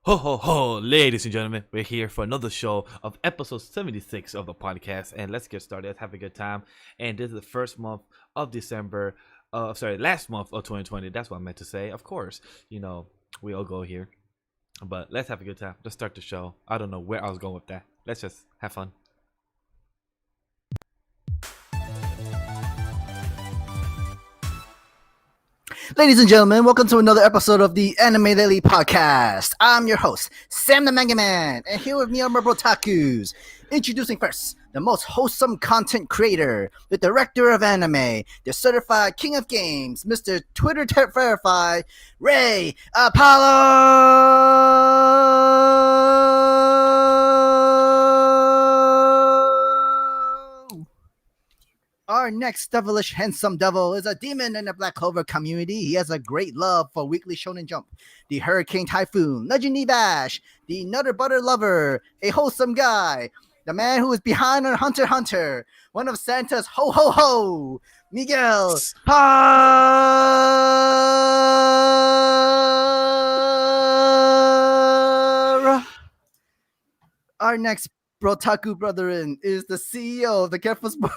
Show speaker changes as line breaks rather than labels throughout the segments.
Ho ho ho, ladies and gentlemen, we're here for another show of episode 76 of the podcast, and let's get started. Let's have a good time. And this is the first month of December. Last month of 2020. That's what I meant to say. Of course, we all go here, but let's have a good time. Let's start the show. I don't know where I was going with that. Let's just have fun.
Ladies and gentlemen, welcome to another episode of the Anime Daily Podcast. I'm your host, Sam the Manga Man, and here with me are my brotakus. Introducing first, the most wholesome content creator, the director of anime, the certified king of games, Mr. Twitter Verified, Ray Apollo! Our next devilish handsome devil is a demon in the Black Clover community. He has a great love for Weekly Shonen Jump, the Hurricane Typhoon, Legend Bash, the Nutter Butter Lover, a wholesome guy, the man who is behind on Hunter x Hunter, one of Santa's ho ho ho, Miguel Har. Our next Brotaku brethren is the CEO of the Careful Sport.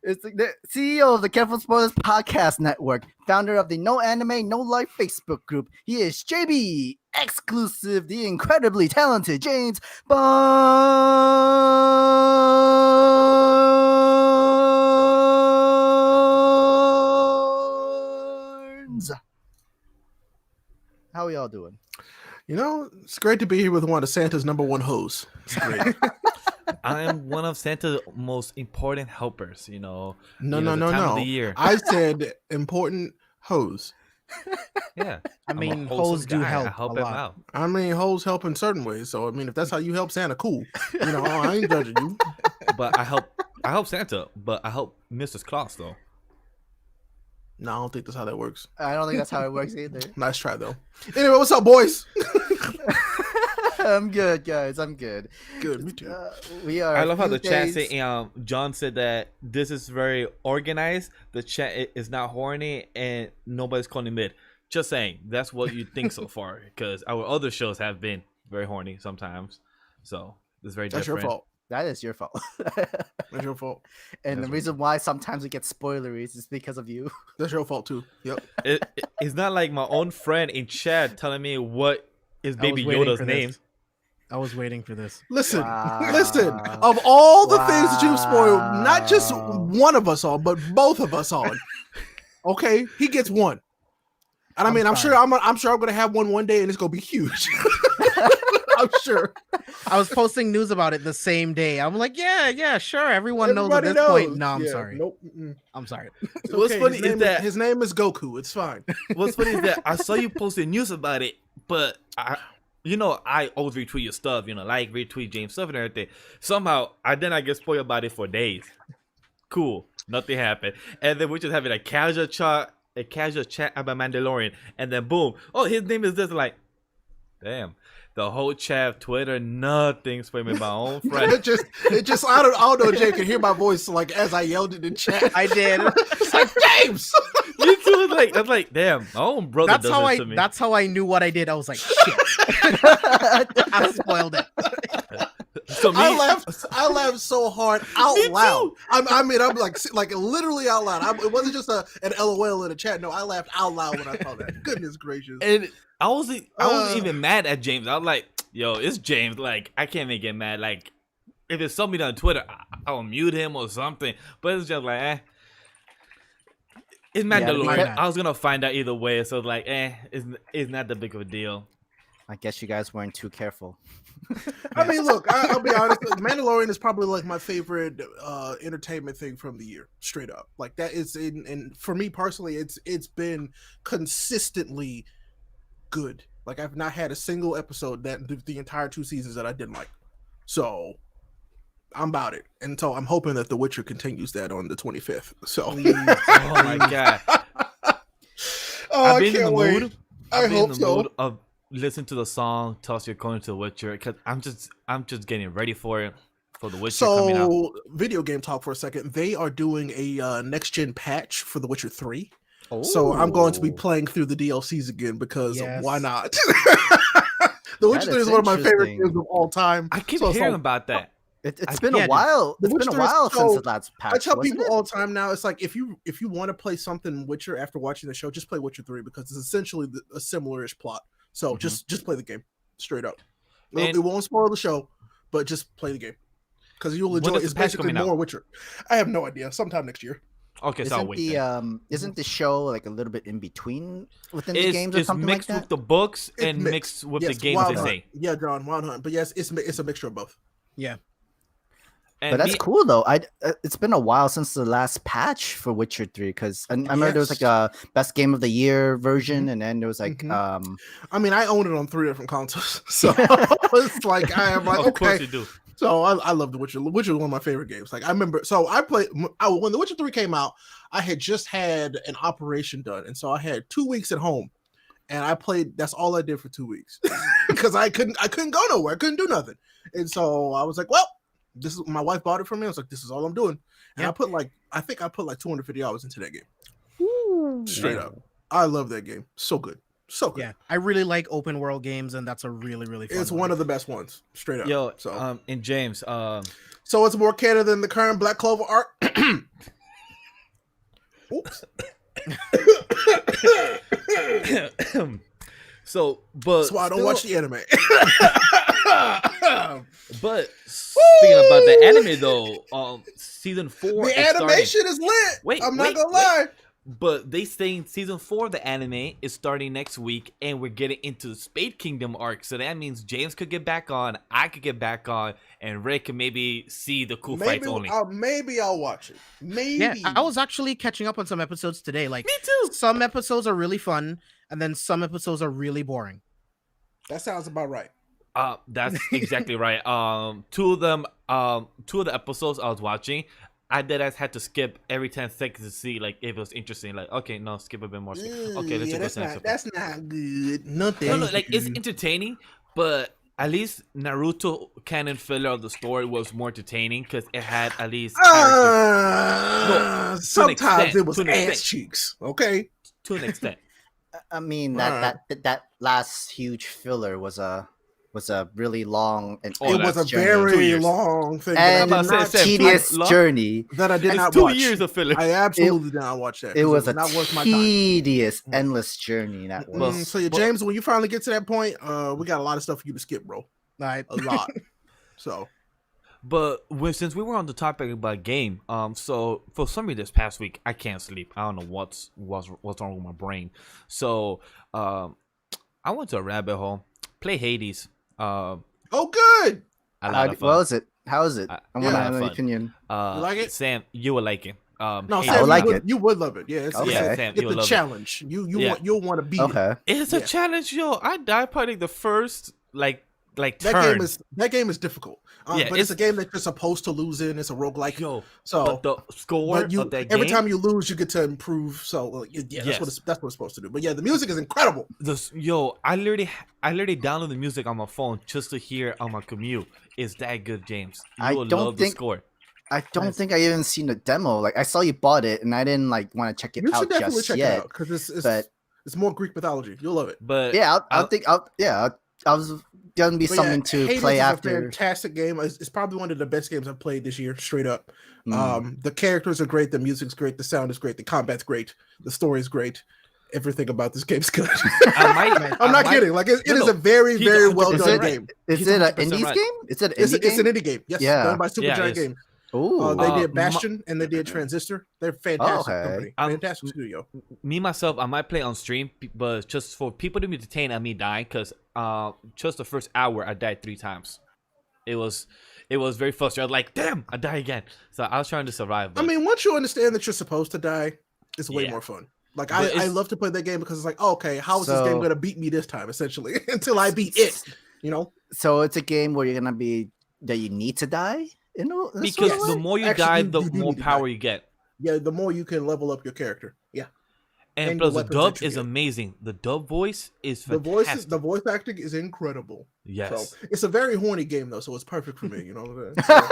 It's the CEO of the Careful Spoilers Podcast Network, founder of the No Anime, No Life Facebook group. He is JB, exclusive, the incredibly talented James Barnes. How are y'all doing?
It's great to be here with one of Santa's number one hoes. It's great.
I am one of Santa's most important helpers.
No.
Of the year.
I said important hoes.
Yeah,
I
I'm
mean,
a wholesome
hoes do
guy.
help
I help
a
him
lot.
out.
I mean, hoes help in certain ways. So, if that's how you help Santa, cool. I ain't judging you.
But I help Santa, but I help Mrs. Claus though.
No, I don't think that's how that works.
I don't think that's how it works either.
Nice try, though. Anyway, what's up, boys?
I'm good, guys. I'm good.
Good, me too.
We are.
I love how the chat
days...
said, John said that this is very organized. The chat is not horny and nobody's calling mid. Just saying, that's what you think so far, because our other shows have been very horny sometimes. So it's very
That's
different.
your fault.
That is your fault.
That's your fault.
And
That's
the reason why sometimes we get spoileries is because of you.
That's your fault, too. Yep.
It's not like my own friend in chat telling me what is Baby
waiting
Yoda's
for
name.
this. I was waiting for this.
Listen,
Wow.
listen. Of all the things that you've spoiled, not just one of us on, but both of us on. Okay, he gets one. And I'm sure I'm gonna have one day, and it's gonna be huge. I'm sure.
I was posting news about it the same day. I'm like, yeah, sure. Everyone knows at
Everybody
this point.
knows.
No, I'm
Yeah,
sorry.
Nope. Mm-mm.
I'm sorry.
It's
What's
okay.
funny is that
his name is Goku. It's fine.
What's funny is that I saw you posting news about it, but I always retweet your stuff, like retweet James stuff and everything. Somehow I get spoiled about it for days. Cool, nothing happened, and then we're just having a casual chat about Mandalorian, and then boom, oh, his name is this. Like, damn, the whole chat, Twitter, nothing spoiled me. My own friend.
it just I don't know. Jay can hear my voice like as I yelled it in chat.
I did.
It's like James.
Me too. That's like, damn, my own brother
That's
does
how
this to me.
That's how I knew what I did. I was like, shit. I spoiled it.
So me,
I laughed so hard out
Me
loud.
too.
I'm like literally out loud. It wasn't just an LOL in the chat. No, I laughed out loud when I saw that. Goodness gracious.
and I wasn't even mad at James. I was like, yo, it's James. Like, I can't even get mad. Like, if it's somebody on Twitter, I'll mute him or something. But it's just like, it's Mandalorian.
Yeah,
I was gonna find out either way. So like, it's not that big of a deal.
I guess you guys weren't too careful.
I mean, look, I'll be honest. Mandalorian is probably like my favorite entertainment thing from the year, straight up. Like that is, and for me personally, it's been consistently good. Like I've not had a single episode that the entire 2 seasons that I didn't like. So I'm about it, and so I'm hoping that The Witcher continues that on the 25th. So,
Oh my god, I've been in the mood.
I hope so.
Mood of listen to the song "Toss Your Coin to the Witcher" because I'm just getting ready for it, for The Witcher coming out.
So, video game talk for a second. They are doing a next gen patch for The Witcher 3. So I'm going to be playing through the DLCs again because
Yes.
why not? The Witcher
That
3
is
is one of my favorite
interesting.
games of all time.
I keep
So it's
hearing
like,
about that.
It's been
yeah,
a
dude.
while.
The
It's been a
Witcher is
while since
so-
the last patch.
I tell
wasn't
people
it?
all the time now, it's like if you want to play something Witcher after watching the show, just play Witcher 3 because it's essentially a similar-ish plot. So just play the game straight up.
And-
It won't spoil the show, but just play the game because you'll
When
enjoy
is
it.
the
It's
patch
basically
coming out?
more Witcher. I have no idea. Sometime next year.
Okay, so I'll
Isn't
wait.
the
then.
isn't the show like a little bit in between within the
It's,
games or
it's
something like
mixed
that?
with the books
It's
and mixed with
Yes,
the games
Wild
they
Hunt.
say.
Yeah, John, Wild Hunt. But yes, it's a mixture of both.
Yeah.
And
But that's
me-
cool though. It's been a while since the last patch for Witcher 3 because I remember there was like
Yes.
a best game of the year version, and then there was like
Mhm. I mean, I own it on 3 different consoles, so it's like I am like
of course
okay.
you do.
So I love The Witcher. The Witcher is one of my favorite games. Like I remember, so I played when The Witcher 3 came out. I had just had an operation done, and so I had 2 weeks at home, and I played. That's all I did for 2 weeks because I couldn't go nowhere. I couldn't do nothing, and so I was like, well, this is my wife bought it for me. I was like, this is all I'm doing, and
Yeah.
I think I put like 250 hours into that game. Straight up, I love that game. So good, so good.
Yeah. I really like open world games, and that's a really, really fun
It's one of the best ones. Straight up.
Yo,
so
and James,
so it's more canon than the current Black Clover arc. Oops.
so but
That's why I don't watch the anime.
But speaking about the anime though, season 4
The
is
animation
starting.
is lit.
Wait,
I'm not
wait,
gonna
wait.
lie.
But they saying season 4 of the anime is starting next week, and we're getting into the Spade Kingdom arc. So that means James could get back on, I could get back on, and Ray can maybe see the cool fights only.
Maybe I'll watch it. Maybe.
Yeah, I was actually catching up on some episodes today. Like
Me too.
some episodes are really fun, and then some episodes are really boring.
That sounds about right.
That's exactly right. Two of the episodes I was watching, I had to skip every 10 seconds to see like if it was interesting. Like, okay, no, skip a bit more. Okay, let's
yeah,
go
that's
to the next
not, that's not good. Nothing.
No, like it's entertaining, but at least Naruto canon filler of the story was more entertaining because it had at least characters.
Sometimes
extent,
it was
to an
ass
extent.
cheeks. Okay.
To an extent.
I mean
Alright.
that last huge filler was a really long and
Oh,
It was a
endless journey.
2
very
years.
long thing
and
I'm about to
not,
say,
tedious
long?
journey.
that I did
It's
not
2
watch.
years of filler.
I absolutely did not watch that.
It
'cause
was a
not worth my time.
tedious, endless journey. That was.
Well,
So yeah,
well-
James, when you finally get to that point, we got a lot of stuff for you to skip, bro.
Right.
A lot. So
But since we were on the topic about game, so for some reason this past week I can't sleep. I don't know what's wrong with my brain. So I went to a rabbit hole, play Hades.
oh good.
A lot of fun.
What was it? How is it? I want to
yeah,
know your
fun.
opinion.
You like it?
Sam, you would like it.
No,
Hades.
Sam,
would like
you
it.
You would love it. Yeah, it's,
Okay.
Yeah, Sam,
it's
you would
the
love it.
challenge.
Yeah.
You'll want to beat it.
Okay.
It's a
Yeah.
challenge, yo. I died probably the first like
That
turn.
game is difficult.
Yeah,
but it's a game that you're supposed to lose in. It's a roguelike.
Yo,
So
but the score
but you
of that
every
game,
time you lose, you get to improve. So yeah,
Yes.
that's what it's supposed to do. But yeah, the music is incredible.
I literally downloaded the music on my phone just to hear on my commute. It's that good, James. You
I
will
don't
love
think-
the score.
I don't think I even seen the demo. Like I saw you bought it, and I didn't like want to check it
You
out
should definitely
just
check it
yet.
out because
but-
it's more Greek mythology. You'll love it.
But
Yeah, I
I'll-
think I was gonna be
But
something
yeah,
to
Hades
play
is
after.
A fantastic game. It's probably one of the best games I've played this year, straight up.
Mm.
The characters are great. The music's great. The sound is great. The combat's great. The story is great. Everything about this game's good. I'm not kidding. Like it is a very,
He's
very
100%
well done
right.
game.
Is
He's
it an
100%
indie
right.
game? Is it an
It's
indie
an
game?
indie game. Yes,
Yeah.
done by Supergiant
Yeah, it is.
Game.
Ooh,
They did
Ma-
Bastion and they did Transistor. They're fantastic
okay.
company.
Um,
Fantastic studio.
Me myself, I might play on stream, but just for people to be detained at me dying, because just the first hour I died 3 times. It was very frustrating. I was like, damn, I die again. So I was trying to survive.
I
But
mean, once you understand that you're supposed to die, it's way
Yeah.
more fun. Like
But
I
it's-
love to play that game because it's like, okay, how is this
So-
game gonna beat me this time? Essentially, until I beat it. You know,
so it's a game where you're gonna be that you need to die. In a
because
sort of
the
way?
more you
Actually,
die,
you
the
do
more
need to
power
die.
you get.
yeah, the more you can level up your character. Yeah,
And
And
plus,
your
the
weapons
dub
that you
is
get.
amazing. The dub voice is
the
fantastic.
the voice acting is incredible.
Yes.
So it's a very horny game though, so it's perfect for me. You know. What I'm saying?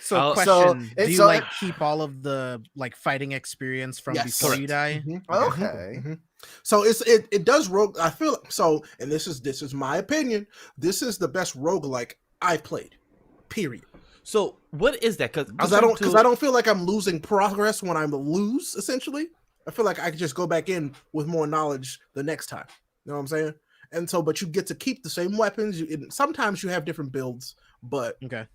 So,
So,
Oh,
question:
so-
Do you
so-
like keep all of the like fighting experience from
Yes.
before you die?
Mhm.
Okay.
Mhm. So it does rogue. I feel so, and this is my opinion. This is the best roguelike I played. Period.
So what is that?
Because I don't feel like I'm losing progress when I lose. Essentially, I feel like I can just go back in with more knowledge the next time. You know what I'm saying? And so, but you get to keep the same weapons. Sometimes you have different builds, but
Okay.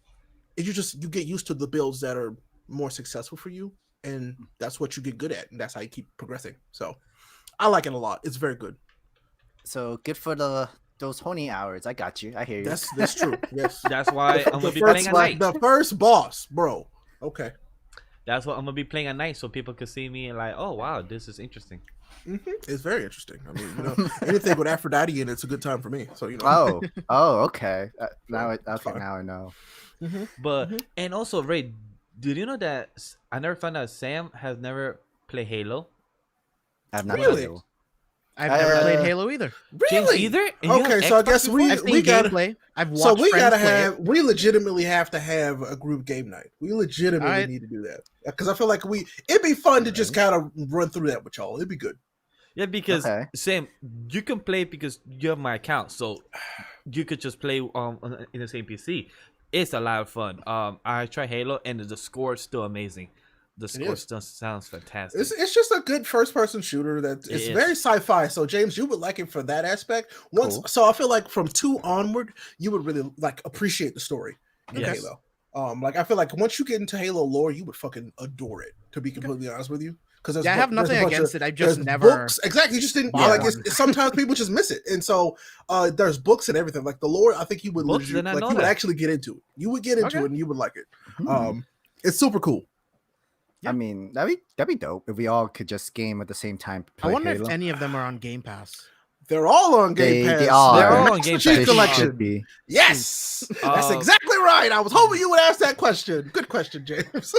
you get used to the builds that are more successful for you, and that's what you get good at, and that's how you keep progressing. So I like it a lot. It's very good.
So good for those honey hours. I got you. I hear you.
That's true. Yes.
That's why I'm gonna be
first,
playing at night.
the first boss, bro. Okay.
That's what I'm gonna be playing at night, so people can see me and like, oh wow, this is interesting.
It's very interesting. I mean, anything with Aphrodite in it's a good time for me. So
Okay. Now I know.
But and also, Ray, did you know that I never found out Sam has never played Halo?
I've not
Really?
played.
I've never played
Uh,
Halo either.
James
Really?
either? And you have
Okay, so I
Xbox
guess
before?
I've seen
we gotta.
gameplay. I've watched
So we
friends
gotta
play
have.
it.
We legitimately have to have a group game night. We legitimately
Alright.
need to do that because I feel like it'd be fun to just kind of run through that with y'all. It'd be good.
Yeah, because
Okay.
Sam, you can play because you have my account, so you could just play in the same PC. It's a lot of fun. I tried Halo and the score is still amazing. The score
is.
still sounds fantastic.
It's just a good first person shooter that it's
It
very
is.
sci-fi. So James, you would like it for that aspect.
Cool.
So I feel like from 2 onward, you would really like appreciate the story in
Yes.
Halo. Like I feel like once you get into Halo lore, you would fucking adore it. To be completely honest with you, because
Yeah, I have nothing against it. I've just never.
books. Exactly, you just didn't.
Yeah.
Like sometimes people just miss it, and so there's books and everything. Like the lore, I think you would
Books?
legit,
Did not
like
know
you would
that.
actually get into it. You would get into
Okay.
it, and you would like it.
Hmm.
It's super cool.
I mean, that'd be dope if we all could just game at the same time.
I
Play
wonder
Halo.
if any of them are on Game Pass.
They're all on Game
They
Pass.
are.
They're all on
Master
Game
Chief
Pass.
They
Collection.
should be.
Yes, that's
Uh,
exactly right. I was hoping you would ask that question. Good question, James.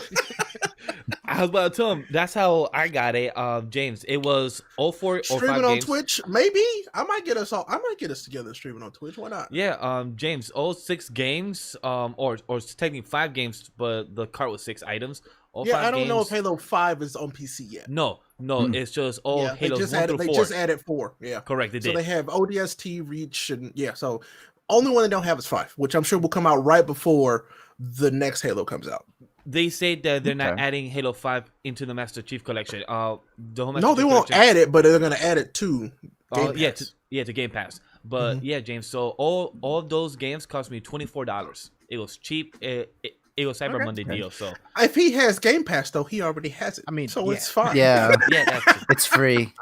I was about to tell him that's how I got it. James, it was 04 or 05
Streaming on
games.
Twitch, maybe. I might get us together streaming on Twitch. Why not?
Yeah, James, 06 games, or technically 5 games, but the cart was 6 items. All
Yeah,
5
I don't know if
games-
Halo 5 is on PC yet.
No,
Hmm.
it's just all
Yeah, they
Halos
just
1
added.
through
They
4.
just added 4. Yeah.
Correct, they
So
did.
they have ODST, Reach, and yeah. So only one they don't have is 5, which I'm sure will come out right before the next Halo comes out.
They say that they're not
Okay.
adding Halo 5 into the Master Chief Collection. The whole Master
No, they
Chief
won't
Collection-
add it, but they're gonna add it to Game
yeah,
Pass.
to Game Pass. But yeah, James. So all of those games cost me $24. It was cheap. It was Cyber
Okay.
Monday deal. So
If he has Game Pass, though, he already has it.
I mean,
so
yeah.
it's fine.
Yeah,
yeah, that's,
it's free.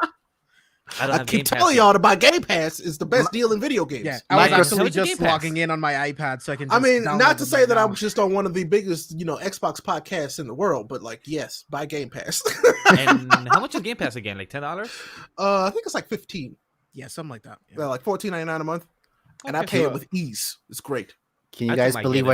I don't
I
have
keep
Game Pass
telling
yet.
y'all to buy Game Pass is the best deal in video games.
Yeah, I was
Microsoft-
How
actually
much is Game
just
Pass?
logging in on my iPad so I can.
I
Just
mean,
download
not to
them
say
right
that
now.
I'm just on one of the biggest, Xbox podcasts in the world, but like, yes, buy Game Pass.
And how much is Game Pass again? Like $10?
I think it's like 15,
Yeah, something like that. Yeah.
like $14.99 a month, and I
Okay,
pay
so-
it with ease. It's great.
Can you
I
guys
might
believe
get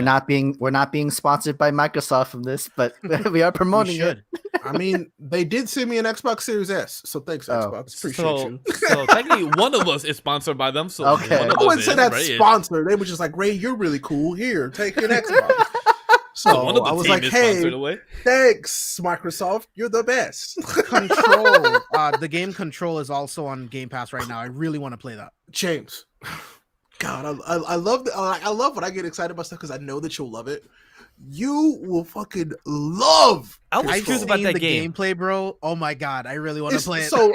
we're not being sponsored by Microsoft from this, but we are
We
promoting it.
should.
I mean, they did send me an Xbox Series S, so thanks,
Oh.
Xbox. Appreciate
So,
you.
so technically, one of us is sponsored by them. So
Okay.
one of
I wouldn't
us
say
is,
that's
right?
sponsored. They were just like, Ray, you're really cool. Here, take an Xbox. So
One of the
I was
team
like,
is
hey,
sponsored away.
thanks, Microsoft. You're the best.
Control. The game Control is also on Game Pass right now. I really want to play that.
James, God, I love I love when I get excited about stuff because I know that you'll love it. You will fucking love.
I was
I've
curious
seen
about that
the
game.
gameplay, bro. Oh my god, I really want to
It's-
play it.
So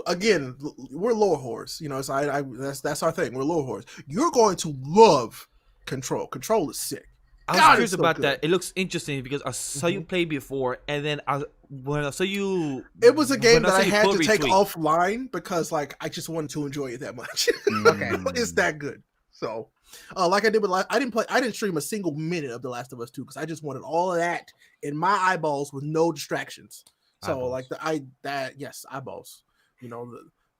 again, we're lore whores. So that's our thing. We're lore whores. You're going to love Control. Control is sick.
I was
God,
curious
it's so
about
good.
that. It looks interesting because I saw you play before, and then when I saw you,
It was a game
when
that I
saw you
had
pull
to take
retweet.
offline because like I just wanted to enjoy it that much.
Okay.
It's that good. So, like I did with I didn't stream a single minute of The Last of Us 2 because I just wanted all of that in my eyeballs with no distractions. So
Eyeballs.
like yes, eyeballs.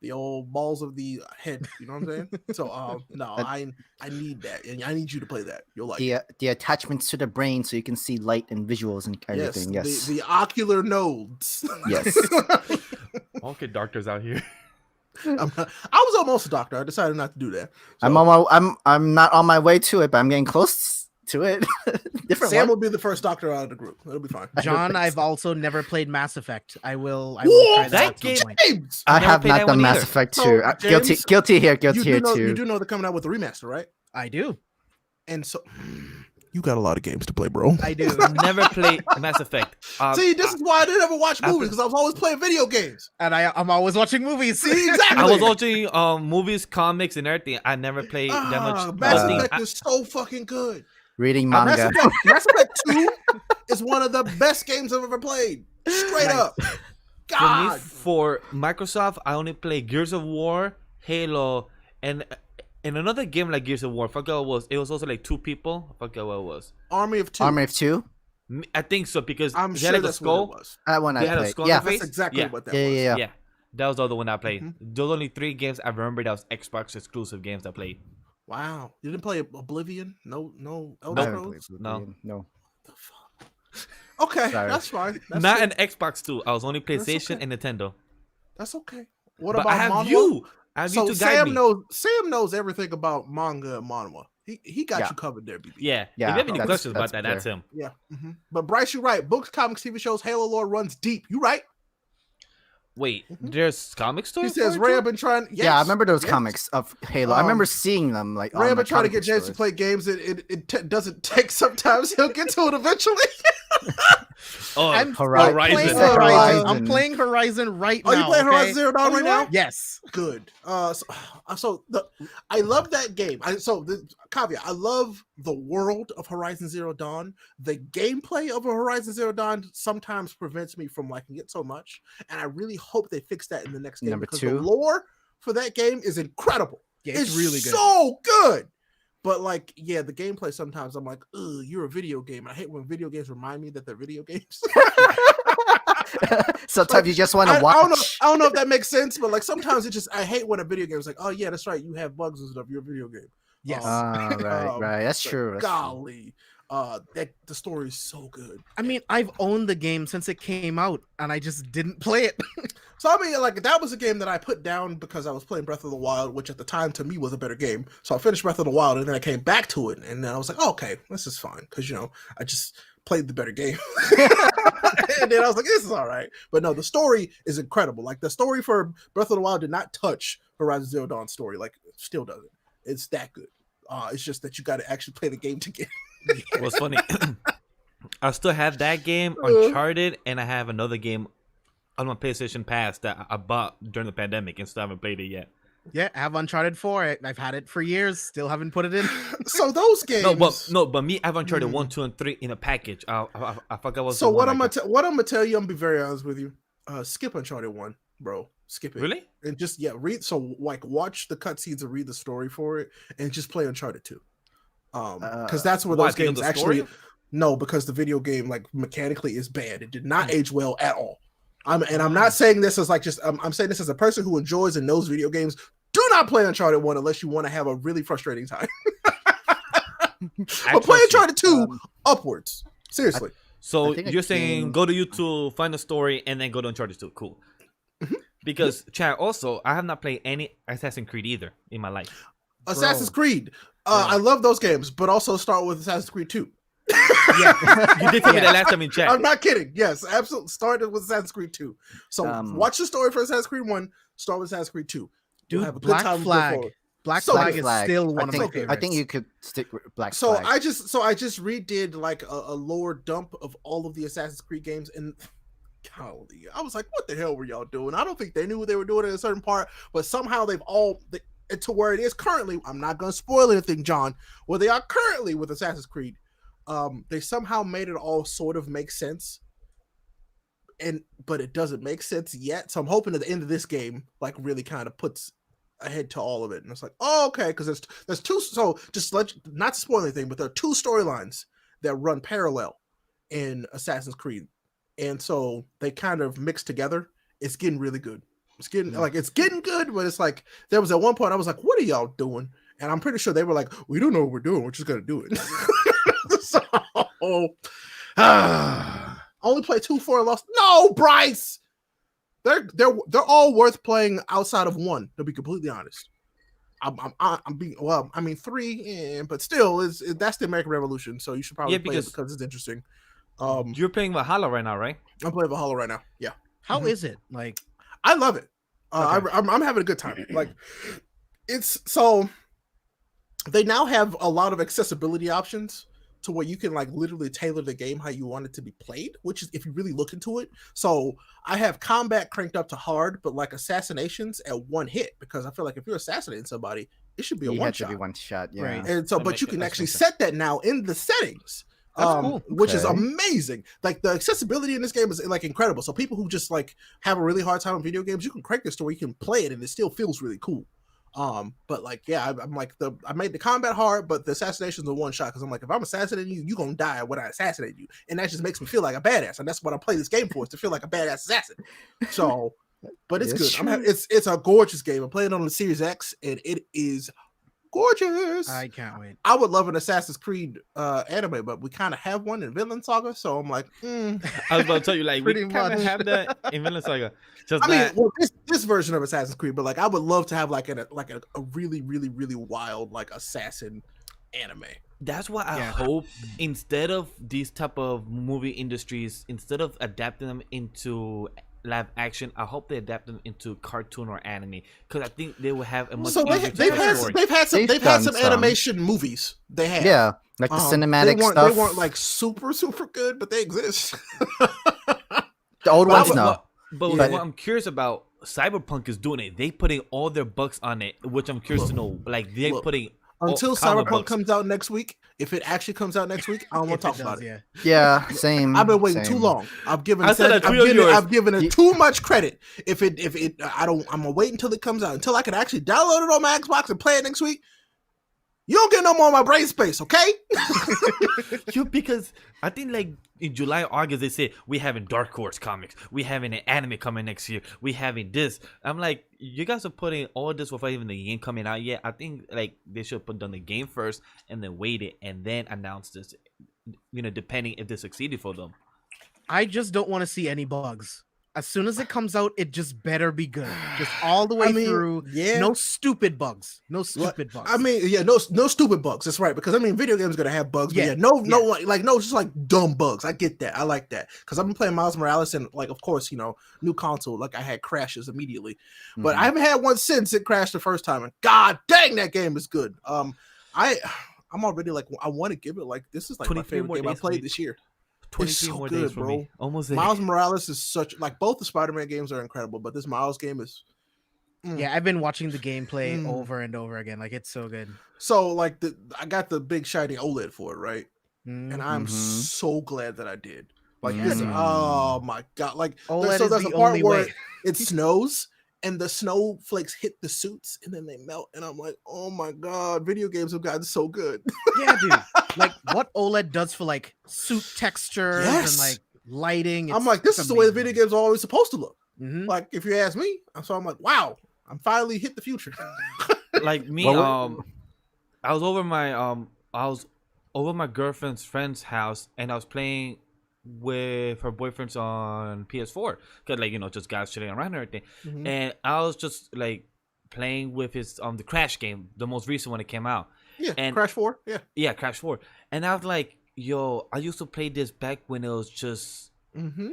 The old balls of the head. You know what I'm saying? So no, I need that, and I need you to play that. You'll like it.
The attachments to the brain so you can see light and visuals and everything. Yes.
The ocular nodes.
Yes.
okay, doctors out here.
I was almost a doctor. I decided not to do that.
I'm
So-
I'm not on my way to it, but I'm getting close to it. Different
Sam
one.
will be the first doctor out of the group. It'll be fine.
John, I've also never played Mass Effect. I will
Whoa,
try that
that
at some
game-
point.
James,
I
never
have
played
not
that
done
one
Mass
either.
Effect
So,
2. Guilty,
James,
guilty here,
you
guilty
do
here
know
too.
you do know they're coming out with a remaster, right?
I do.
And so you got a lot of games to play, bro.
I do.
Never played Mass Effect.
See, this is why I didn't ever watch
I-
movies because I was always playing video games.
And I'm always watching movies.
See, exactly.
I was watching movies, comics, and everything. I never played that much.
Mass
nothing.
Effect is so fucking good.
Reading
Mass
manga.
Mass Effect 2 is one of the best games I've ever played. Straight
Nice.
up.
For me,
God.
for Microsoft, I only play Gears of War, Halo, and another game like Gears of War. I forgot what it was. It was also like 2 people. I forgot what it was.
Army of 2.
Army of 2.
I think so because
I'm
they
sure
had like a
that's what
skull.
it was.
That one
They
I
had a
played.
skull
Yeah.
in the face?
That's exactly
Yeah.
what that
Yeah,
was.
yeah, yeah.
Yeah, that was the other one I played.
Mhm.
Those only 3 games I remember that was Xbox exclusive games I played.
Wow. You didn't play Oblivion? No
I
Elder
haven't
Scrolls?
played
No.
Oblivion, no.
Okay,
Sorry.
that's fine. That's
Not
it.
an Xbox 2. I was only
That's
PlayStation
okay.
and Nintendo.
That's okay. What
But
about
I have
Manhwa?
you. I have
So
you to guide
Sam
me.
Sam knows everything about manga and manhwa. He got
Yeah.
you covered there, BB.
Yeah.
Yeah,
If you have any
that's-
questions about
that's
that, that's him.
Yeah. But Bryce, you're right. Books, comics, TV shows, Halo lore runs deep. You right.
Wait, there's comic
He
stories?
says
for it
Ray,
too?
I've been trying.
Yeah, I
Yes,
remember those
yes.
comics of Halo. I remember
Um,
seeing them like.
Ray,
on
I've
the
been trying to
comic
get
book
James to
stores.
play games. It doesn't take sometimes. He'll get to it eventually.
Oh,
I'm
Horizon.
playing
Horizon.
Horizon. I'm
Horizon.
playing Horizon right now.
Are you playing
okay?
Horizon Zero Dawn right now?
Yes.
Good. I love that game. The caveat: I love the world of Horizon Zero Dawn. The gameplay of a Horizon Zero Dawn sometimes prevents me from liking it so much, and I really hope they fix that in the next game
Number
because
2?
the lore for that game is incredible.
Yeah, it's really good.
so good. But like, yeah, the gameplay sometimes I'm like, ugh, you're a video game. I hate when video games remind me that they're video games.
Sometimes you just want to
I
watch.
don't know if that makes sense, but like sometimes I hate when a video game is like, oh yeah, that's right, you have bugs and stuff. You're a video game.
Yes.
Ah, right,
Um,
right. That's
But
true. That's true.
golly, that the story is so good.
I mean, I've owned the game since it came out, and I just didn't play it.
So I mean, like that was a game that I put down because I was playing Breath of the Wild, which at the time to me was a better game. So I finished Breath of the Wild, and then I came back to it, and then I was like, oh, okay, this is fine because I just played the better game. And then I was like, this is all right. But no, the story is incredible. Like the story for Breath of the Wild did not touch Horizon Zero Dawn's story. Like still doesn't. It's that good. It's just that you got to actually play the game to get.
What's funny, I still have that game, Uncharted, and I have another game on my PlayStation Pass that I bought during the pandemic and still haven't played it yet.
Yeah, I have Uncharted 4. I've had it for years. Still haven't put it in.
So those games.
But me, I have Uncharted 1, 2, and 3 in a package. I forgot what.
So what I'm gonna tell you, I'm gonna be very honest with you. Skip Uncharted 1, bro. Skip it.
Really?
And just read. So like, watch the cutscenes and read the story for it, and just play Uncharted 2. Because that's where
Why,
those
because of
games
the
actually.
story?
No, because the video game like mechanically is bad. It did not age well at all. I'm not saying this as like just. I'm saying this as a person who enjoys and knows video games. Do not play Uncharted 1 unless you want to have a really frustrating time. But play Uncharted 2 upwards. Seriously.
So
I think a
you're saying
game-
go to YouTube, find a story, and then go to Uncharted 2. Cool. Because Chad, also I have not played any Assassin's Creed either in my life.
Assassin's Creed. I love those games, but also start with Assassin's Creed 2.
Yeah, you did tell me that last time in chat.
I'm not kidding. Yes, absolutely. Started with Assassin's Creed 2. So watch the story for Assassin's Creed 1, start with Assassin's Creed 2. You'll
Dude,
have a good
Black
time going
Flag.
forward.
Black
So
Flag
good.
is
Flag.
still one of my
think-
favorites.
I think you could stick with Black
So
Flag.
I just redid like a lore dump of all of the Assassin's Creed games, and golly, I was like, what the hell were y'all doing? I don't think they knew what they were doing in a certain part, but somehow they've all to where it is currently. I'm not going to spoil anything, John. Where they are currently with Assassin's Creed, they somehow made it all sort of make sense, but it doesn't make sense yet. So I'm hoping at the end of this game, like, really kind of puts ahead to all of it, and it's like, oh, okay, because there's two. So just not to spoil anything, but there are two storylines that run parallel in Assassin's Creed, and so they kind of mix together. It's getting really good. It's getting good, but it's like there was at one point I was like, what are y'all doing? And I'm pretty sure they were like, we don't know what we're doing. We're just gonna do it. So only play 2, 4 and lost. No, Bryce. They're all worth playing outside of 1, to be completely honest. I'm being well. I mean, 3, but still, that's the American Revolution. So you should probably play it because it's interesting.
You're playing Valhalla right now, right?
I'm playing Valhalla right now. Yeah.
How is it? Like,
I love it.
Okay.
I'm having a good time. Like, it's so they now have a lot of accessibility options to where you can like literally tailor the game how you want it to be played, which is if you really look into it. So I have combat cranked up to hard, but like assassinations at 1 hit, because I feel like if you're assassinating somebody, it should be a
You
one
had to
shot.
be one shot, yeah.
Right.
And so,
That
but you
makes-
can
that
actually
makes sense.
set that now in the settings.
That's cool.
Which is
Okay.
amazing. Like the accessibility in this game is like incredible. So people who just like have a really hard time with video games, you can crank this to where you can play it and it still feels really cool. But like, yeah, I'm like I made the combat hard, but the assassination's a one shot because I'm like, if I'm assassinating you, you're gonna die when I assassinate you, and that just makes me feel like a badass, and that's what I play this game for, is to feel like a badass assassin. So, but it's
It's
good.
true.
It's a gorgeous game. I'm playing it on the Series X, and it is gorgeous.
I can't wait.
I would love an Assassin's Creed anime, but we kind of have one in Vinland Saga, so I'm like,
I was about to tell you, like, we
Pretty
kind of
much.
have that in Vinland Saga. Just
I mean,
that,
well, this version of Assassin's Creed, but like, I would love to have like a really, really, really wild like assassin anime.
that's why I
Yeah.
hope instead of these type of movie industries, instead of adapting them into live action, I hope they adapt them into cartoon or anime, because I think they will have a much
So
easier to
they've
tell
had
story.
they've had
done
some
some.
animation movies. They have,
Yeah, like the cinematic
they
stuff.
They weren't like super good, but they exist.
the old
But,
ones, no.
but
Yeah.
what I'm curious about, Cyberpunk is doing it. They putting all their bucks on it, which I'm curious to know. Like they're
Look,
putting
Until
comic
Cyberpunk
books.
comes out next week, if it actually comes out next week, I don't want to
If
talk
it
about
does,
it.
yeah.
Yeah, same.
I've been waiting
same.
too long. I've given
I said that tweet of yours.
I've given it
You-
too much credit. If it I'm gonna wait until it comes out, until I can actually download it on my Xbox and play it next week. You don't get no more of my brain space, okay?
Because I think like in July, August, they say we having Dark Horse comics, we having an anime coming next year, we having this. I'm like, you guys are putting all this without even the game coming out yet. I think like they should put done the game first and then wait it and then announce this. You know, depending if they succeeded for them.
I just don't want to see any bugs. As soon as it comes out, it just better be good. Just all the way through.
yeah.
No stupid bugs. No stupid bugs.
I mean, yeah, no stupid bugs. That's right. Because I mean, video games gonna have bugs. But
Yeah,
yeah, no, just like dumb bugs. I get that. I like that. Because I've been playing Miles Morales and like, of course, you know, new console. Like I had crashes immediately, but
Mhm.
I haven't had one since it crashed the first time. And god dang, that game is good. I'm already like, I want to give it like, this is like my
23
favorite
more
game I
days,
played
mate.
this year.
23
so
more
good,
days for
bro.
me. Almost there.
Miles Morales is such like both the Spider-Man games are incredible, but this Miles game is.
yeah, I've been watching the gameplay
Mm.
over and over again. Like it's so good.
So like I got the big shiny OLED for it, right?
Mm.
And I'm
Mhm.
so glad that I did. Like
Yeah,
this,
dude.
oh my god! Like
OLED
so
is
there's
the
a part
only
where
way.
it snows and the snowflakes hit the suits and then they melt, and I'm like, oh my god! Video games have gotten so good.
Yeah, dude. Like what OLED does for like suit textures
Yes.
and like lighting.
I'm like, this is the way the video games are always supposed to look.
Hmm.
Like if you ask me, so I'm like, wow, I'm finally hit the future.
Like me,
Well,
I was over my girlfriend's friend's house and I was playing with her boyfriends on PS4, cause like, you know, just guys chilling around and everything.
Mhm.
And I was just like playing with his the Crash game, the most recent one that came out.
Yeah,
And-
Crash 4. Yeah.
Yeah, Crash 4. And I was like, yo, I used to play this back when it was just
Mm-hmm.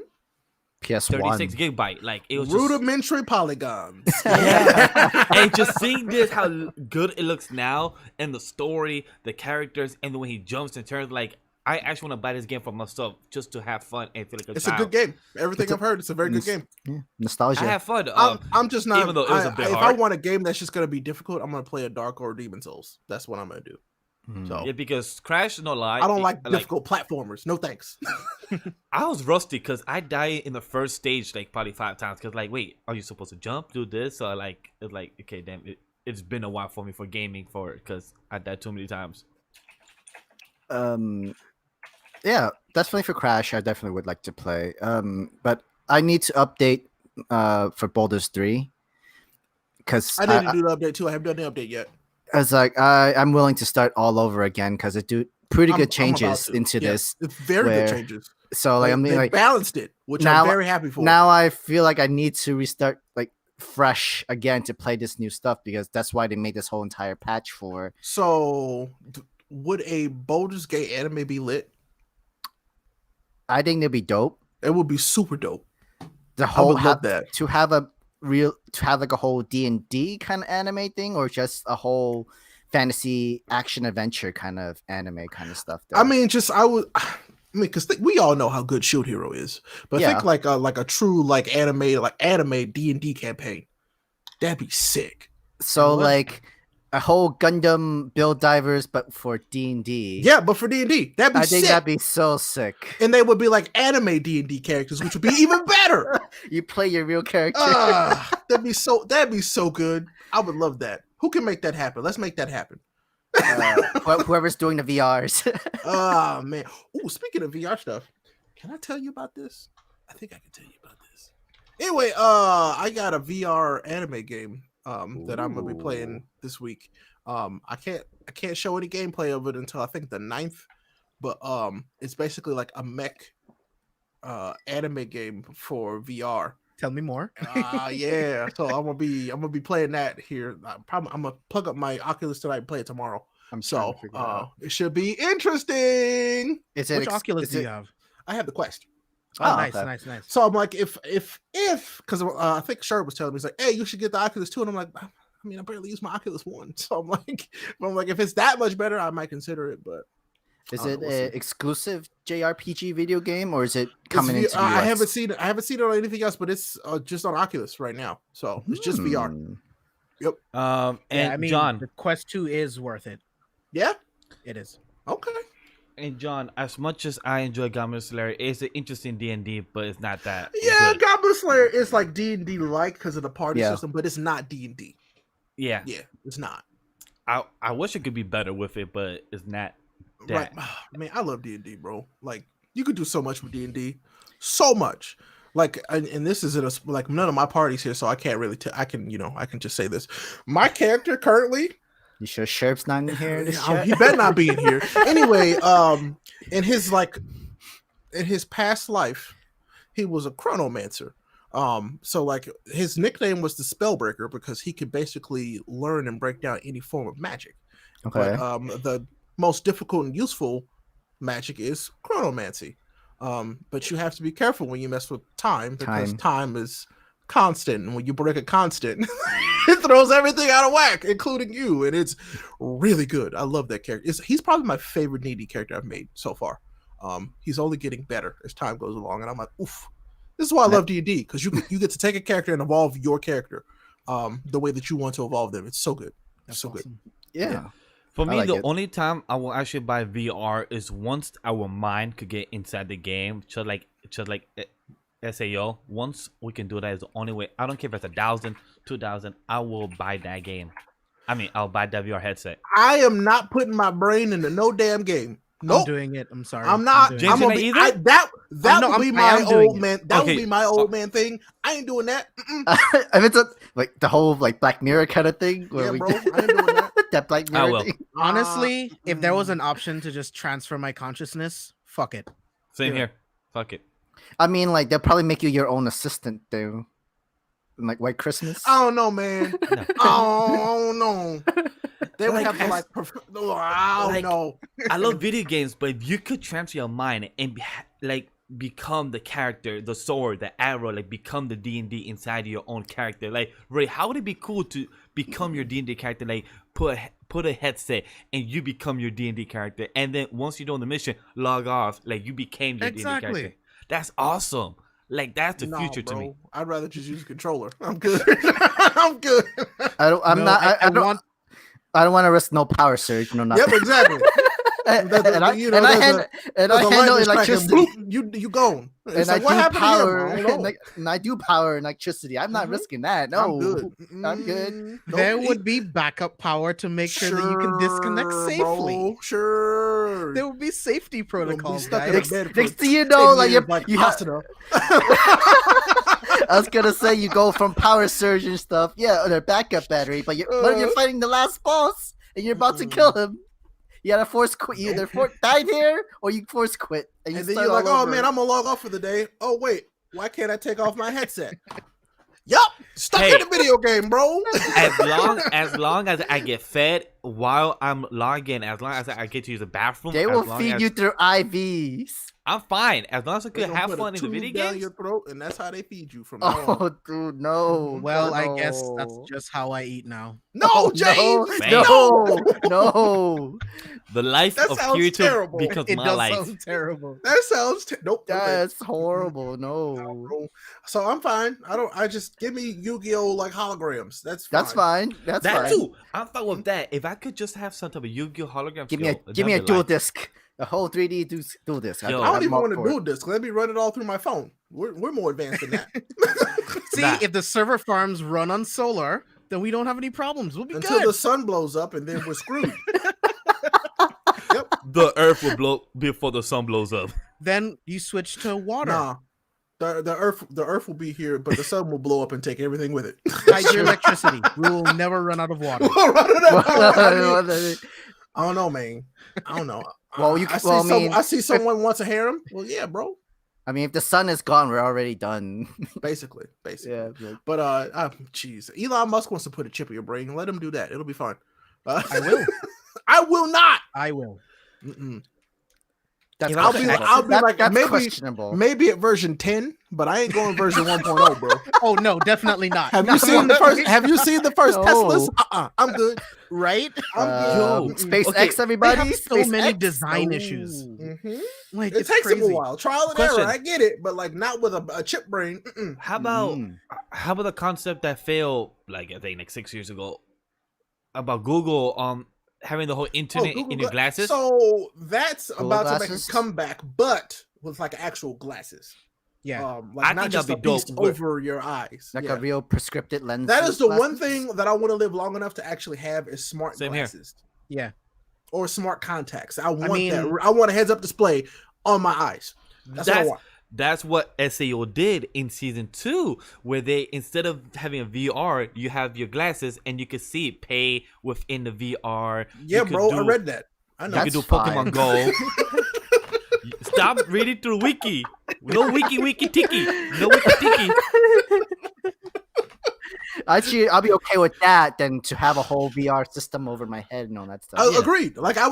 PS1.
36 gigabyte. Like it was just,
Rudimentary polygons.
yeah. And just seeing this, how good it looks now, and the story, the characters, and the way he jumps and turns, like I actually want to buy this game for myself just to have fun and feel like
It's
child.
a good game. Everything
It's a-
I've heard, it's a very good
Nos-
game.
Yeah. Nostalgia.
I have fun.
I'm just not.
even though it was a bit
if I
hard.
want a game that's just gonna be difficult, I'm gonna play a Dark or Demon Souls. That's what I'm gonna do.
Mhm.
So
Yeah, because Crash, no lie,
I don't like difficult platformers. No thanks.
I was rusty because I died in the first stage like probably 5 times. Because like, wait, are you supposed to jump, do this? So like, it's like, okay, damn, it's been a while for me for gaming for it because I died too many times.
Yeah, definitely for Crash, I definitely would like to play. But I need to update for Baldur's 3 because
I need to do the update too. I haven't done the update yet.
I was like, I'm willing to start all over again because it do pretty
I'm
good
about
changes
to.
into
Yeah,
this.
It's very
where-
good changes.
So like,
They-
I mean,
they
like
balanced it, which
now-
I'm very happy for.
now I feel like I need to restart like fresh again to play this new stuff because that's why they made this whole entire patch for.
So, would a Baldur's Gate anime be lit?
I think they'd be dope.
It would be super dope.
The whole
would love that.
to have like a whole D&D kind of anime thing, or just a whole fantasy action adventure kind of anime kind of stuff. Though.
I mean, because we all know how good Shield Hero is, but think like a true like anime D&D campaign. That'd be sick.
So like a whole Gundam Build Divers, but for D&D.
Yeah, but for D&D, that'd be
I
sick.
think that'd be so sick.
And they would be like anime D&D characters, which would be even better.
You play your real character.
That'd be so good. I would love that. Who can make that happen? Let's make that happen.
Whoever's doing the VRs.
Oh man. Oh, speaking of VR stuff, can I tell you about this? I think I can tell you about this. Anyway, I got a VR anime game that I'm gonna be playing this week. I can't show any gameplay of it until I think the 9th, but it's basically like a mech anime game for VR.
Tell me more.
Yeah. So I'm gonna be playing that here. I'm gonna plug up my Oculus tonight and play it tomorrow.
So
It should be interesting.
is
Which Oculus do you have?
I have the Quest.
Oh, nice.
So I'm like, if because I think Sherb was telling me, he's like, hey, you should get the Oculus 2, and I'm like, I mean, I barely use my Oculus 1, so I'm like, if it's that much better, I might consider it. But
is it an exclusive JRPG video game, or is it coming into?
I haven't seen it on anything else, but it's just on Oculus right now, so it's just VR. Yep.
And
I mean,
John,
the Quest 2 is worth it.
Yeah,
it is.
Okay.
And John, as much as I enjoy Goblin Slayer, it's an interesting D&D, but it's not that.
Yeah,
good.
Goblin Slayer is like D&D like because of the party system, but it's not D&D.
Yeah,
it's not.
I wish it could be better with it, but it's not. That.
Right, man, I love D&D, bro. Like, you could do so much with D&D, so much. Like, and this is like none of my parties here, so I can't really. I can just say this. My character currently.
You sure Sherp's not in here?
He better not be in here. Anyway, in his past life, he was a chronomancer. So like his nickname was the Spellbreaker because he could basically learn and break down any form of magic.
Okay.
But the most difficult and useful magic is chronomancy. But you have to be careful when you mess with time because time is constant, and when you break a constant, it throws everything out of whack, including you. And it's really good. I love that character. He's probably my favorite D&D character I've made so far. He's only getting better as time goes along, and I'm like, oof. This is why I love D&D, because you get to take a character and evolve your character the way that you want to evolve them. It's so good. It's so
awesome.
good.
Yeah.
For me, the only time I will actually buy VR is once our mind could get inside the game, just like SAO. Once we can do that is the only way. I don't care if it's 1,000, 2,000. I will buy that game. I mean, I'll buy that VR headset.
I am not putting my brain into no damn game. Nope.
I'm doing it. I'm sorry.
I'm not.
James,
I'm gonna be, that would be my old man. That would be my old man thing. I ain't doing that.
If it's like the whole like Black Mirror kind of thing, where
bro, I ain't doing that.
that Black Mirror
will.
thing.
Honestly, if there was an option to just transfer my consciousness, fuck it.
Same here. Fuck it.
I mean, like they'll probably make you your own assistant, though. Like White Christmas.
I don't know, man. Oh no. They would have to I don't know.
I love video games, but if you could transfer your mind and become the character, the sword, the arrow, like become the D&D inside of your own character. Like, Ray, how would it be cool to become your D&D character? Like, put a headset and you become your D&D character, and then once you're doing the mission, log off. Like you became your D&D character. That's awesome. Like that's the future to me.
I'd rather just use a controller. I'm good. I'm good.
I don't want to risk no power surge. No, nothing.
Yep, exactly.
and I handle electricity.
You gone.
And I do power. And I do power and electricity. I'm not risking that. No,
I'm good.
I'm good.
There would be backup power to make sure that you can disconnect safely.
Bro, sure.
There would be safety protocols.
Next
thing you know, like you have. I was gonna say you go from power surge and stuff, or backup battery, but what if you're fighting the last boss and you're about to kill him? You gotta force quit. You either died here or you force quit. And
then you're like, oh man, I'm gonna log off for the day. Oh wait, why can't I take off my headset? Yup, stuck
Hey.
in the video game, bro.
As long as I get fed while I'm logging, as long as I get to use the bathroom,
They
as
will
long
feed
as-
you through IVs.
I'm fine as long as I
They
could
gonna
have
put a
fun in the
tube
video
down
games.
your throat, and that's how they feed you from now on.
Oh, dude, no.
Well, I
no.
guess that's just how I eat now.
No,
Oh,
James.
no.
No.
The life
That
of
sounds
Kirito
terrible.
becomes
It
my
does
life.
sound terrible.
That sounds nope. okay.
That's horrible. No.
Bro. So I'm fine. I just give me Yu-Gi-Oh like holograms. That's fine.
That's fine. That's
That
fine.
too. I'm fine with that. If I could just have some type of Yu-Gi-Oh hologram,
Give me a
skill,
give me a
that'd be
dual
life.
disc. A whole 3D dual disc.
Yo.
I don't
I'm
even
up
want to
for it.
do this. Let me run it all through my phone. We're more advanced than that.
See,
Nah.
if the server farms run on solar, then we don't have any problems. We'll be
Until
good.
the sun blows up, and then we're screwed.
The Earth will blow before the sun blows up.
Then you switch to water.
Nah. The earth will be here, but the sun will blow up and take everything with it.
Hydroelectricity. We will never run out of water.
We'll run it out. I
Well,
don't know, man. I don't know.
Well, you- well, I mean,
I see someone wants a harem. Well, yeah, bro.
I mean, if the sun is gone, we're already done.
Basically.
Yeah.
But jeez, Elon Musk wants to put a chip in your brain. Let him do that. It'll be fine.
I will.
I will not.
I will.
Mm-mm.
That's
I'll be-
questionable.
I'll be like,
that's
maybe-
questionable.
Maybe at version 10, but I ain't going version 1.0, bro.
Oh no, definitely not.
Have
No.
you seen the first? Have you seen the first
No.
Teslas? I'm good.
Right?
I'm
Yo,
good.
SpaceX,
okay,
They
everybody.
have so many
SpaceX?
design
Oh.
issues.
Mhm.
Like
It
it's
takes
crazy.
him a while. Trial and
Question.
error. I get it, but like not with a chip brain. Mm-mm.
How about
Mm.
the concept that failed like I think like 6 years ago about Google having the whole internet
Google
in your
Gla-
glasses?
So that's
Google
about to
glasses?
make a comeback, but with like actual glasses.
Yeah.
I
Like
think
not just a
that'd be dope.
beast over your eyes.
Like
Yeah.
a real prescriptive lens.
That is the one
glasses?
thing that I want to live long enough to actually have is smart
Same here.
glasses
Yeah.
or smart contacts. I want
mean-
that. I want a heads-up display on my eyes. That's what I want.
That's what SAO did in season 2, where they instead of having a VR, you have your glasses and you can see it pay within the VR.
Yeah,
You could
bro, I
do-
read that. I know.
You can do
That's
Pokemon
fine.
Go. Stop reading through wiki. No wiki tiki. No wiki tiki.
Actually, I'll be okay with that than to have a whole VR system over my head and all that stuff.
Yeah.
Agreed. Like I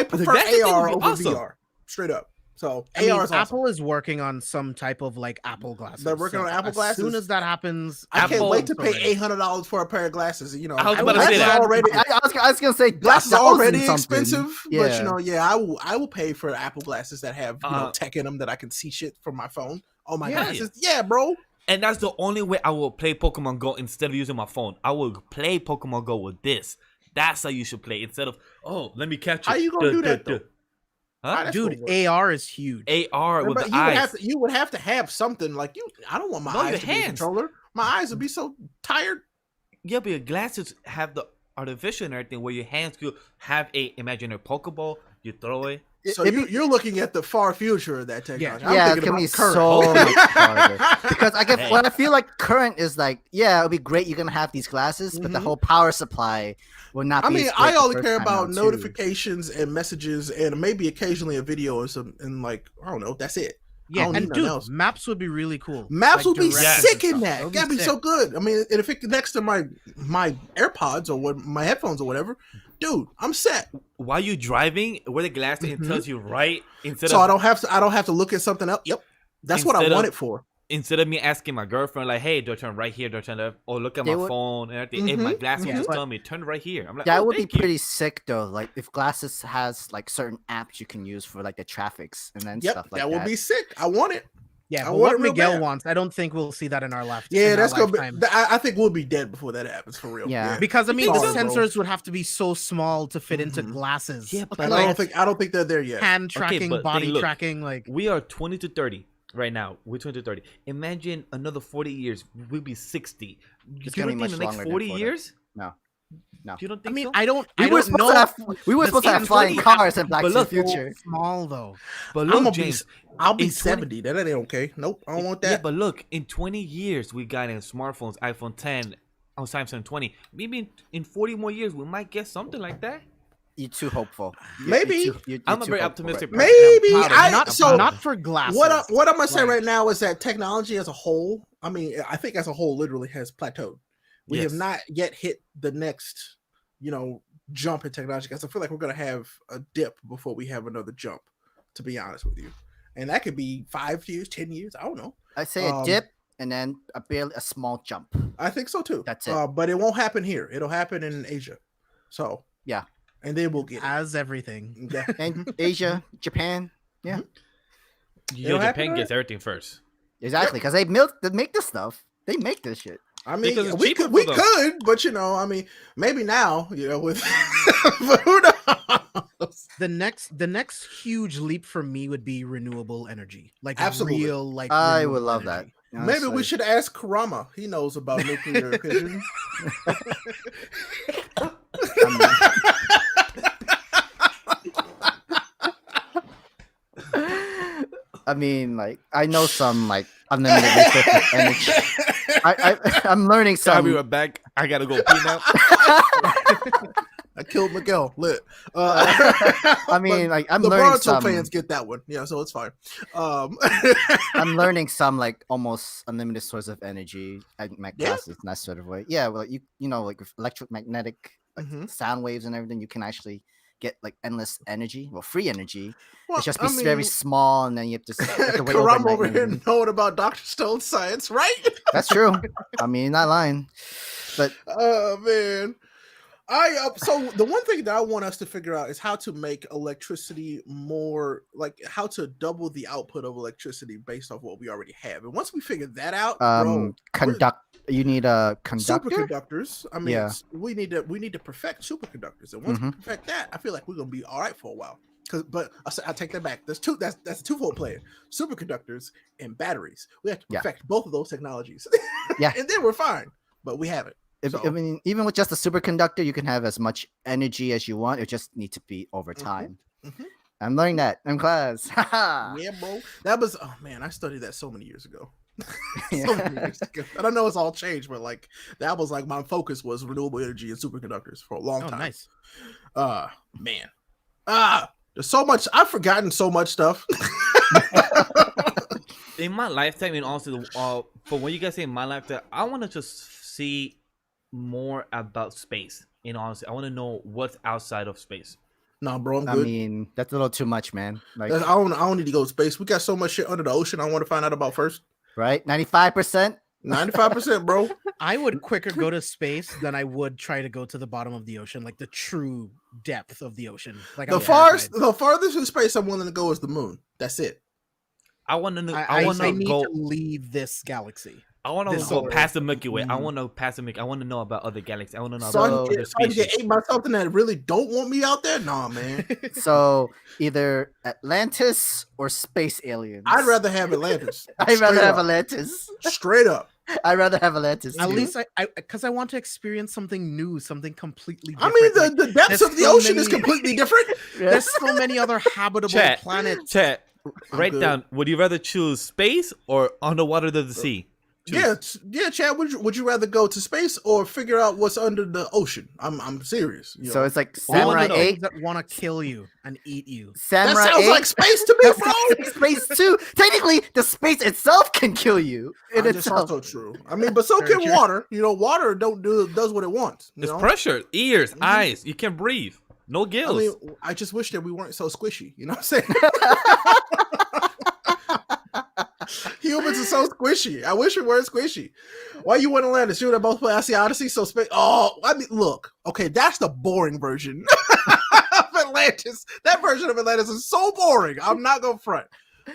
prefer
That's the thing
AR
would be
over
awesome.
VR. Straight up. So
I mean,
AR is awesome.
Apple is working on some type of like Apple glasses.
They're working on Apple
as
glasses?
soon as that happens,
I can't
Apple-
wait to pay
already.
$800 for a pair of glasses. You know,
I was about to
glasses
say
are
that.
already
I was gonna say
glasses are
1,000
already
something.
expensive, but you know, yeah, I will pay for Apple glasses that have tech in them that I can see shit from my phone. Oh my
Yeah.
glasses, yeah, bro.
And that's the only way I will play Pokemon Go instead of using my phone. I will play Pokemon Go with this. That's how you should play instead of let me catch it.
How you gonna do that, though?
Huh?
That's
dude,
gonna work.
AR is huge.
AR with
But
the
you would,
eyes.
you would have to have something like you. I don't want my
No, your
eyes to be a
hands.
controller. My eyes would be so tired.
Yeah, but your glasses have the artificial and everything where your hands could have a imaginary Pokeball. You throw it.
So you're looking at the far future of that technology. I'm
Yeah,
thinking
it's gonna
about
be
current.
so much harder. Because I get
Hey.
what I feel like current is like, yeah, it'll be great. You're gonna have these glasses, but the
Mhm.
whole power supply will not.
I
be
mean,
as great
I
the
only
first
care
time
about
around, too.
notifications and messages, and maybe occasionally a video or some, and like I don't know. That's it.
Yeah,
don't
and
need nothing
dude,
else.
maps would be really cool.
Maps
Like,
would be
directions
sick
and
in
stuff.
that.
would
That'd be
sick.
so good. I mean, and if it connects to my AirPods or what my headphones or whatever, dude, I'm set.
While you driving, with the glasses, it
Mhm.
tells you right instead
So
of
I don't have to look at something else. Yep, that's what I
Instead of-
want it for.
instead of me asking my girlfriend like, "Hey, do I turn right here? Do I turn left? Or look at
They
my
would-
phone and everything." And my
Mhm,
glasses
mhm.
just
But-
tell me turn right here. I'm like,
That
"Oh,
would be
thank you."
pretty sick though. Like if glasses has like certain apps you can use for like the traffics and then
Yep,
stuff like
that
that.
would be sick. I want it.
Yeah,
I
but
want
what
it real
Miguel
bad.
wants, I don't think we'll see that in our
Yeah,
in
that's
our
gonna be.
lifetime.
I think we'll be dead before that happens for real.
Yeah.
Because I mean,
Sorry,
the
bro.
sensors would have to be so small to fit into
Mhm.
glasses.
Yeah, but
And
like-
I don't think they're there yet.
hand tracking,
but
body
think, look,
tracking, like
We are 20 to 30 right now. We're 20 to 30. Imagine another 40 years. We'll be 60.
It's
You
gonna
don't
be
think in
much
the next
longer than
40
40.
years?
No.
You don't
I
think
mean,
so?
I don't
We were
know.
supposed to have
even
flying
20
cars in Black
but
to the
look,
Future.
Small though.
But
I'm
look,
gonna
James.
I'll be
in 20
70. That ain't okay. Nope, I don't want that.
Yeah, but look, in 20 years, we got in smartphones, iPhone 10, Samsung 20. Maybe in 40 more years, we might get something like that.
You're too hopeful.
Maybe.
I'm a very optimistic person.
Maybe.
I'm proud of it.
I-
I'm
so-
proud of
Not
it.
for glasses.
What I'm gonna say
Right.
right now is that technology as a whole I mean, I think as a whole, literally has plateaued. We have
Yes.
not yet hit the next, jump in technology. Because I feel like we're gonna have a dip before we have another jump. To be honest with you, and that could be 5 years, 10 years. I don't know.
I say a dip and then a small jump.
I think so too.
That's it.
But it won't happen here. It'll happen in Asia. So
Yeah.
and then we'll get it.
As everything.
Yeah.
And Asia, Japan. Yeah.
Yo,
happen,
Japan
right?
gets everything first.
Exactly. Because they make this stuff. They make this shit.
I mean,
Because it's
we
cheaper
could, we
for them.
could, but I mean, maybe now, with but who knows?
The next huge leap for me would be renewable energy. Like
Absolutely.
real like
I
renewable
would love that.
energy.
Maybe we
honestly.
should ask Kurama. He knows about nuclear fission.
I mean, like, I know some like unlimited resources of energy. I'm learning
I'll be
some.
right back. I gotta go pee now.
I killed Miguel. Lit.
I mean, like, I'm
the
learning
Boruto
some.
fans get that one. Yeah, so it's fine.
I'm learning some like almost unlimited source of energy at my
Yeah?
classes in that sort of way. Yeah, well, like with electromagnetic
Mhm.
sound waves and everything, you can actually get like endless energy, well, free energy.
Well,
It's just
I
very
mean,
small, and then you have to wait
Kurama
overnight
over
and
here
everything.
knowing about Dr. Stone's science, right?
That's true. I mean, not lying, but
Oh man. So the one thing that I want us to figure out is how to make electricity more, like how to double the output of electricity based off what we already have. And once we figure that out, bro,
you need a conductor.
superconductors. I mean,
Yeah.
we need to perfect superconductors, and once we
Mhm.
perfect that, I feel like we're gonna be all right for a while. But I take that back. That's a twofold plan: superconductors and batteries. We have to
Yeah.
perfect both of those technologies.
Yeah.
And then we're fine. But we haven't. So-
I mean, even with just a superconductor, you can have as much energy as you want. It just needs to be over time.
Mhm.
I'm learning that in class. Haha.
Yeah, bro. That was I studied that so many years ago.
Yeah.
So many years ago. And I know it's all changed, but like that was like my focus was renewable energy and superconductors for a long
Oh,
time.
nice.
Man. There's so much. I've forgotten so much stuff.
In my lifetime, and also for what you guys say in my lifetime, I want to just see more about space. In honesty, I want to know what's outside of space.
Nah, bro, I'm
I
good.
mean, that's a little too much, man. Like,
I don't need to go to space. We got so much shit under the ocean I want to find out about first.
right? 95%.
95%, bro.
I would quicker go to space than I would try to go to the bottom of the ocean, like the true depth of the ocean. Like
The
I'm
farthest in space I'm willing to go is the moon. That's it.
I want to know.
I
want to
need
go.
to leave this galaxy.
I want to
this
go
solar
past the Milky Way. I
Mm.
want to pass the Milky. I want to know about other galaxies. I want to know
So I
about
can
other
get, so I can
species.
get ate by something that really don't want me out there? Nah, man.
So either Atlantis or space aliens.
I'd rather have Atlantis.
I'd rather
Straight
have
up.
Atlantis.
Straight up.
I'd rather have Atlantis.
At
too.
least because I want to experience something new, something completely
I
different.
mean,
like,
the depths
there's
of the
so
ocean is
many-
completely different.
there's so many other habitable
Chat.
planets.
Chat.
I'm
Write
good.
down. Would you rather choose space or underwater of the sea? Choose.
Yeah, Chad. Would you rather go to space or figure out what's under the ocean? I'm serious. you
So
know.
it's like
I wanna
Samurai
know.
8.
Things that want to kill you and eat you.
that
Samurai
sounds
8.
like space to me, bro.
Space 2. Technically, the space itself can kill you. In
That's
itself.
also true. I mean, but so
Very
can
true.
water. Water does what it wants. You
It's
know?
pressure, ears, eyes. You can't breathe. No
I
gills.
mean, I just wish that we weren't so squishy. You know what I'm saying? Humans are so squishy. I wish we weren't squishy. Why you want Atlantis? You would both play Sea Odyssey. So space. Oh, I mean, look. Okay, that's the boring version of Atlantis. That version of Atlantis is so boring. I'm not gonna front.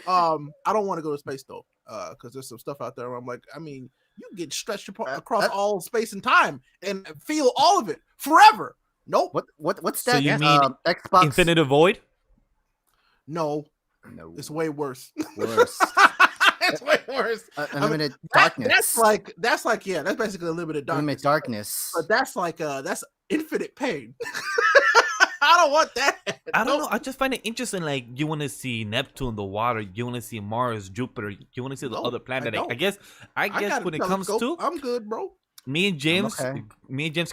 I don't want to go to space though, because there's some stuff out there where I'm like, I mean, you can get stretched across all space and time and feel all of it forever. Nope.
What's
So
that?
you mean
Xbox?
Infinite Void?
No,
No.
it's way worse.
Worse.
It's way worse.
Unlimited
That-
darkness.
that's like that's basically unlimited darkness.
Unlimited darkness.
But that's infinite pain. I don't want that.
I don't know. I just find it interesting. Like, you want to see Neptune, the water. You want to see Mars, Jupiter. You want to see the
No,
other
I
planet.
don't.
I guess
got a
when it comes
telescope.
to,
I'm good, bro.
Me and James,
okay.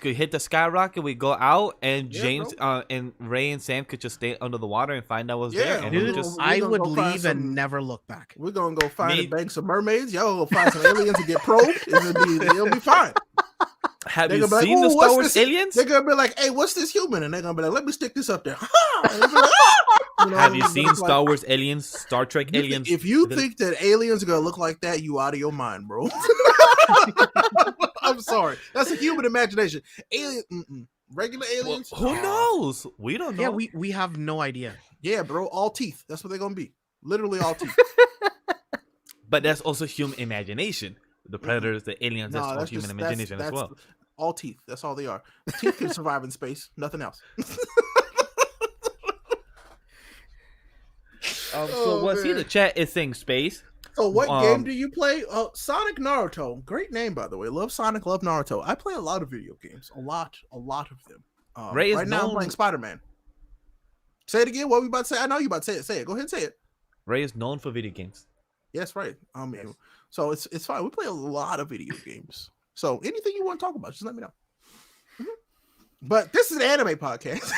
could hit the skyrocket. We go out, and
Yeah,
James, and Ray and Sam could just stay under the water and find out what's
Yeah,
there. And
dude,
we
Dude,
just
we're
I
gonna
would
go find
leave
some-
and never look back.
We're gonna go find
Me-
a banks of mermaids. Y'all go find some aliens and get probed. It'll be fine.
have
They're
you
gonna be like,
seen the
"Ooh,
Star
what's
Wars
this?"
aliens?
They're gonna be like, "Hey, what's this human?" And they're gonna be like, "Let me stick this up there." And they'll be like, "Ah!" know,
Have you
it's
seen
like-
Star Wars aliens, Star Trek
You
aliens?
if you
the-
think that aliens are gonna look like that, you out of your mind, bro. I'm sorry. That's a human imagination. Regular
Well,
aliens.
who knows? We don't know.
Yeah, we have no idea.
Yeah, bro. All teeth. That's what they're gonna be. Literally all teeth.
But that's also human imagination. The predators, the aliens, that's
No,
all
that's
human
just
imagination as well.
all teeth. That's all they are. Teeth can survive in space. Nothing else.
So
Oh,
what's
man.
the chat is saying space.
So what
Um,
game do you play? Sonic Naruto. Great name, by the way. Love Sonic, love Naruto. I play a lot of video games. A lot of them.
Ray is
Right now I'm
known-
playing Spider-Man. Say it again. What were we about to say? I know you about to say it. Say it. Go ahead and say it.
Ray is known for video games.
Yes, right. So it's fine. We play a lot of video games. So anything you want to talk about, just let me know. Mhm. But this is an anime podcast.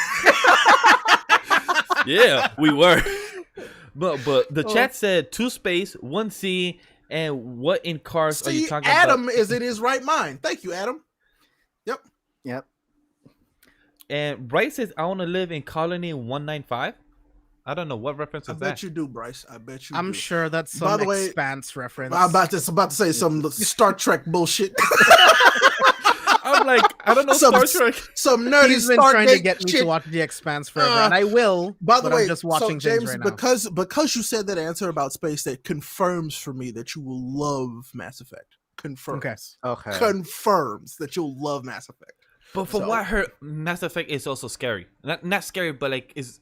Yeah, we were. But the
Oh.
chat said 2 space, 1 C, and what in cars are you
See,
talking
Adam
about?
is in his right mind. Thank you, Adam.
Yep.
And Bryce says, I want to live in Colony 195. I don't know what reference
I
is
bet
that.
you do, Bryce. I bet you
I'm
do.
sure that's
By
some
the way,
Expanse reference.
I'm about to say some Star Trek bullshit.
I'm like, I don't know
Some-
Star Trek.
Some nerdy
He's been trying to
Stargate
get me
shit.
to watch The Expanse forever,
Uh,
and I will.
By the
but
way,
I'm just watching
so
things
James,
right now.
because you said that answer about space, that confirms for me that you will love Mass Effect. Confirms.
Okay.
Confirms that you'll love Mass Effect.
But from
So-
what I heard, Mass Effect is also scary. Not scary, but like is.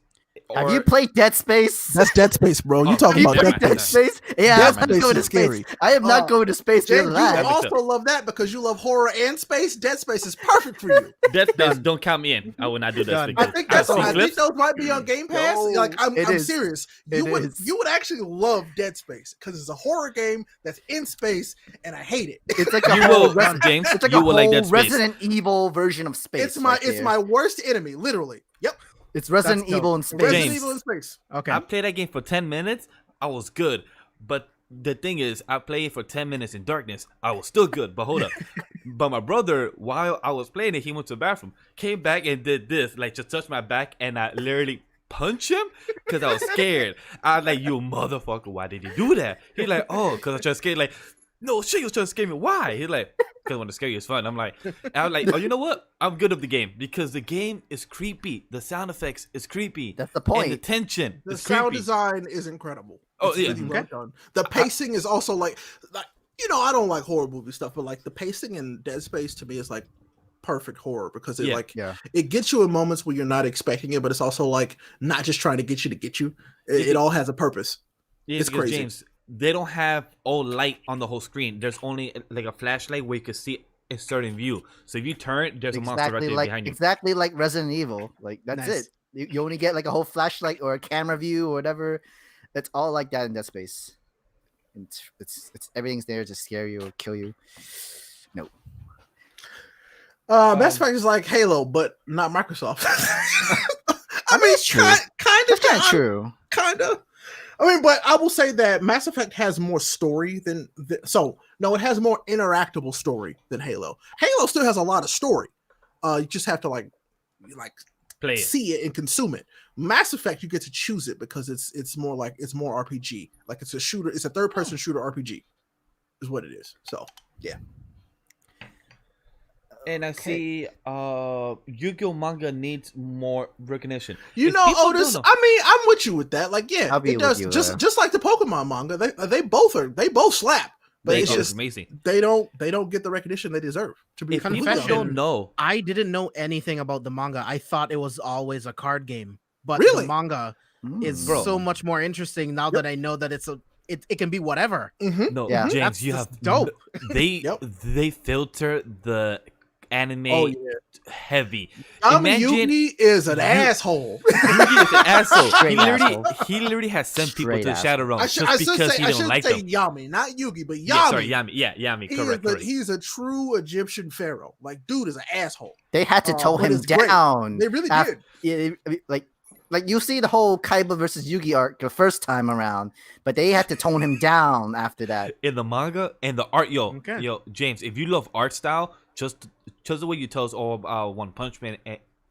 Have you played Dead Space?
That's Dead Space, bro. You
Oh,
talking
have you
about
played
Dead
Dead
Space?
Space? Yeah,
Dead
I'm not
Space
going to
is
space.
scary.
I am not going to space
James,
because
you
of that.
also love that because you love horror and space. Dead Space is perfect for you.
Dead Space, don't count me in. I will not do that.
Done.
I
Because
think
I've
that's
seen
I think
clips.
those might be on Game Pass.
No,
Like I'm
it is.
serious.
It is.
You would actually love Dead Space because it's a horror game that's in space, and I hate it.
It's like a
You
whole,
will, James.
it's like
You
a
will
whole
like Dead Space.
Resident Evil version of space.
It's my
right there.
my worst enemy, literally. Yep.
It's Resident
That's dope.
Evil in space.
Resident
James.
Evil in space.
Okay.
I played that game for 10 minutes. I was good. But the thing is, I played it for 10 minutes in darkness. I was still good. But hold up. But my brother, while I was playing it, he went to the bathroom, came back and did this, like just touched my back, and I literally punched him because I was scared. I was like, you motherfucker, why did you do that? He's like, oh, because I was trying to scare you. Like, no shit, you was trying to scare me. Why? He's like, because when to scare you is fun. I'm like, oh, you know what? I'm good of the game because the game is creepy. The sound effects is creepy.
That's the
And the
point.
tension
The
is
sound
creepy.
design is incredible.
Oh,
It's
yeah.
really well
Okay.
done. The pacing is also like I don't like horror movie stuff, but like the pacing in Dead Space to me is like perfect horror because it
Yeah.
Yeah.
it gets you in moments where you're not expecting it, but it's also like not just trying to get you to get you. It all has a purpose.
Yeah,
It's
because,
crazy.
James, they don't have all light on the whole screen. There's only like a flashlight where you can see a certain view. So if you turn, there's a monster right there behind you.
Exactly like Resident Evil. Like that's
Nice.
it. You only get like a whole flashlight or a camera view or whatever. It's all like that in Dead Space. It's everything's there to scare you or kill you. No.
Mass Effect is like Halo, but not Microsoft. I mean,
that's true.
kind
That's kind of true.
of. I mean, but I will say that Mass Effect has more story than it has more interactable story than Halo. Halo still has a lot of story. You just have to like
Play it.
see it and consume it. Mass Effect, you get to choose it because it's more RPG. Like it's a shooter, it's a third person shooter RPG, is what it is. So yeah.
And I
Okay.
see Yu-Gi-Oh! Manga needs more recognition.
You
If
know,
people don't
Otis.
know-
I mean, I'm with you with that. Like, yeah,
I'll be
it does.
with you there.
Just like the Pokemon manga, they both slap, but
They
it's
are
just
amazing.
they don't get the recognition they deserve. To be
If people
completely
Confession.
honest.
don't know,
I didn't know anything about the manga. I thought it was always a card game, but
Really?
the manga is
Bro.
so much more interesting now that I know that it can be whatever.
Mhm.
no,
Yeah.
James,
That's
you
just
have
dope.
They
Yep.
they filter the anime
Oh yeah,
heavy.
Yami
Imagine
Yugi is an
you-
asshole.
Yugi is an asshole.
Straight asshole.
He literally has sent people
Straight
to the Shadow Realm
I
just
should
because
say
he
I
don't
should
like
say
them.
Yami, not Yugi, but Yami.
Yeah, sorry, Yami. Yeah, Yami. Correct.
He's a true Egyptian pharaoh. Like, dude is an asshole.
They had to tone
but
him
it's great.
down.
They really
af-
did.
yeah, like you see the whole Kaiba versus Yugi arc the first time around, but they had to tone him down after that.
In the manga and the art,
Okay.
yo, James, if you love art style, just the way you tell us all about One Punch Man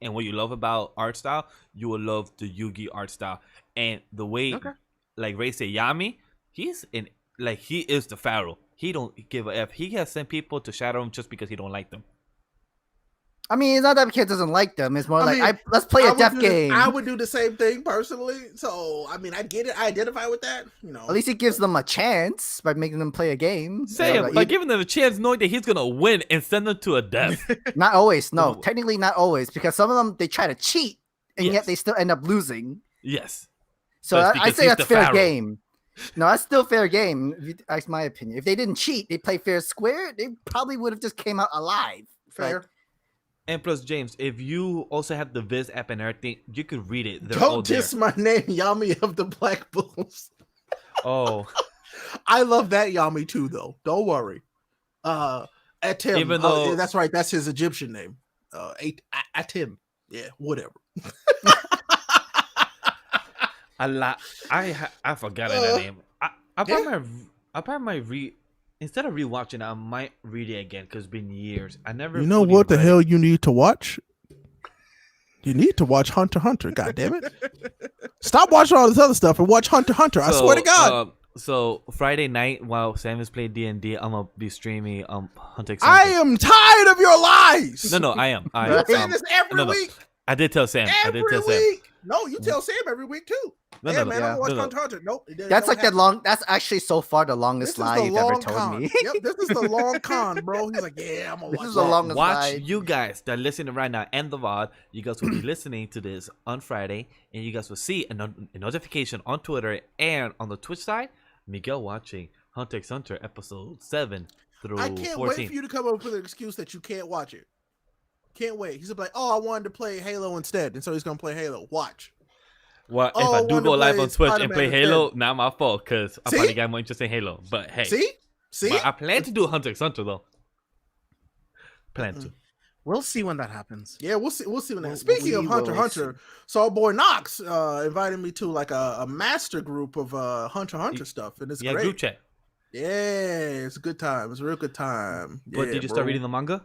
and what you love about art style, you will love the Yugi art style. And the way, like Ray said, Yami, he is the pharaoh. He don't give a f. He has sent people to Shadow Realm just because he don't like them.
I mean, it's not that the kid doesn't like them. It's more
I
like,
mean,
let's play a
would
death
do
game.
I would do the same thing personally. So I mean, I get it. I identify with that. You know,
At least he gives them a chance by making them play a game.
Say
Like,
by giving them a chance, knowing that he's gonna win and send them to a death.
not always. No,
Ooh.
technically not always, because some of them they try to cheat and
Yes.
yet they still end up losing.
Yes.
So
But it's
I
because
say
he's
that's
the
fair
pharaoh.
game. No, that's still fair game. If you ask my opinion. If they didn't cheat, they play fair square. They probably would have just came out alive.
fair.
Like,
And plus, James, if you also have the Viz app and everything, you could read it. They're all
Don't
there.
diss my name, Yami of the Black Bulls.
Oh,
I love that Yami too, though. Don't worry. Atim.
Even though-
yeah, that's right. That's his Egyptian name. Atim. Yeah, whatever.
I forgot that name. I probably might read instead of rewatching. I might read it again because it's been years. I never.
You know
fully
what the
read
hell
it.
you need to watch? You need to watch Hunter x Hunter. God damn it! Stop watching all this other stuff and watch Hunter x Hunter. I swear to God.
So Friday night while Sam is playing D&D, I'm gonna be streaming Hunter x
I
Hunter.
am tired of your lies.
No, I am.
You say this every
no.
week.
I did tell Sam.
Every week. No, you tell Sam every week too.
No,
Hey
no,
man,
yeah.
I'm gonna watch
No.
Hunter x Hunter. Nope.
that's like the long. That's actually so far the longest lie you've ever told
con.
me.
Yep, this is the long con, bro. He's like, yeah, I'm gonna
This
watch
is the
that.
longest
Watch
lie.
you guys that are listening right now and the VOD. You guys will be listening to this on Friday, and you guys will see a notification on Twitter and on the Twitch side. Miguel watching Hunter x Hunter episode 7 through
I can't
14.
wait for you to come up with an excuse that you can't watch it. Can't wait. He's like, oh, I wanted to play Halo instead, and so he's gonna play Halo. Watch.
Well,
Oh,
if I
I
do
wanted
go
to
live
play
on Twitch and
Spider-Man
play
instead.
Halo, not my fault because I
See?
probably got more interest in Halo. But hey,
See?
But I plan to do Hunter x Hunter though. Plan to.
We'll see when that happens.
Yeah, we'll see. We'll see when that.
We
Speaking of
will
Hunter x
see.
Hunter, so our boy Knox invited me to like a master group of Hunter x Hunter stuff, and it's
Yeah,
great.
group chat.
Yeah, it's a good time. It's a real good time.
But
Yeah,
did you
bro.
start reading the manga?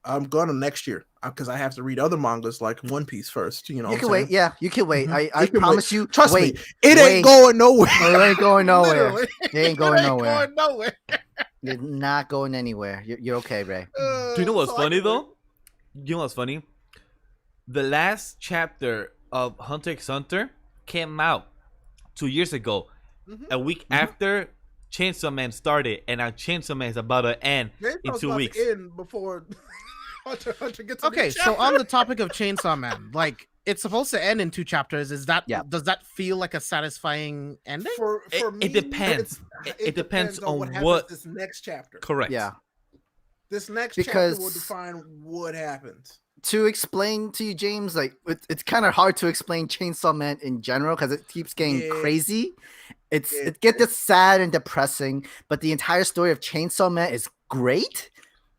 I'm gonna next year because I have to read other mangas like One Piece first. You know,
You
what
can
I'm
wait.
saying?
Yeah, you can wait.
Mhm.
I
You can
promise you.
Trust
wait,
me, it
wait.
ain't going nowhere.
It ain't going nowhere.
Literally.
It ain't going nowhere.
Going nowhere.
You're not going anywhere. You're okay, Ray.
Do you know what's
So I
funny
can wait.
though? You know what's funny? The last chapter of Hunter x Hunter came out 2 years ago.
Mhm.
A week after Chainsaw Man started, and now Chainsaw Man is about to end
James
in
was
2
about to
weeks.
end before Hunter x Hunter gets a new
Okay, so
chapter.
on the topic of Chainsaw Man, like it's supposed to end in 2 chapters. Is that
Yeah.
does that feel like a satisfying ending?
For
It
me,
depends.
it's-
It depends on
happens
what-
this next chapter.
Correct.
Yeah.
This next
Because-
chapter will define what happens.
To explain to you, James, like it's kind of hard to explain Chainsaw Man in general because it keeps getting
Yeah.
crazy. It
Yeah.
gets sad and depressing, but the entire story of Chainsaw Man is great.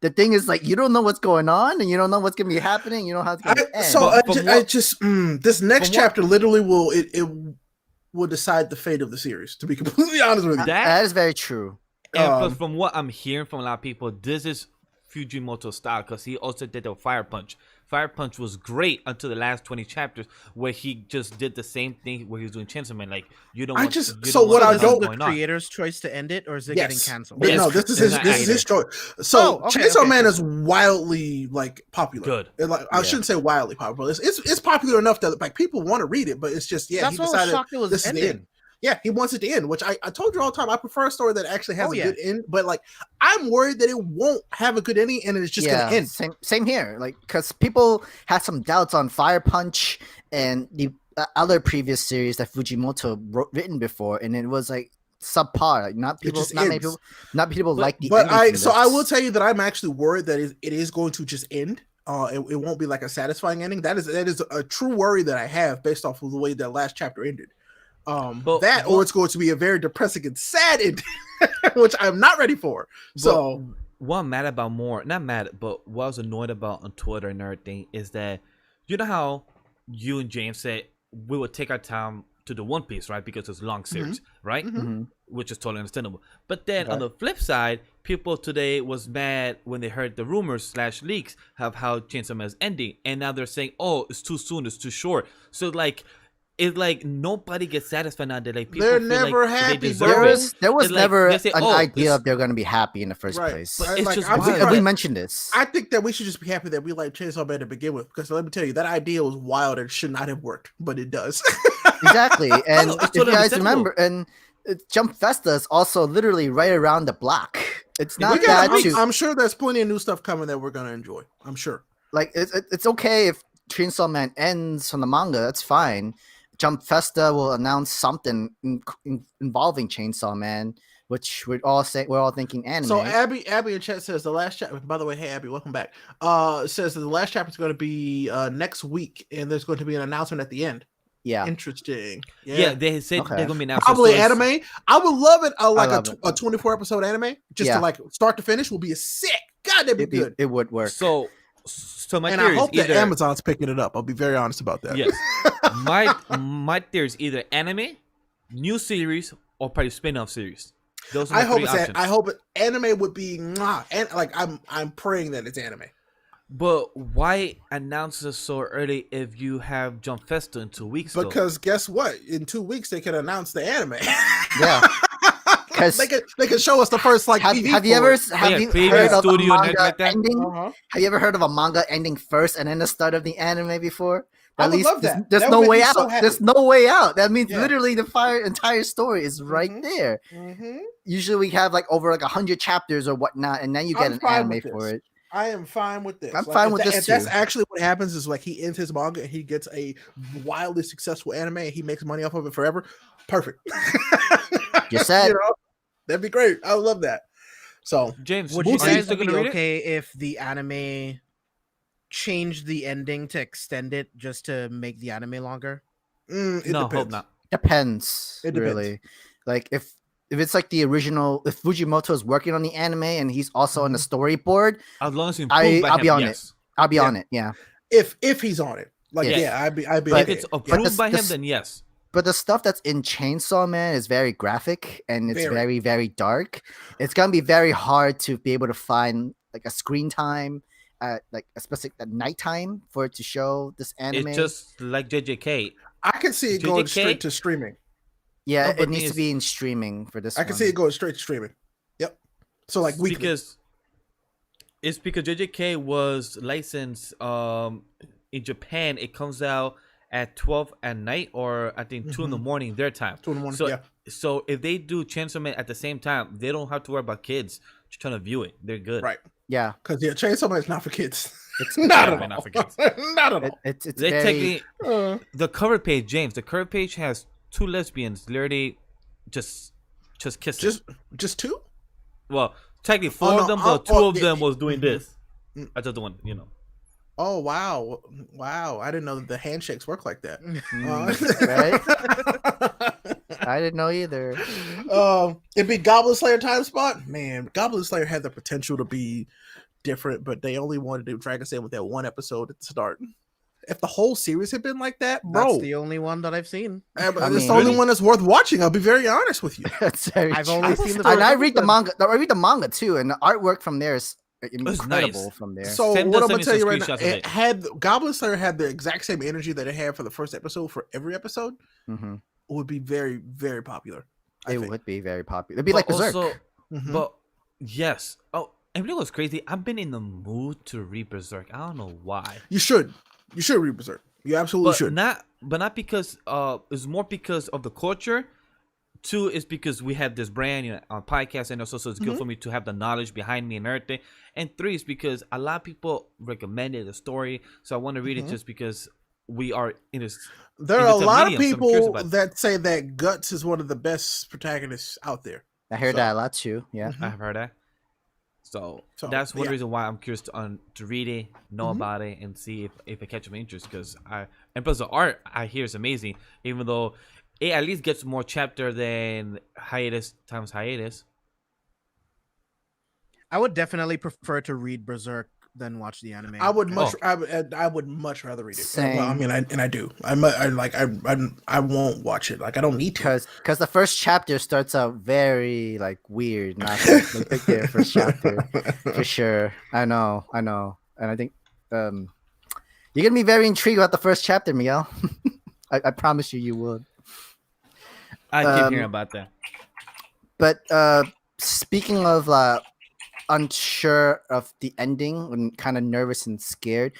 The thing is, like, you don't know what's going on, and you don't know what's gonna be happening. You don't know how it's gonna end.
So
But
I
from
just,
what-
this next
from what-
chapter literally will decide the fate of the series. To be completely honest with you,
That is very true.
And plus,
Um,
from what I'm hearing from a lot of people, this is Fujimoto style because he also did the Fire Punch. Fire Punch was great until the last 20 chapters where he just did the same thing where he was doing Chainsaw Man. Like you don't.
I
want,
just-
you
so
don't
what
want
I
to
Is
know
don't-
this
what's
the
going on.
creator's choice to end it, or is it
yes.
getting canceled?
But
No,
it's-
this is
it's
his.
not
This is his choice. So
Oh, okay,
Chainsaw
okay,
Man
cool.
is wildly like popular.
Good.
And, like I
Yeah.
shouldn't say wildly popular. It's popular enough that like people want to read it, but it's just
That's
he
why I was
decided
shocked it was
this is the
ending.
end. Yeah, he wants it to end, which I told you all the time. I prefer a story that actually has
Oh,
a
yeah.
good end, but like I'm worried that it won't have a good ending and it's just gonna end.
Same here. Like, because people had some doubts on Fire Punch and the other previous series that Fujimoto written before, and it was like subpar. Like, not people,
just
not many
ends.
people, not people like the.
But
ending for
I
this.
will tell you that I'm actually worried that it is going to just end. It won't be like a satisfying ending. That is a true worry that I have based off of the way that last chapter ended. Or it's going to be a very depressing and sad ending, which I'm not ready for. So
what I'm mad about not mad, but what I was annoyed about on Twitter and everything is that, you know how you and James said we would take our time to do One Piece, right? Because it's a long series, right? Which is totally understandable. But then on the flip side, people today was mad when they heard the rumors / leaks of how Chainsaw Man is ending, and now they're saying, "Oh, it's too soon, it's too short." So it's like nobody gets satisfied now. That like people
they're
feel
never
like
happy,
they
bro.
deserve it.
There was
It's like,
never
they say,
an
"Oh,
idea
it's-
if they're going to be happy in the first
Right.
place.
But it's just
I'm
wild.
surprised.
We mentioned this.
I think that we should just be happy that we like Chainsaw Man to begin with, because let me tell you, that idea was wild and should not have worked, but it does.
Exactly. And
it's
if you
totally
guys
understandable.
remember, and Jump Festa is also literally right around the block. It's not
We got-
bad to
I'm sure there's plenty of new stuff coming that we're gonna enjoy. I'm sure.
like. It's okay if Chainsaw Man ends from the manga. That's fine. Jump Festa will announce something involving Chainsaw Man, which we're all thinking anime.
So Abby in chat says the last chapter. By the way, hey Abby, welcome back. Says that the last chapter is going to be next week, and there's going to be an announcement at the end.
yeah,
Interesting.
Yeah, they said
Okay.
they're gonna be announced.
Probably
So it's-
anime. I would love it. Like
love it.
a 24 episode anime, just
Yeah.
to like start to finish, will be a sick. God, that'd be good.
it would work.
So my
And
theory
I
is
hope that
either
Amazon's picking it up. I'll be very honest about that.
yes, my theory is either anime, new series, or probably spin-off series. Those are my
I hope
three
it's
options.
I hope anime would be and like I'm praying that it's anime.
But why announce it so early if you have Jump Festa in 2 weeks?
Because guess what? In 2 weeks they can announce the anime.
Yeah. 'Cause-
they can show us the first like
have
TV
you
for
ever
it.
have you
preview,
heard of a
studio, and
manga
everything like that?
ending?
Uh-huh.
Have you ever heard of a manga ending first and then the start of the anime before?
I
At
would
least
love that.
there's
That
no
would
way
make me
out.
so happy.
There's no way out. That means
Yeah.
literally the entire story is right
Mhm.
there.
Mhm.
Usually we have like over like 100 chapters or whatnot, and then you get
I'm
an
fine
anime
with
for
this.
it.
I am fine with this.
I'm fine
if
with this
If that's
too.
actually what happens, is like he ends his manga and he gets a wildly successful anime and he makes money off of it forever. Perfect.
You said.
That'd be great. I would love that. So
James,
Would
are
you
see.
guys
still
be
gonna read it?
okay if the anime changed the ending to extend it just to make the anime longer?
it
No,
depends.
hope not.
Depends.
It depends.
Really. Like if it's like the original, if Fujimoto is working on the anime and he's also on the storyboard,
As long as you
I-
improve by
I'll
him,
be on
yes.
I'll be
Yeah.
on it. Yeah.
If he's on it, like
Yes.
yeah, I'd be.
But
If it's
okay.
approved
this-
by him,
this-
then yes.
But the stuff that's in Chainsaw Man is very graphic and it's
Very.
very, very dark. It's gonna be very hard to be able to find like a screen time at like especially at nighttime for it to show this anime.
It's just like JJK.
I can see it going
JJK?
straight to streaming.
yeah,
No, but
it needs
thing
to
is-
be in streaming for this.
I can
one.
see it going straight to streaming. Yep. So like weekly.
Because it's because JJK was licensed in Japan. It comes out at 12 at night, or I think 2 in the morning their time.
2 in the morning,
So
yeah.
so if they do Chainsaw Man at the same time, they don't have to worry about kids trying to view it. They're good.
Right.
Yeah,
Because Chainsaw Man is not for kids.
it's
not
Yeah,
at all.
not for kids.
Not at
it,
all.
it's
They
very
technically
Uh,
the cover page, James. The cover page has 2 lesbians literally just kissing.
just 2?
Well, technically 4
no,
of them, but 2
oh,
of
yeah,
them was doing
mhm.
this.
Mm.
I just the one, you know.
Oh wow. Wow. I didn't know that the handshakes work like that.
right. I didn't know either.
It'd be Goblin Slayer time spot. Man, Goblin Slayer had the potential to be different, but they only wanted to do Dragon Sand with that one episode at the start. If the whole series had been like that, bro,
That's the only one that I've seen.
it's
I
the
mean-
only
Really?
one that's worth watching. I'll be very honest with you.
That's very
I've
true.
only seen the
And I
first
read the
episode.
manga. I read the manga too, and the artwork from there is incredible.
nice.
From there,
So
Send
what
us
I'm gonna
some
tell you right now,
screenshots of
it
it.
had Goblin Slayer had the exact same energy that it had for the first episode for every episode.
Mhm.
Would be very, very popular. I
it
think.
would be very popular. It'd be
But
like Berserk.
also,
Mhm.
but yes. Oh, and you know what's crazy? I've been in the mood to read Berserk. I don't know why.
You should read Berserk. You absolutely
But
should.
not because it's more because of the culture. 2 is because we have this brand, you know, on podcast, and also so it's good for me to have the knowledge behind me and everything. And 3 is because a lot of people recommended the story, so I want to read it just because we are in this.
There
If
are a
it's a
lot
medium,
of
so I'm curious
people
about it.
that say that Guts is one of the best protagonists out there.
I heard
So-
that a lot too. Yeah.
Mhm.
I have heard that. So,
So,
that's one
yeah.
reason why I'm curious to read it, know
Mhm.
about it, and see if it catches my interest. Because and plus the art I hear is amazing. Even though it at least gets more chapter than hiatus times hiatus.
I would definitely prefer to read Berserk than watch the anime.
I would much.
Oh.
I would much rather read it.
Same.
Well, I mean, I do. I won't watch it. Like I don't need to.
Because the first chapter starts out very like weird, not to pick their first chapter for sure. I know, and I think you're gonna be very intrigued about the first chapter, Miguel. I promise you would.
I keep
Um,
hearing about that.
But speaking of unsure of the ending and kind of nervous and scared,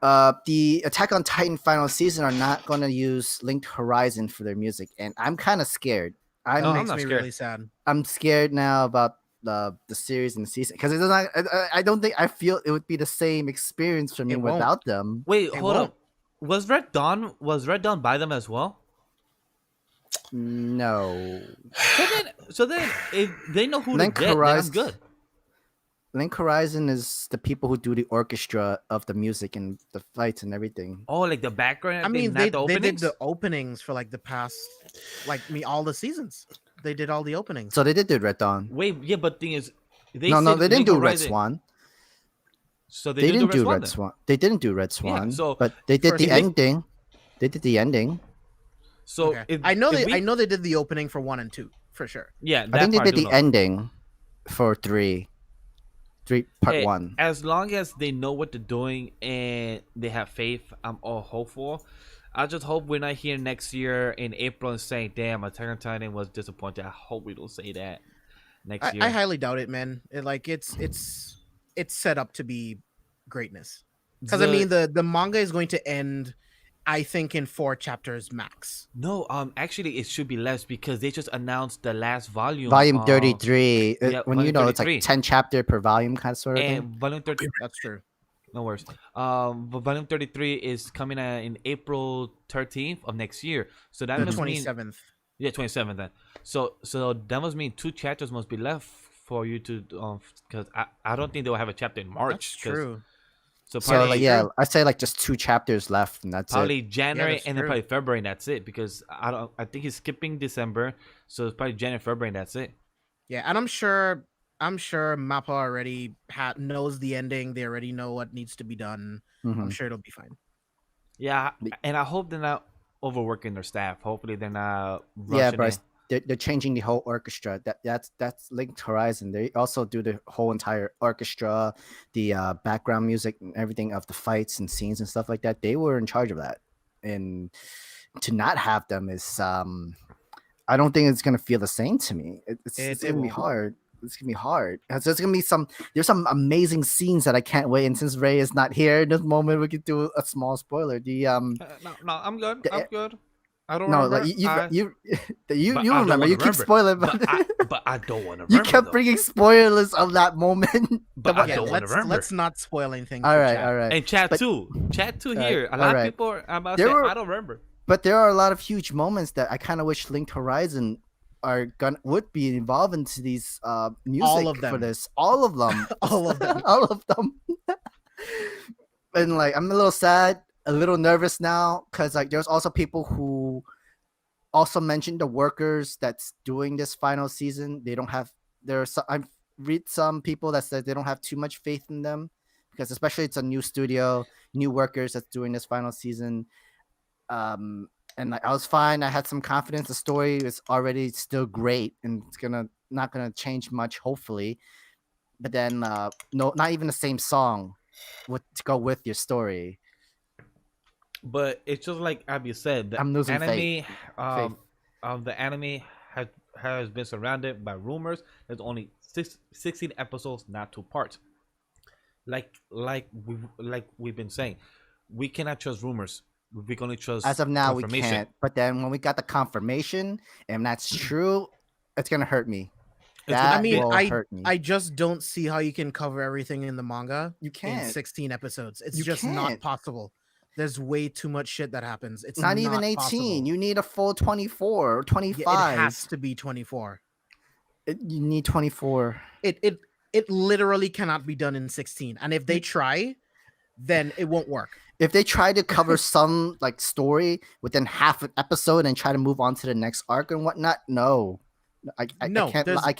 the Attack on Titan final season are not going to use Linked Horizon for their music, and I'm kind of scared.
That
No, I'm
makes
not
me
scared.
really sad.
I'm scared now about the series and the season because it does not. I don't think I feel it would be the same experience for me
It won't.
without them.
Wait,
It
hold
won't.
up. Was Red Dawn by them as well?
No,
So then, if they know who
Link
to get, then I'm
Horizon-
good.
Link Horizon is the people who do the orchestra of the music and the fights and everything.
Oh, like the background.
I mean,
not
they
the
did
openings?
the openings for like the past, all the seasons. They did all the openings.
So they did do Red Dawn.
Wait, yeah, but thing is, they
No,
said
they didn't
Link
do Red
Horizon-
Swan.
So
They didn't do Red
then.
Swan. They didn't do Red Swan.
so
but they did
first
the
they-
ending. They did the ending.
So
Okay.
if,
I know
if
they
we-
I know they did the opening for 1 and 2 for sure.
Yeah,
I think they
part
did
do
the
know.
ending for 3. 3 part
Hey,
1.
As long as they know what they're doing and they have faith, I'm all hopeful. I just hope we're not here next year in April and saying, "Damn, Attack on Titan was disappointed." I hope we don't say that next year.
I highly doubt it, man. It's set up to be greatness. Because I mean the manga is going to end, I think, in 4 chapters max.
No, actually, it should be less because they just announced the last volume.
Volume
of-
33.
yeah,
When
volume
it's
33.
like 10 chapter per volume kind of sort of thing.
and volume 30.
That's true.
No worries. But volume 33 is coming out in April 13th of next year. So that
The
must mean
27th.
yeah, 27th then. So that must mean 2 chapters must be left for you to because I don't think they will have a chapter in March.
That's
'cause-
true.
So
So
probably
like, yeah, I say like just 2 chapters left and that's
probably
it.
January
that's
and then
true.
probably February and that's it because I think he's skipping December, so it's probably January, February and that's it.
Yeah, and I'm sure Mappa already knows the ending. They already know what needs to be done. I'm
Mhm.
sure it'll be fine.
Yeah, and I hope they're not overworking their staff. Hopefully they're not
Yeah,
rushing
Bryce,
it.
they're changing the whole orchestra. That's Linked Horizon. They also do the whole entire orchestra, the background music and everything of the fights and scenes and stuff like that. They were in charge of that, and to not have them is I don't think it's gonna feel the same to me. It's
It
gonna be
won't.
hard. It's gonna be hard. There's gonna be there's some amazing scenes that I can't wait. And since Ray is not here in this moment, we could do a small spoiler. The
No, I'm good.
the-
I'm good. I don't
no,
remember.
like you
I-
you
But
you
I don't
remember.
wanna
You keep
remember.
spoiling,
but I don't want to remember.
you kept
though.
bringing spoilers of that moment.
But I
Yeah,
don't want to
let's
remember.
let's not spoil anything.
all
for
right,
chat.
all right.
And chat
But-
too. Chat too
Alright,
here. A lot of
alright.
people are about to
There
say,
were-
I don't remember.
But there are a lot of huge moments that I kind of wish Linked Horizon would be involved into these music
of
for
them.
this. All of them.
All of them.
All of them. And like I'm a little sad, a little nervous now because like there's also people who also mentioned the workers that's doing this final season. They don't have I've read some people that said they don't have too much faith in them because especially it's a new studio, new workers that's doing this final season. And like I was fine. I had some confidence. The story is already still great, and it's not gonna change much, hopefully. But then, no, not even the same song would to go with your story.
But it's just like Abby said, the
I'm losing
anime,
faith.
the anime has been surrounded by rumors. There's only 16 episodes, not 2 parts. Like we've been saying, we cannot trust rumors. We can only trust
As of now, we
confirmation.
can't. But then when we got the confirmation, and that's true, it's gonna hurt me.
It's
That
I mean,
will hurt me.
I just don't see how you can cover everything in the manga
You
in
can't.
16 episodes. It's
You
just not
can't.
possible. There's way too much shit that happens. It's
Not even 18.
possible.
You need a full 24 or
Yeah,
25.
it has to be 24.
You need 24.
It literally cannot be done in 16. And if they try, then it won't work.
If they try to cover some like story within half an episode and try to move on to the next arc and whatnot, no. I
No,
can't
there's-
I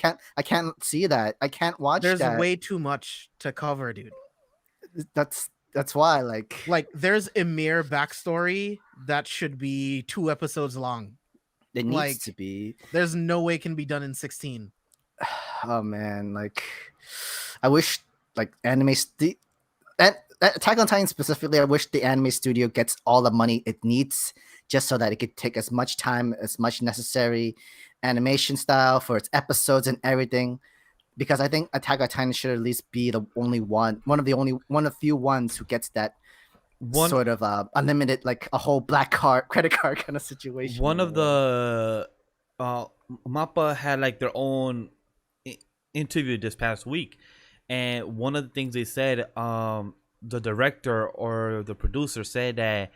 can't see that. I can't watch
There's
that.
way too much to cover, dude.
That's why
Like there's a mere backstory that should be 2 episodes long.
it needs
like-
to be.
There's no way it can be done in 16.
Oh man, like I wish like Attack on Titan specifically, I wish the anime studio gets all the money it needs just so that it could take as much time as much necessary animation style for its episodes and everything. Because I think Attack on Titan should at least be the only one of the few ones who gets that sort of unlimited, like a whole black card, credit card kind of situation.
One of the Mappa had like their own interview this past week, and one of the things they said, the director or the producer said that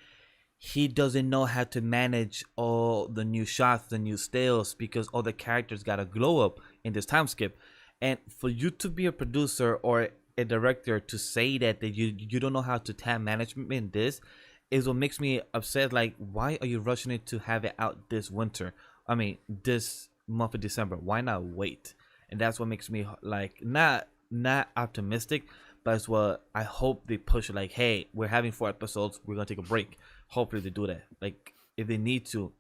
he doesn't know how to manage all the new shots, the new stills, because all the characters got to glow up in this time skip. And for you to be a producer or a director to say that you don't know how to time management in this is what makes me upset. Like, why are you rushing it to have it out this winter? I mean, this month of December. Why not wait? And that's what makes me like not optimistic, but it's what I hope they push. Like, hey, we're having 4 episodes. We're gonna take a break. Hopefully they do that. Like, if they need to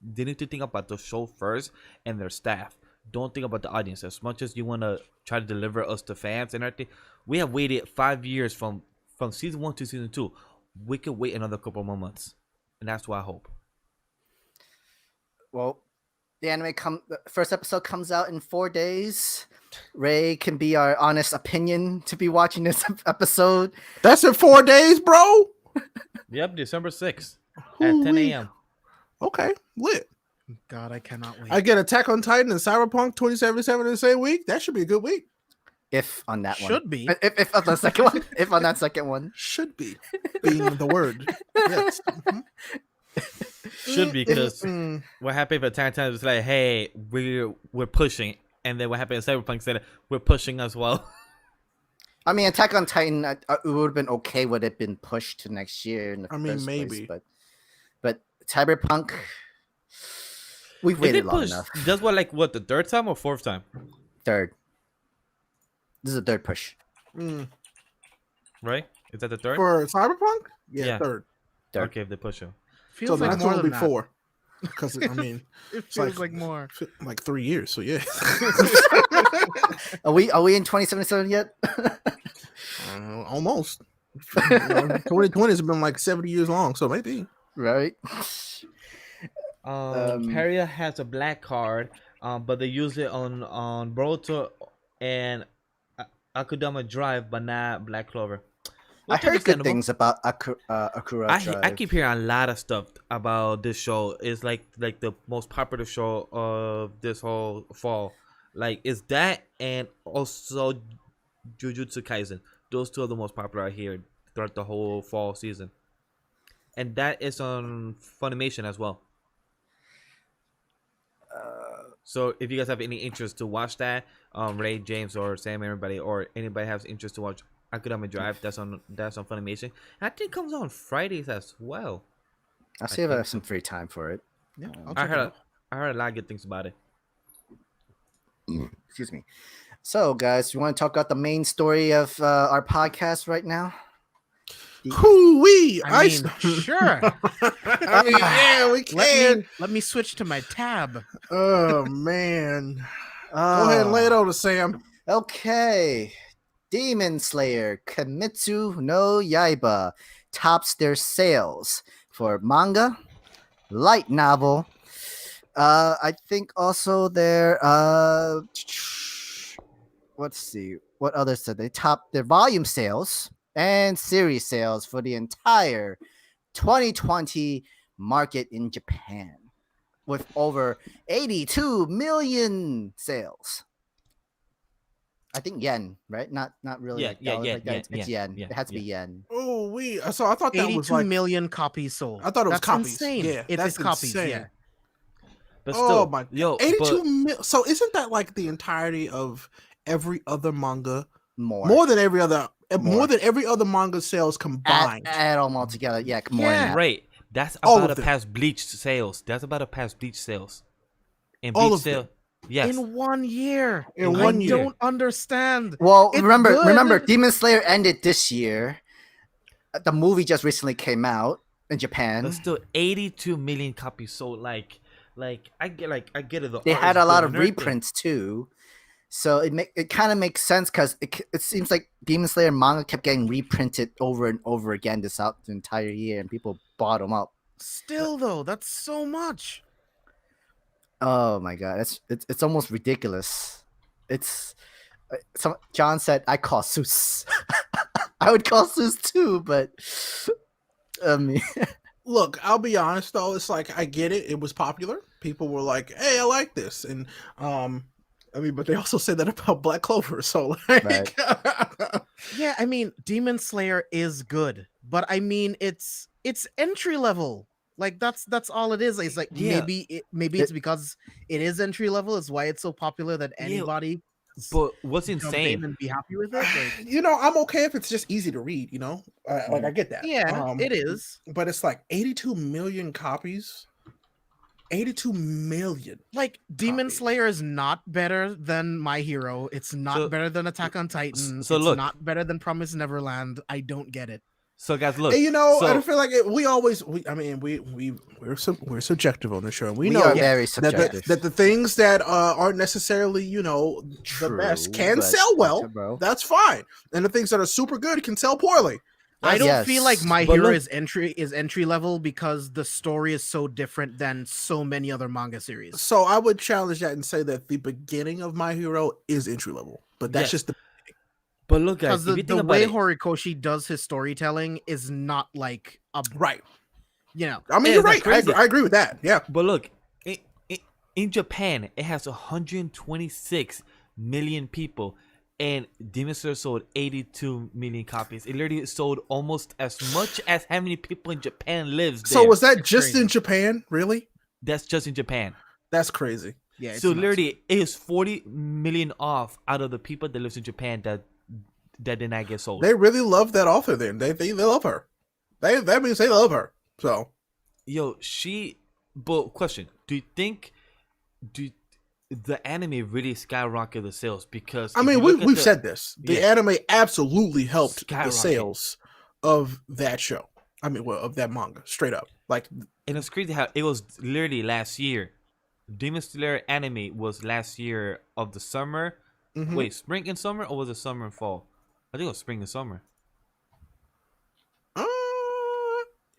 think about the show first and their staff. Don't think about the audience. As much as you want to try to deliver us to fans and everything, we have waited 5 years from season 1 to season 2. We could wait another couple more months, and that's what I hope.
Well, the first episode comes out in 4 days. Ray can be our honest opinion to be watching this episode.
That's in 4 days, bro.
Yep, December 6th at 10 a.m.
Okay, lit.
God, I cannot wait.
I get Attack on Titan and Cyberpunk 2077 in the same week. That should be a good week.
If on that one.
Should be.
If on the second one. If on that second one.
Should be being the word. Yes. Mhm.
Should be, because
Mm.
what happened if Attack on Titan was like, hey, we're pushing, and then what happened if Cyberpunk said we're pushing as well.
I mean, Attack on Titan, it would have been okay would it been pushed to next year. In the
I mean,
first
maybe.
place, but Cyberpunk, we've
If
waited
they
long
push,
enough.
that's what the 3rd time or 4th time,
Third. This is a third push.
Mm.
right? Is that the 3rd?
For Cyberpunk? Yeah,
Yeah.
third.
Third.
Okay, if they push him.
Feels
So
like
that's
more
gonna
than
be
that.
4. Because I mean,
It
It's like-
feels like more.
like 3 years. So yeah.
Are we in 2077 yet?
Almost. 2020 has been like 70 years long, so maybe.
Right.
Peria has a black card, but they use it on Boruto and Akudama Drive, but not Black Clover.
I heard good
Understandable.
things about Akura
I
Drive.
keep hearing a lot of stuff about this show. It's like the most popular show of this whole fall. Like, is that and also Jujutsu Kaisen. Those 2 are the most popular I hear throughout the whole fall season. And that is on Funimation as well. So if you guys have any interest to watch that, Ray, James, or Sam, everybody, or anybody has interest to watch Akudama Drive, that's on Funimation. I think it comes on Fridays as well.
I'll see if I have some free time for it.
Yeah, I'll
I
check it out.
heard a lot of good things about it.
Excuse me. So, guys, we want to talk about the main story of our podcast right now.
Hoo-wee!
I mean, sure.
I mean, yeah, we can.
Let me switch to my tab.
Oh, man. Go ahead and lay it on us, Sam.
Okay. Demon Slayer Kimetsu no Yaiba tops their sales for manga, light novel. I think also their let's see what others said. They topped their volume sales and series sales for the entire 2020 market in Japan, with over 82 million sales. I think yen, right? Not really
Yeah,
like
yeah,
dollars
yeah,
like that. It's
yeah,
yen.
yeah,
It has to be
yeah.
yen.
Oh, so I thought that was
82
like
million copies sold.
I thought it was
That's
copies.
insane.
Yeah,
It's
that's
copies.
insane.
Yeah.
But
Oh
still,
my god,
yo,
82
but
mil. So isn't that like the entirety of every other manga?
More.
More than every other,
More.
more than every other manga sales combined.
Add them all together. Yeah, more than
Yeah.
that.
right, that's
All
about
of
to
them.
pass Bleach sales. That's about to pass Bleach sales. And
All
Bleach
of them.
sale, yes.
In 1 year.
In
I
1 year.
don't understand.
Well,
It's
remember,
good.
Demon Slayer ended this year. The movie just recently came out in Japan.
But still, 82 million copies sold. Like I get it. The
They
art
had
is
a lot
good
of
and everything.
reprints too, so it kind of makes sense because it seems like Demon Slayer manga kept getting reprinted over and over again the entire year, and people bought them up.
Still though, that's so much.
Oh my god, it's almost ridiculous. It's John said I call Seuss. I would call Seuss too, but I mean,
Look, I'll be honest though. It's like I get it. It was popular. People were like, "Hey, I like this," and I mean, but they also said that about Black Clover. So like,
Right.
Yeah, I mean, Demon Slayer is good, but I mean, it's entry level. Like that's all it is. It's like
Yeah.
maybe it's because it is entry level. Is why it's so popular that
Yeah,
anybody
But what's
jump in
insane?
and be happy with it. Like,
you know, I'm okay if it's just easy to read. You know, like I get that.
yeah, it is.
But it's like 82 million copies. 82 million.
Like Demon
Copies.
Slayer is not better than My Hero. It's not
So-
better than Attack on Titan.
so
it's
look.
not better than Promised Neverland. I don't get it.
So guys, look.
And you know,
so,
I feel like we're subjective on the show. We
we
know
are very
that
subjective.
that the things that aren't necessarily, you know, the best can
but-
sell well.
bro.
That's fine. And the things that are super good can sell poorly.
I don't
Yes.
feel like My
But
Hero
look-
is entry level because the story is so different than so many other manga series.
So I would challenge that and say that the beginning of My Hero is entry level, but that's
Yes.
just the
but look, guys,
Because
if you
the
think about
way
it,
Horikoshi does his storytelling is not like a
right.
you know.
I mean,
Yeah,
you're
that's
right.
crazy.
I agree with that. Yeah.
but look, in Japan, it has 126 million people, and Demon Slayer sold 82 million copies. It literally sold almost as much as how many people in Japan lives there.
So was that just
crazy.
in Japan? Really?
That's just in Japan.
That's crazy.
Yeah,
So literally, it is 40 million off out of the people that lives in Japan that did not get sold.
They really love that author. Then they love her. That means they love her. So
Yo, but question: do you think the anime really skyrocketed the sales? Because
I
if
mean,
you look at
we've
the-
said this. The
Yeah.
anime absolutely helped the
Skyrocket.
sales of that show. I mean, well, of that manga, straight up. Like,
and it's crazy how it was literally last year. Demon Slayer anime was last year of the summer.
mhm.
Wait, spring and summer, or was it summer and fall? I think it was spring and summer.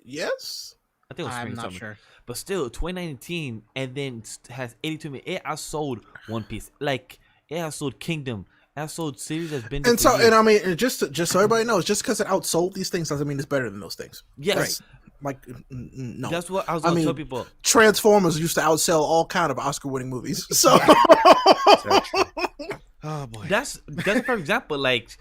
Yes.
I think it was spring
I'm
and
not
summer.
sure.
But still, 2019, and then has 82 million. It has sold One Piece. Like, it has sold Kingdom. It has sold series that's been there
And
for
so,
years.
and I mean, and just so everybody knows, just because it outsold these things doesn't mean it's better than those things.
Yes.
That's- Like, no.
That's what I was
I
going to
mean,
tell people.
Transformers used to outsell all kind of Oscar-winning movies. So,
Oh boy.
That's a perfect example. Like,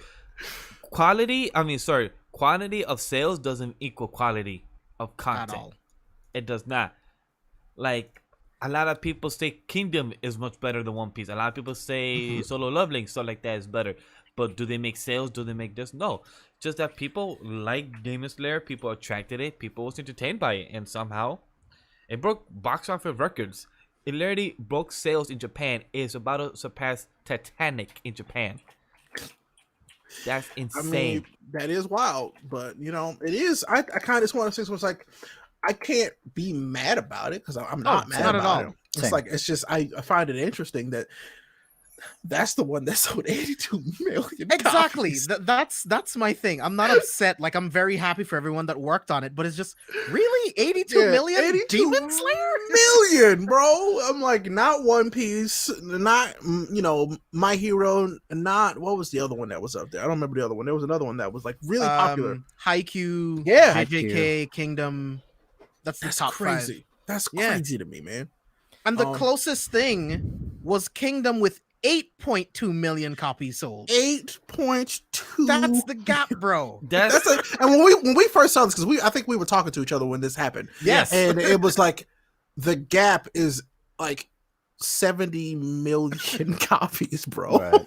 quality of sales doesn't equal quality of content.
all.
It does not. Like, a lot of people say Kingdom is much better than One Piece. A lot of people say Solo Leveling, stuff like that is better. But do they make sales? Do they make this? No. Just that people like Demon Slayer, people attracted it, people was entertained by it, and somehow it broke box office records. It literally broke sales in Japan. It's about to surpass Titanic in Japan. That's
I
insane.
mean, that is wild, but you know, it is. I kind of just want to say something like, I can't be mad about it because I'm not mad
not at
about
all.
it. It's
Same.
like it's just I find it interesting that that's the one that sold 82 million.
Exactly.
copies.
That's my thing. I'm not upset. Like I'm very happy for everyone that worked on it, but it's just really 82 million
82
Demon Slayer?
million, bro. I'm like, not One Piece, not My Hero, not what was the other one that was up there? I don't remember the other one. There was another one that was like really popular.
Haikyuu,
Yeah.
JJK, Kingdom. That's the
That's
top
crazy.
five.
That's
Yeah.
crazy to me, man.
And the
Um,
closest thing was Kingdom with 8.2 million copies sold.
8.2.
That's the gap, bro.
That's
And when we first saw this, because I think we were talking to each other when this happened.
yes.
And it was like the gap is like 70 million copies, bro.
Right.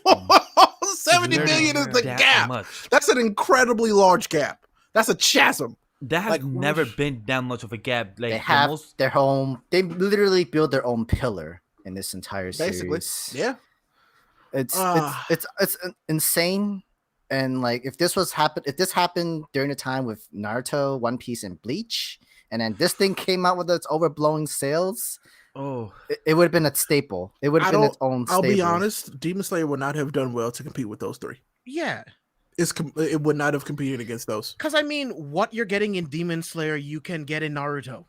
70 million is the
that
gap.
much.
That's an incredibly large gap. That's a chasm.
That has
Like,
never been that much of a gap. Like
They
the
have
most,
their home. They literally build their own pillar in this entire
Basically.
series.
Yeah.
It's insane. And like if this happened during the time with Naruto, One Piece, and Bleach, and then this thing came out with its overblowing sales,
oh,
it would have been a staple. It would have been its own
I'll
staple.
be honest, Demon Slayer would not have done well to compete with those three.
Yeah.
It would not have competed against those.
Because I mean, what you're getting in Demon Slayer, you can get in Naruto.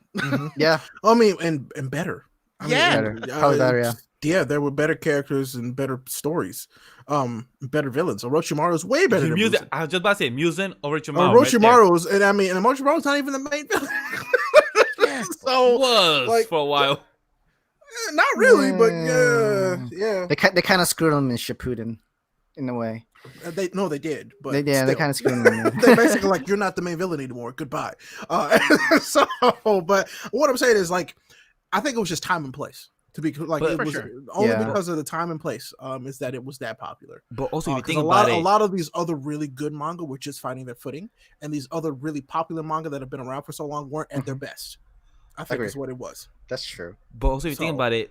Yeah,
I mean, and better. I
Yeah.
mean,
better. Probably better, yeah.
Yeah, there were better characters and better stories, better villains. Orochimaru is way better than Muzan.
I was just about to say Muzan or Orochimaru.
Orochimaru's, and I mean, and Orochimaru's not even the main villain. So
was
like,
for a while.
not really, but yeah.
They kind of screwed him in Shippuden, in a way.
They did, but
They
still.
kind of screwed him. In
They're basically like, you're not the main villain anymore. Goodbye. So, but what I'm saying is, like, I think it was just time and place. To be like,
But-
it
For
was
sure.
only
Yeah.
because of the time and place. Is that it was that popular.
But also, if you
'Cause
think
a
about
lot,
it,
a lot of these other really good manga were just finding their footing, and these other really popular manga that have been around for so long weren't at their best. I think
Agree.
is what it was.
That's true.
but also if you think
So-
about it,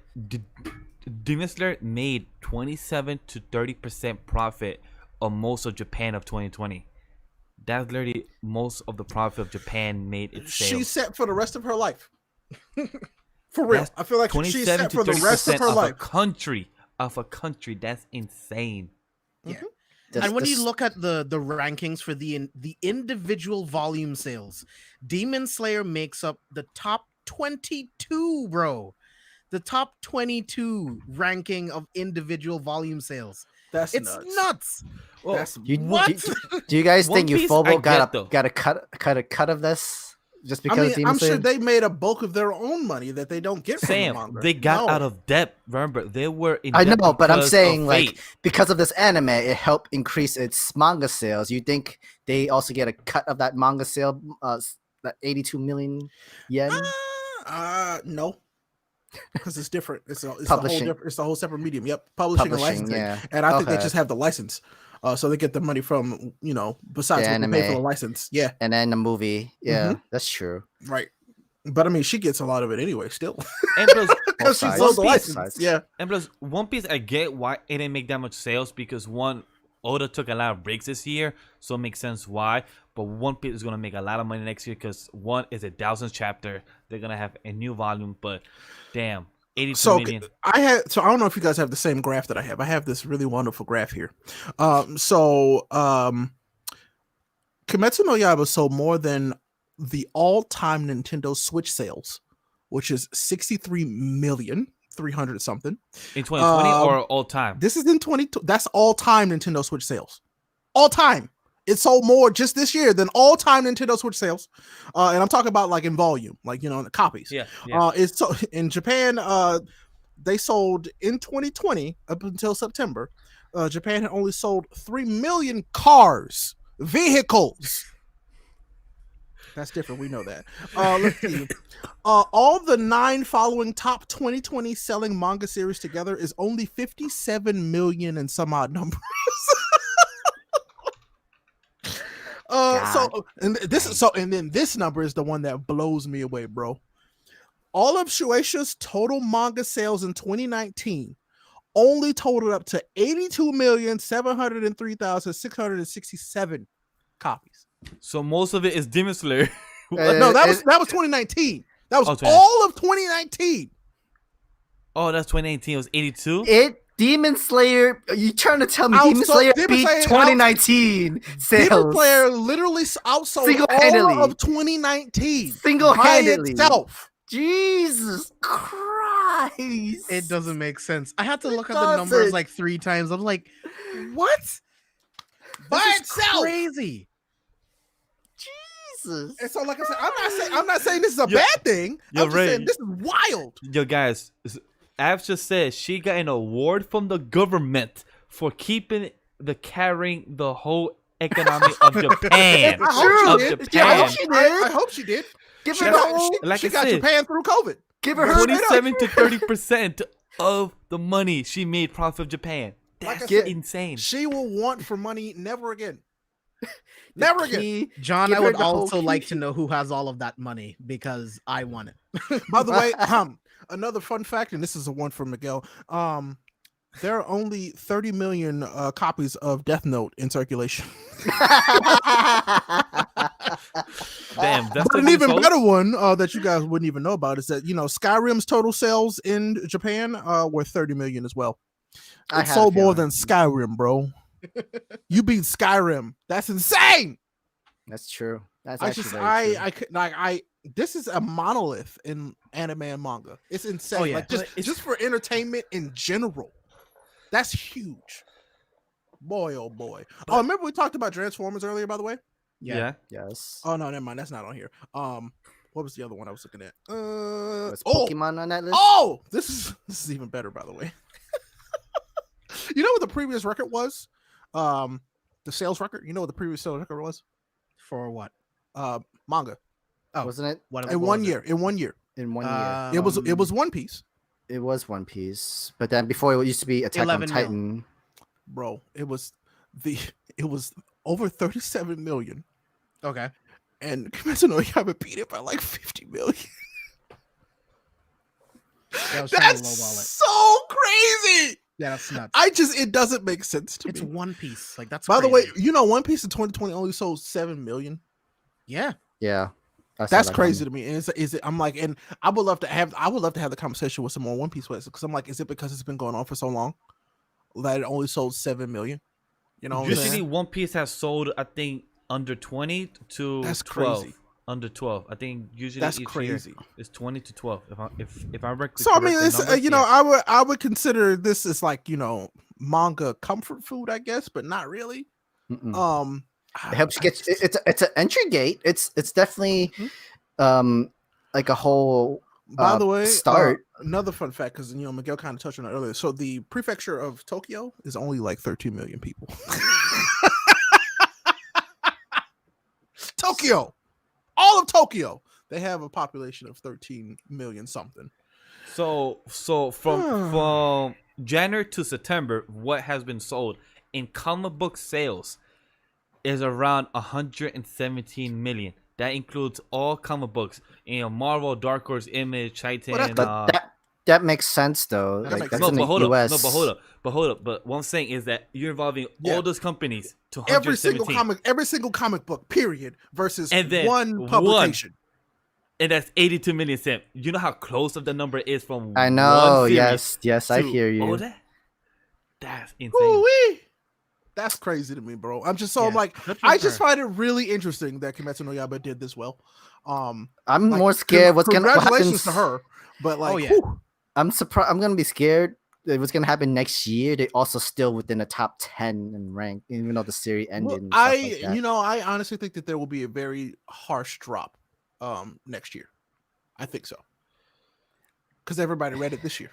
Demon Slayer made 27 to 30% profit on most of Japan of 2020. That's literally most of the profit of Japan made its sales.
She's set for the rest of her life. For real,
That's
I feel like she's
27
set
to
for the rest of
30%
her
of
life.
a country. That's insane.
Yeah.
This-
And when you
this-
look at the rankings for the individual volume sales, Demon Slayer makes up the top 22, bro. The top 22 ranking of individual volume sales.
That's
It's
nuts.
nuts.
Well,
That's
What?
Do you guys
One
think
Piece,
Ufotable
I get, though.
got a cut of this just because
I mean,
Demon
I'm
Slayer?
sure they made a bulk of their own money that they don't get from the
Sam,
manga.
they got
No.
out of debt. Remember, they were in
I
debt
know, but I'm
because
saying
of
like
fate.
because of this anime, it helped increase its manga sales. You think they also get a cut of that manga sale, that 82 million yen?
No, because it's different. It's a whole
Publishing.
different. It's a whole separate medium. Yep, publishing and licensing.
yeah.
And I think they
Okay.
just have the license, so they get the money from besides
The
what they pay for
anime.
the license. Yeah,
And then the movie, yeah,
Mm-hmm.
that's true.
right. But I mean, she gets a lot of it anyway, still,
And plus,
because she
sides.
sold the
One Piece.
license.
Sides.
Yeah,
and plus, One Piece, I get why it didn't make that much sales because one, Oda took a lot of breaks this year, so it makes sense why. But One Piece is gonna make a lot of money next year because one is a 1,000th chapter. They're gonna have a new volume, but damn, 82
So
million.
I don't know if you guys have the same graph that I have. I have this really wonderful graph here. Kimetsu no Yaiba sold more than the all-time Nintendo Switch sales, which is 63,300,000 something.
In 2020
um,
or all time?
This is in 20. That's all-time Nintendo Switch sales. All time. It sold more just this year than all-time Nintendo Switch sales. And I'm talking about like in volume, like in the copies.
Yeah, yeah.
It's so in Japan, they sold in 2020 up until September. Japan had only sold 3 million vehicles. That's different. We know that. Let's see. All the 9 following top 2020 selling manga series together is only 57 million and some odd numbers. And then this number is the one that blows me away, bro. All of Shueisha's total manga sales in 2019 only totaled up to 82,703,667 copies.
So most of it is Demon Slayer.
No, that was 2019. That was
Oh, 2019.
all of 2019.
Oh, that's 2018. It was 82.
Demon Slayer. You trying to tell me
Demon
Demon Slayer
Slayer
beat 2019 sales?
Demon Slayer literally outsold
Single-handedly.
all of 2019
Single-handedly.
by itself.
Jesus Christ!
It doesn't make sense. I had to
It
look at the numbers
doesn't.
like 3 times. I'm like, what?
By
This is
itself.
crazy.
Jesus.
And so, like I said, I'm not saying this is a
Yo-
bad thing.
Yo,
I'm just
Ray.
saying this is wild.
Yo, guys, Abs just said she got an award from the government for keeping carrying the whole economy of Japan.
I hope she
Of
did.
Japan.
I hope she did.
I hope she did.
Give
She
her
got,
the whole.
Like
she
I
got
said,
Japan through COVID.
Give her her.
27 to 30% of the money she made profit of Japan.
Like I
That's
said,
insane.
She will want for money never again. Never again.
Key.
John,
Give
I
her
would
the whole
also like
key.
to know who has all of that money because I want it.
By the way, another fun fact, and this is a one for Miguel. There are only 30 million copies of Death Note in circulation.
Damn, that's
But an
the
even
result?
better one that you guys wouldn't even know about is that Skyrim's total sales in Japan were 30 million as well.
I
It
had a
sold more
feeling.
than Skyrim, bro. You beat Skyrim. That's insane.
That's true. That's
I
actually
just
very true.
I could like this is a monolith in anime and manga. It's insane.
Oh, yeah.
Like
But it's-
just for entertainment in general. That's huge. Boy, oh boy. Oh, remember we talked about Transformers earlier, by the way?
Yeah.
Yes.
Oh no, never mind. That's not on here. What was the other one I was looking at?
Was
Oh,
Pokemon on that list?
oh, this is even better, by the way. You know what the previous record was? The sales record. You know what the previous sales record was?
For what?
Manga.
Oh,
Wasn't it
what?
In
what
one
was it?
year. In 1 year.
in 1 year?
It was One Piece.
It was One Piece, but then before it used to be Attack on
11 mil.
Titan.
Bro, it was over 37 million,
Okay.
and Kimetsu no Yaiba beat it by like 50 million.
Yeah, I was trying to
That's
lowball it.
so crazy.
Yeah, that's nuts.
It doesn't make sense to
It's
me.
One Piece. Like that's.
By the way,
crazy.
One Piece in 2020 only sold 7 million.
Yeah.
Yeah, I saw
That's
that
crazy
coming.
to me. And is it? I'm like, and I would love to have the conversation with some more One Piece fans because I'm like, is it because it's been going on for so long that it only sold 7 million? You know, what I'm
Usually
saying?
One Piece has sold, I think, under 20 to
That's
12.
crazy.
Under 12. I think usually
That's
each
crazy.
year it's 20 to 12. If I record
So I mean,
correct the
it's
numbers, yeah.
I would consider this as like manga comfort food, I guess, but not really.
Mm-mm.
It
It helps you get. It's an entry gate. It's definitely like a whole.
By the way,
start.
Another fun fact, because Miguel kind of touched on it earlier. So the prefecture of Tokyo is only like 13 million people. Tokyo, all of Tokyo, they have a population of 13 million something.
So from January to September, what has been sold in comic book sales is around 117 million. That includes all comic books, Marvel, Dark Horse, Image, Titan.
Well,
But that makes sense though.
That
Like
makes
that's
no,
in
but
the
hold
US.
up. But hold up. But what I'm saying is that you're involving
Yeah.
all those companies to
Every single
117.
comic book, period, versus
And then
one publication.
And that's 82 million cent. You know how close of the number is from
I know.
one series
Yes, I
to
hear you.
all that? That's insane.
Woo-wee. That's crazy to me, bro. I'm just so I'm
Yeah,
like,
good for
I just
her.
find it really interesting that Kimetsu no Yaiba did this well.
I'm
Like,
more scared. What
congratulations
happens
to her, but like,
Oh, yeah.
whew,
I'm surprised. I'm gonna be scared. What's gonna happen next year? They also still within the top 10 in rank, even though the series ended.
well,
and stuff like that.
I honestly think that there will be a very harsh drop next year. I think so. Because everybody read it this year.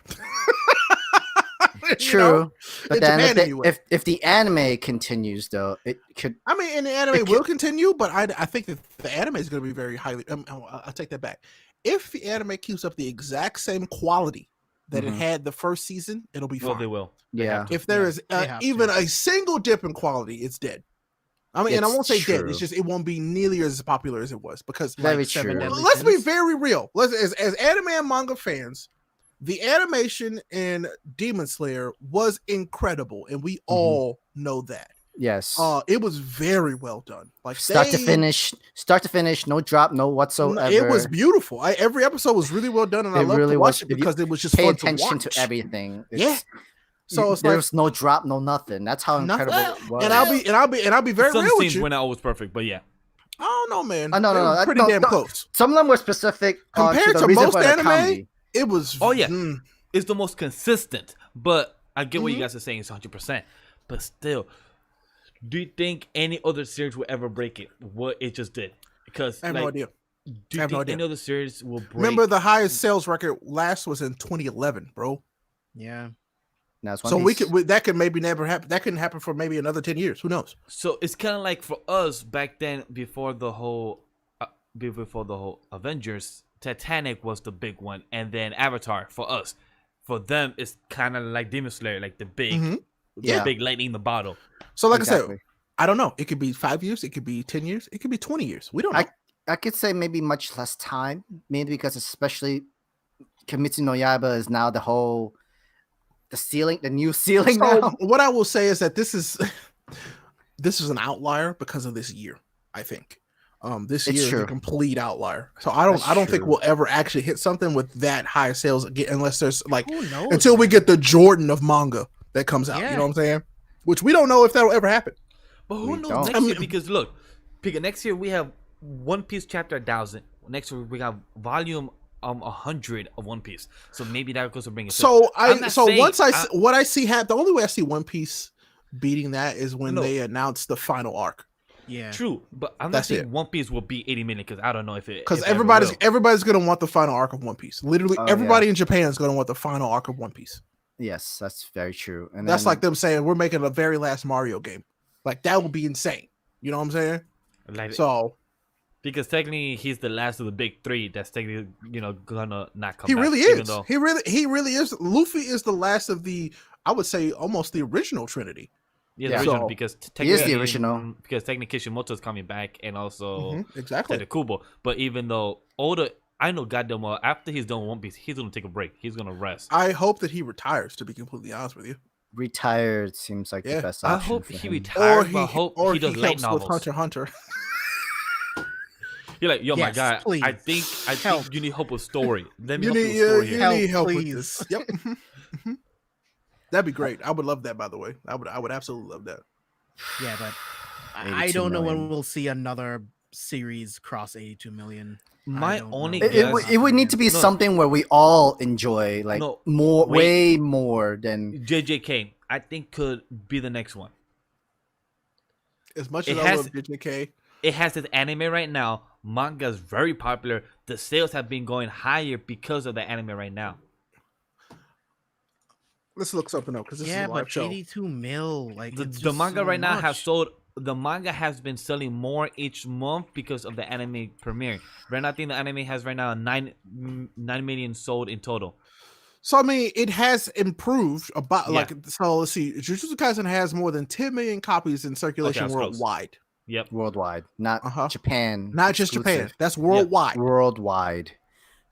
True, but
in
then
Japan anyway.
if the anime continues though, it could.
I mean, and the anime
It
will continue, but I think that the anime is going to be very highly. I'll take that back. If the anime keeps up the exact same quality that it
Mhm.
had the first season, it'll be
Well,
fine.
they will. They
Yeah.
have to.
If there
Yeah,
is
they have to.
even a single dip in quality, it's dead. I mean, and I
It's
won't say dead.
true.
It's just it won't be nearly as popular as it was because
Very
Seven
true.
Deadly
let's be
Sins?
very real. As anime and manga fans, the animation in Demon Slayer was incredible, and we all know that.
Yes.
It was very well done. Like
Start to finish, no drop, no whatsoever.
It was beautiful. Every episode was really well done, and I
It
loved
really
to watch
was.
it
If you
because it was just
Pay
fun
attention
to
to
watch.
everything.
Yeah. So it's like,
there's no drop, no nothing. That's how
Nothing.
incredible it was.
and I'll be very
Some
real with
scenes
you.
were not always perfect, but yeah.
I don't know, man.
No,
They
no,
were
no,
pretty
no,
damn
no.
close.
Some of them were specific
Compared
the
to
reason
most
for the
anime,
comedy.
It was.
Oh, yeah. It's the most consistent, but I get what you
Mhm.
guys are saying. It's 100%, but still, do you think any other series will ever break it? What it just did? Because
I have no idea.
Do you
I have no
think
idea.
any other series will break?
Remember, the highest sales record last was in 2011, bro.
Yeah.
That's One
So
Piece.
that could maybe never happen. That couldn't happen for maybe another 10 years. Who knows?
So it's kind of like for us back then, before the whole Avengers, Titanic was the big one, and then Avatar for us. For them, it's kind of like Demon Slayer, like the big,
Mhm.
Yeah.
big lightning in the bottle.
So like I
Exactly.
said, I don't know. It could be 5 years. It could be 10 years. It could be 20 years. We don't know.
I could say maybe much less time, mainly because especially Kimetsu no Yaiba is now the new ceiling
So
now.
what I will say is that this is an outlier because of this year. I think this
It's
year is
true.
a complete outlier. So I don't
That's
think
true.
we'll ever actually hit something with that high sales again, unless there's like
Who knows?
until we
man?
get the Jordan of manga that comes out. You
Yeah.
know what I'm saying? Which we don't know if that'll ever happen.
But who
We
knows
don't.
next
I
year?
mean-
Because look, next year we have One Piece chapter 1,000. Next year we got volume 100 of One Piece. So maybe that goes to bring it.
So
I'm not saying-
what I see happen, the only way I see One Piece beating that is when
No.
they announce the final arc.
Yeah.
True, but I'm not
That's
saying
it.
One Piece will be 80 million because I don't know if it.
Because
if it ever
everybody's
will.
gonna want the final arc of One Piece. Literally,
Oh,
everybody in Japan is gonna want the final arc of One Piece.
Yes, that's very true. And
That's
then-
like them saying we're making a very last Mario game. Like that would be insane. You know what I'm saying?
Like,
So
because technically he's the last of the big three. That's technically gonna not come.
he
back,
really
even
is.
though-
He really is. Luffy is the last of the, I would say, almost the original Trinity.
Yeah,
Yeah.
the original,
So-
because
He is the
technically,
original.
because technically Kishimoto's coming back, and also
Exactly.
Ted Kubo. But even though Oda, I know goddamn well, after he's done One Piece, he's gonna take a break. He's gonna rest.
I hope that he retires. To be completely honest with you,
retired seems like
Yeah.
the best
I
option.
hope
for
he
him.
retires, but I hope he does late
helps with
novels.
Hunter.
You're like, yo, my
Yes,
guy,
please.
I think
Help.
you need help with story. Let me
You
help you with
need,
story
you
here.
Help,
need help with
please.
this. Yep. That'd be great. I would love that. By the way, I would absolutely love that.
Yeah, but I
82
don't know when
million.
we'll see another series cross 82 million.
My
don't
only
know.
guess,
It would need to be
No.
something where we all enjoy, like
No,
more,
wait.
way more than.
JJK, I think could be the next one.
As much
It
as I
has-
love JJK,
It has its anime right now. Manga is very popular. The sales have been going higher because of the anime right now.
let's look something up because this
Yeah,
is a live
but
show.
82 mil, like
The,
it's
the
just
manga
so
right now has
much.
sold. The manga has been selling more each month because of the anime premiering. Right now, I think the anime has right now 9 million sold in total.
So I mean, it has improved about
Yeah.
like so. Let's see, Jujutsu Kaisen has more than 10 million copies in circulation
that's close.
worldwide.
Yep.
Worldwide, not
Uh-huh.
Japan.
Not just Japan.
exclusive.
That's worldwide.
Worldwide.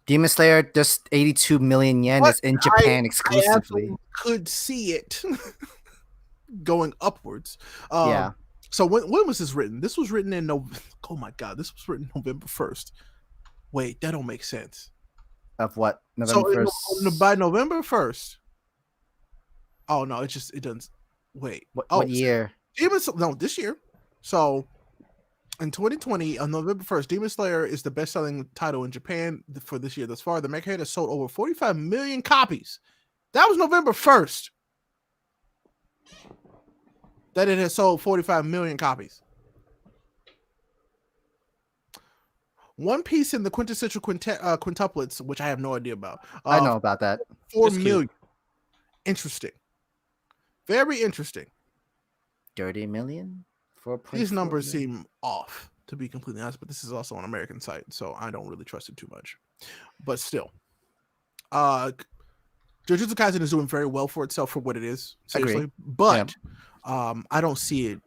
Demon Slayer, just 82 million yen
But
is in Japan
I
exclusively.
absolutely could see it going upwards.
Yeah.
So when was this written? This was written in Oh my god, this was written November 1st. Wait, that don't make sense.
Of what?
So
November
in-
1st.
by November 1st. Oh no, it doesn't. Wait.
What year?
This year. So in 2020, on November 1st, Demon Slayer is the best-selling title in Japan for this year thus far. The manga has sold over 45 million copies. That was November 1st. That it has sold 45 million copies. One Piece in the quintessential quintuplets, which I have no idea about.
I know about that.
4
It's cute.
million. Interesting. Very interesting.
30 million? 4.4
These numbers
million?
seem off, to be completely honest, but this is also an American site, so I don't really trust it too much. But still, Jujutsu Kaisen is doing very well for itself for what it is, seriously.
Agree.
But I don't see it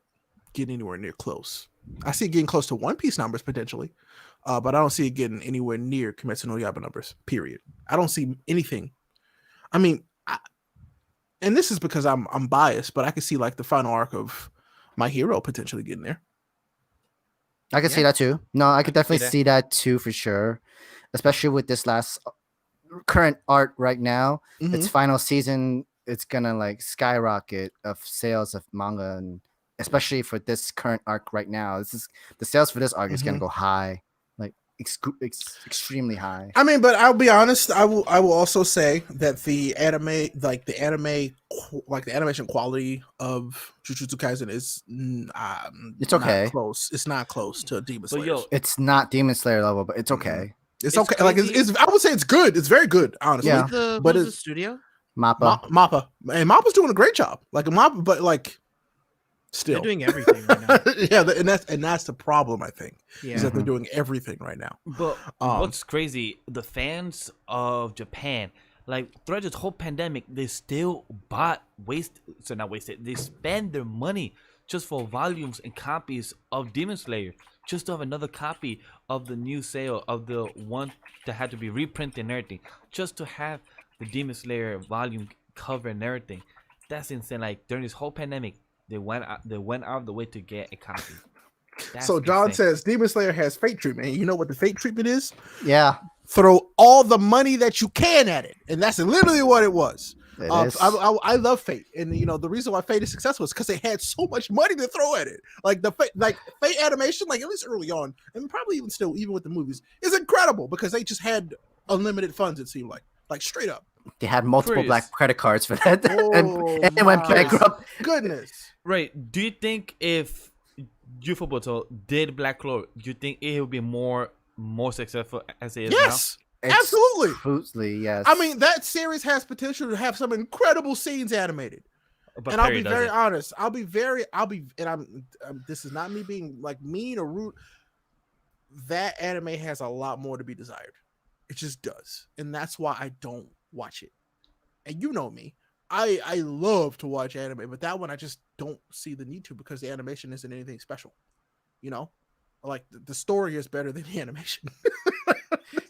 getting anywhere near close. I see it getting close to One Piece numbers potentially, but I don't see it getting anywhere near Kimetsu no Yaiba numbers. Period. I don't see anything. I mean, and this is because I'm biased, but I could see like the final arc of My Hero potentially getting there.
I could see that too. No, I could definitely
that.
see that too for sure. Especially with this last current art right now. Its final season, it's gonna like skyrocket of sales of manga, and especially for this current arc right now. The sales for this arc is gonna go high, like extremely high.
I mean, but I'll be honest. I will also say that the animation quality of Jujutsu Kaisen is
It's okay.
Not close. It's not close to Demon
But
Slayer.
yo,
It's not Demon Slayer level, but it's okay.
It's
it's
okay. Like
crazy.
it's I would say it's good. It's very good, honestly.
Yeah.
Who's
but
the
it's-
studio?
Mappa.
Mappa, and Mappa's doing a great job. Like Mappa, but like still
They're doing everything right now.
yeah, and that's the problem. I think
Yeah.
is that they're doing everything right now.
But what's crazy, the fans of Japan, like throughout this whole pandemic, they still not wasted. They spend their money just for volumes and copies of Demon Slayer, just to have another copy of the new sale of the one that had to be reprinted and everything, just to have the Demon Slayer volume cover and everything. That's insane. Like during this whole pandemic, they went out of the way to get a copy. That's
So John
insane.
says Demon Slayer has fate treatment. And you know what the fate treatment is?
Yeah,
Throw all the money that you can at it, and that's literally what it was.
it is.
I love Fate, and you know the reason why Fate is successful is because they had so much money to throw at it. Like Fate animation, like at least early on, and probably even still, even with the movies, is incredible because they just had unlimited funds. It seemed like straight up.
They had multiple
Curious.
black credit cards for that,
Oh,
and it went
my
bankrupt.
Goodness.
Right. Do you think if Ufotable did Black Clover, do you think it would be more successful as it is
Yes,
It's
absolutely.
Absolutely, yes.
I mean, that series has potential to have some incredible scenes animated.
now? But
And I'll
Perry
be very
doesn't.
honest. And I'm this is not me being like mean or rude. That anime has a lot more to be desired. It just does. And that's why I don't watch it. And you know me. I love to watch anime, but that one I just don't see the need to because the animation isn't anything special. You know? Like the story is better than the animation.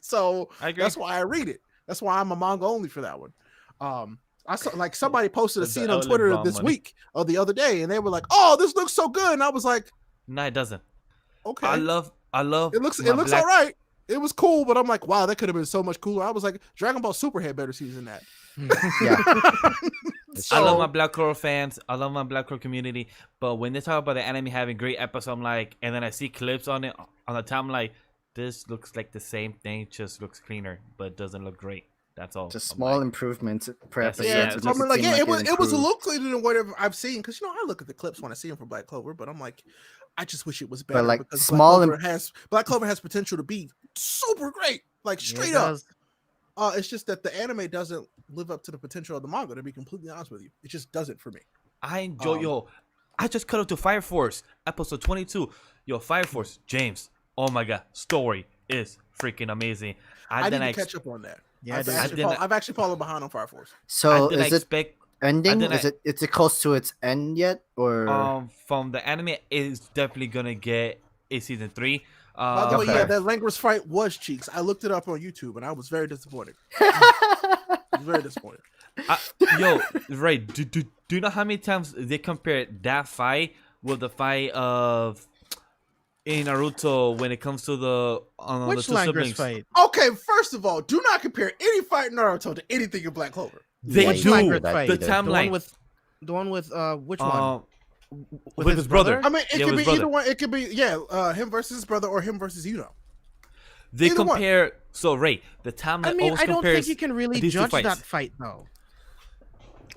So
I agree.
that's why I read it. That's why I'm a manga only for that one. I saw like somebody posted a
The
scene on
outlet
Twitter
bomb
this
money.
week or the other day, and they were like, "Oh, this looks so good," and I was like,
No, it doesn't.
"Okay,
I love.
it looks
my
all right. It was cool," but I'm like, "Wow, that could have been so much cooler." I was like, "Dragon Ball Super had better scenes than that."
yeah.
I love my
So-
Black Clover fans. I love my Black Clover community. But when they talk about the anime having great episodes, I'm like, and then I see clips on it on the time, I'm like, this looks like the same thing, just looks cleaner, but it doesn't look great. That's all.
Just
I'm
small
like,
improvements per
That's it,
episode.
yeah,
to
just-
make
I mean, like,
seem
yeah, it was a
improved.
little cleaner than whatever I've seen because you know I look at the clips when I see them for Black Clover, but I'm like, I just wish it was better.
like,
because
small
Black Clover has potential to be super great, like
Yeah, it
straight up.
does.
It's just that the anime doesn't live up to the potential of the manga. To be completely honest with you, it just doesn't for me.
I enjoy I just cut up to Fire Force episode 22. Yo, Fire Force, James. Oh my god, story is freaking amazing.
I
then
need to
I
catch up on that.
Yeah,
I've
it is.
actually, I've actually fallen behind on Fire Force.
So
didn't
is it
expect
ending?
didn't
Is it close to its end yet, or
from the anime is definitely gonna get a season 3.
By the way,
Okay.
yeah, that Langris fight was cheeks. I looked it up on YouTube and I was very disappointed. I was very disappointed.
Yo, right? Do you know how many times they compared that fight with the fight of in Naruto when it comes to the
Which
two
Langris
siblings?
fight?
Okay, first of all, do not compare any fight in Naruto to anything in Black Clover.
They
Yeah,
Which
you
do.
can't
Langris
do that
fight?
The
either.
timeline.
The one with which one?
With his brother.
I mean, it
Yeah,
could
with
be
his
either
brother.
one. It could be him versus his brother or him versus Yuno.
They
either one.
compare. So Ray, the timeline
I mean,
always
I don't
compares
think you can really
these two
judge
fights.
that fight though.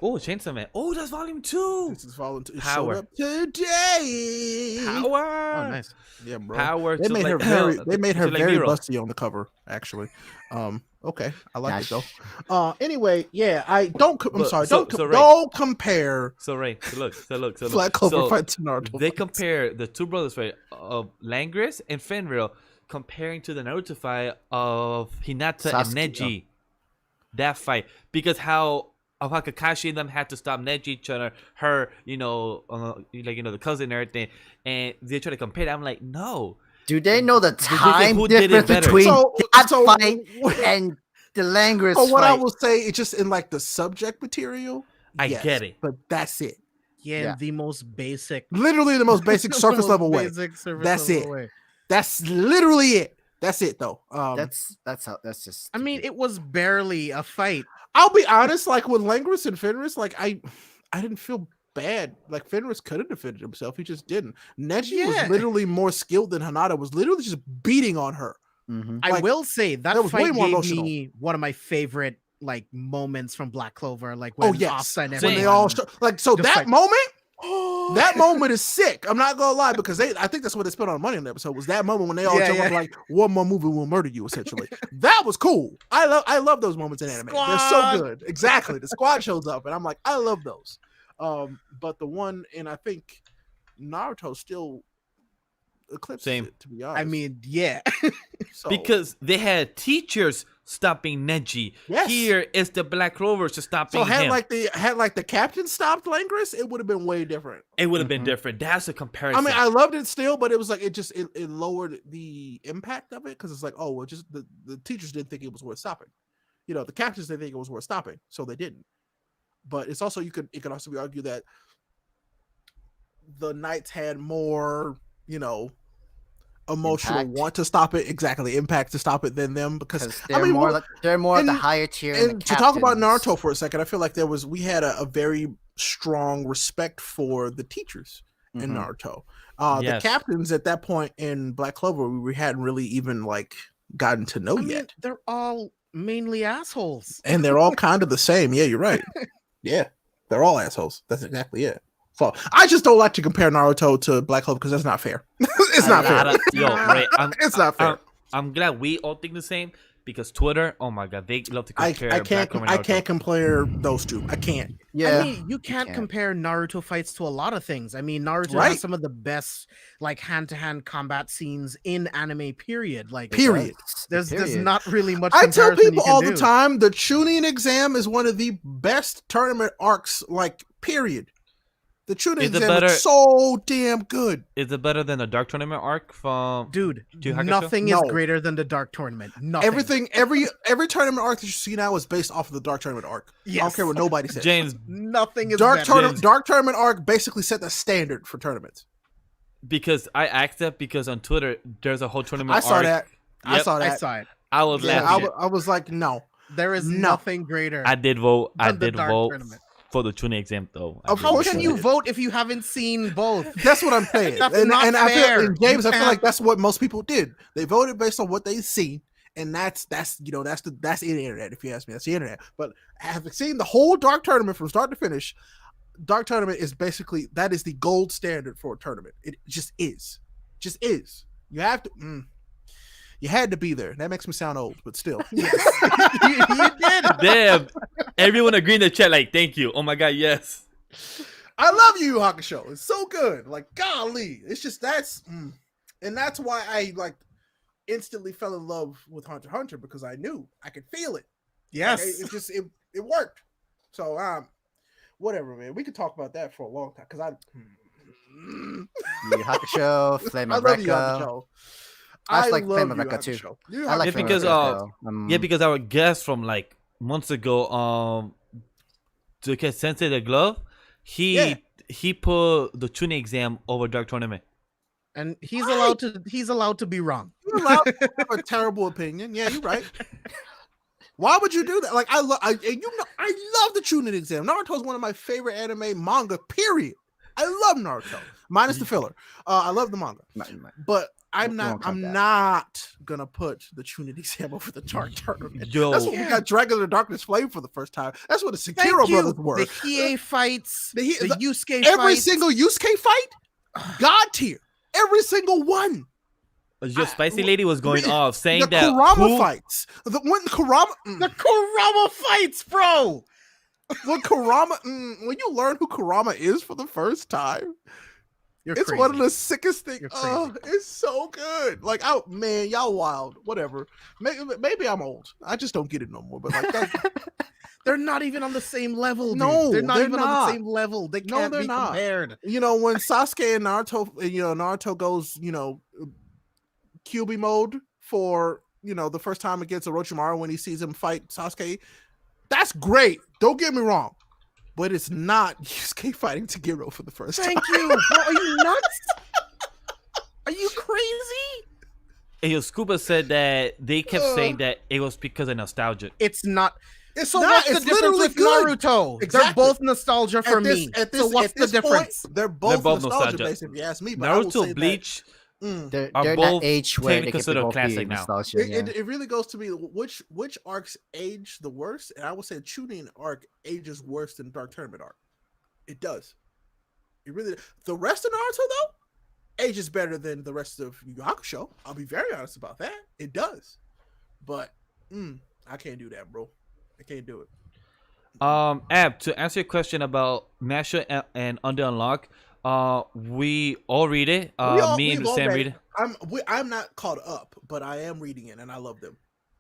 Oh, Chainsaw Man. Oh, that's volume 2.
This is volunteer.
Power.
Showed up today.
Power.
Oh, nice.
Yeah, bro.
Power.
They
to
made
like,
her very. They made her
to like
very
Nero.
busty on the cover. Actually, okay, I like it
Gosh.
though. Anyway, yeah, I don't. I'm
But-
sorry.
so-
Don't
so Ray-
don't compare
So Ray, so look.
Black Clover
So
fight to Naruto.
they
fights.
compare the two brothers fight of Langris and Fenrir comparing to the Naruto fight of Hinata and
Sasuke,
Neji. That fight because how Kakashi and them had to stop Neji, each other, her, the cousin and everything, and they try to compare that. I'm like, no.
do they know the
they say
time
who did it
difference
better?
between that
So-
fight and the Langris
So what I
fight?
will say is just in like the subject material.
I
yes,
get it.
but that's it.
Yeah,
Yeah.
the most basic,
Literally the most basic
the
surface
most
level way.
basic surface
That's
level
it.
way.
That's literally it. That's it though.
That's just.
I mean,
stupid.
it was barely a fight.
I'll be honest. Like with Langris and Fenris, like I didn't feel bad. Like Fenris could have defended himself. He just didn't. Neji
Yeah.
was literally more skilled than Hanada. Was literally just beating on her.
Mhm.
I
Like,
will say that
that was way
fight
more
gave
emotional.
me one of my favorite moments from Black Clover. Like
Oh
when
yes,
Asta and
when they
everyone-
all like so
Just
that
like-
moment. Oh, That moment is sick. I'm not gonna lie, because I think that's what they spent on money on the episode, was that moment when they all jump up like, one more movie will murder you, essentially. That was cool. I love those moments in anime. They're so good. Exactly. The squad shows up and I'm like, I love those. But the one, and I think Naruto still eclipses it, to be honest.
I mean, yeah.
So,
Because they had teachers stopping Neji.
Yes.
Here is the Black Clover to stopping him.
had the captain stopped Langris, it would have been way different.
It would have been different. That's a comparison.
I mean, I loved it still, but it was like it lowered the impact of it, because it's like, oh well, just the teachers didn't think it was worth stopping. The captains didn't think it was worth stopping, so they didn't. But it's also it could also be argued that the knights had more, emotional
Impact.
want to stop it, impact to stop it than them, because
they're they're more of the higher tier.
And to talk about Naruto for a second, I feel like we had a very strong respect for the teachers in Naruto. The captains at that point in Black Clover, we hadn't really even gotten to know yet.
They're all mainly assholes,
and they're all kind of the same. Yeah, you're right. Yeah, they're all assholes. That's exactly it. So I just don't like to compare Naruto to Black Clover, because that's not fair. It's not fair. It's not fair.
I'm glad we all think the same, because Twitter, oh my god, they love to compare.
I can't compare those two. I can't.
Yeah,
I mean, you can't compare Naruto fights to a lot of things. I mean, Naruto has some of the best hand-to-hand combat scenes in anime. Period. There's not really much.
I tell people all the time, the Chunin exam is one of the best tournament arcs. Period. The Chunin exam is so damn good.
Is it better than the Dark Tournament arc from?
Dude, nothing is greater than the Dark Tournament. Nothing.
Every tournament arc that you see now is based off of the Dark Tournament arc. Yes. I don't care what nobody says.
James,
nothing is
Dark Tournament arc basically set the standard for tournaments.
Because I asked that because on Twitter there's a whole tournament arc.
I saw that. I saw it.
I was laughing.
I was like, no.
There is nothing greater.
I did vote.
Tournament.
For the Chunin exam, though.
How can you vote if you haven't seen both?
That's what I'm saying.
That's not fair.
I feel like that's what most people did. They voted based on what they seen, and that's the internet. If you ask me, that's the internet. But having seen the whole Dark Tournament from start to finish, Dark Tournament is basically the gold standard for a tournament. It just is. You have to. You had to be there. That makes me sound old, but still.
Yes. you did.
Damn. Everyone agreed in the chat, thank you. Oh my god, yes.
I love Yu Yu Hakusho. It's so good. Golly. It's just and that's why I instantly fell in love with Hunter x Hunter, because I knew I could feel it.
Yes.
It worked. So whatever, man. We could talk about that for a long time, because
Yu Yu Hakusho, Flame of Recca. I like Flame of Recca too. I like
because our guest from months ago, to Sensei the Glove, he put the Chunin exam over Dark Tournament,
and he's allowed to be wrong.
You're allowed to have a terrible opinion. Yeah, you're right. Why would you do that? I love the Chunin exam. Naruto is one of my favorite anime manga. Period. I love Naruto, minus the filler. I love the manga, but I'm not gonna put the Chunin exam over the Dark Tournament. That's when we got Dragon of the Darkness Flame for the first time. That's what the Sekiro brothers were.
The Hiei fights, the Yusuke
every
fights.
Single Yusuke fight, God tier. Every single one.
Your spicy lady was going off saying
the
that
Kurama fights. The
Kurama fights, bro.
When when you learn who Kurama is for the first time. It's crazy. One of the sickest things. Oh, it's so good. Man, y'all wild. Whatever. Maybe I'm old. I just don't get it no more. But
they're not even on the same level. Dude.
No,
they're not even on the same level. They can't be compared.
When Sasuke and Naruto goes, Kyuubi mode for the first time against Orochimaru when he sees him fight Sasuke. That's great. Don't get me wrong. But it's not Yusuke fighting Tagiro for the first time.
Thank you. Bro, are you nuts? Are you crazy?
And Scuba said that they kept saying that it was because of nostalgia.
It's not.
It's
what's the difference with
good.
Naruto?
Exactly.
They're both nostalgia for me. So what's the difference?
Point, they're both nostalgia based, if you ask me. But
Naruto, Bleach.
They're that age where they can both classic now.
It really goes to me which arcs age the worst, and I would say Chunin arc ages worse than Dark Tournament arc. It does. It really. The rest of Naruto though ages better than the rest of Yu Yu Hakusho. I'll be very honest about that. It does, but I can't do that, bro. I can't do it.
Ab, to answer your question about MHA and Under Unlock, we all read it. Me and Sam read it.
I'm not caught up, but I am reading it, and I love them.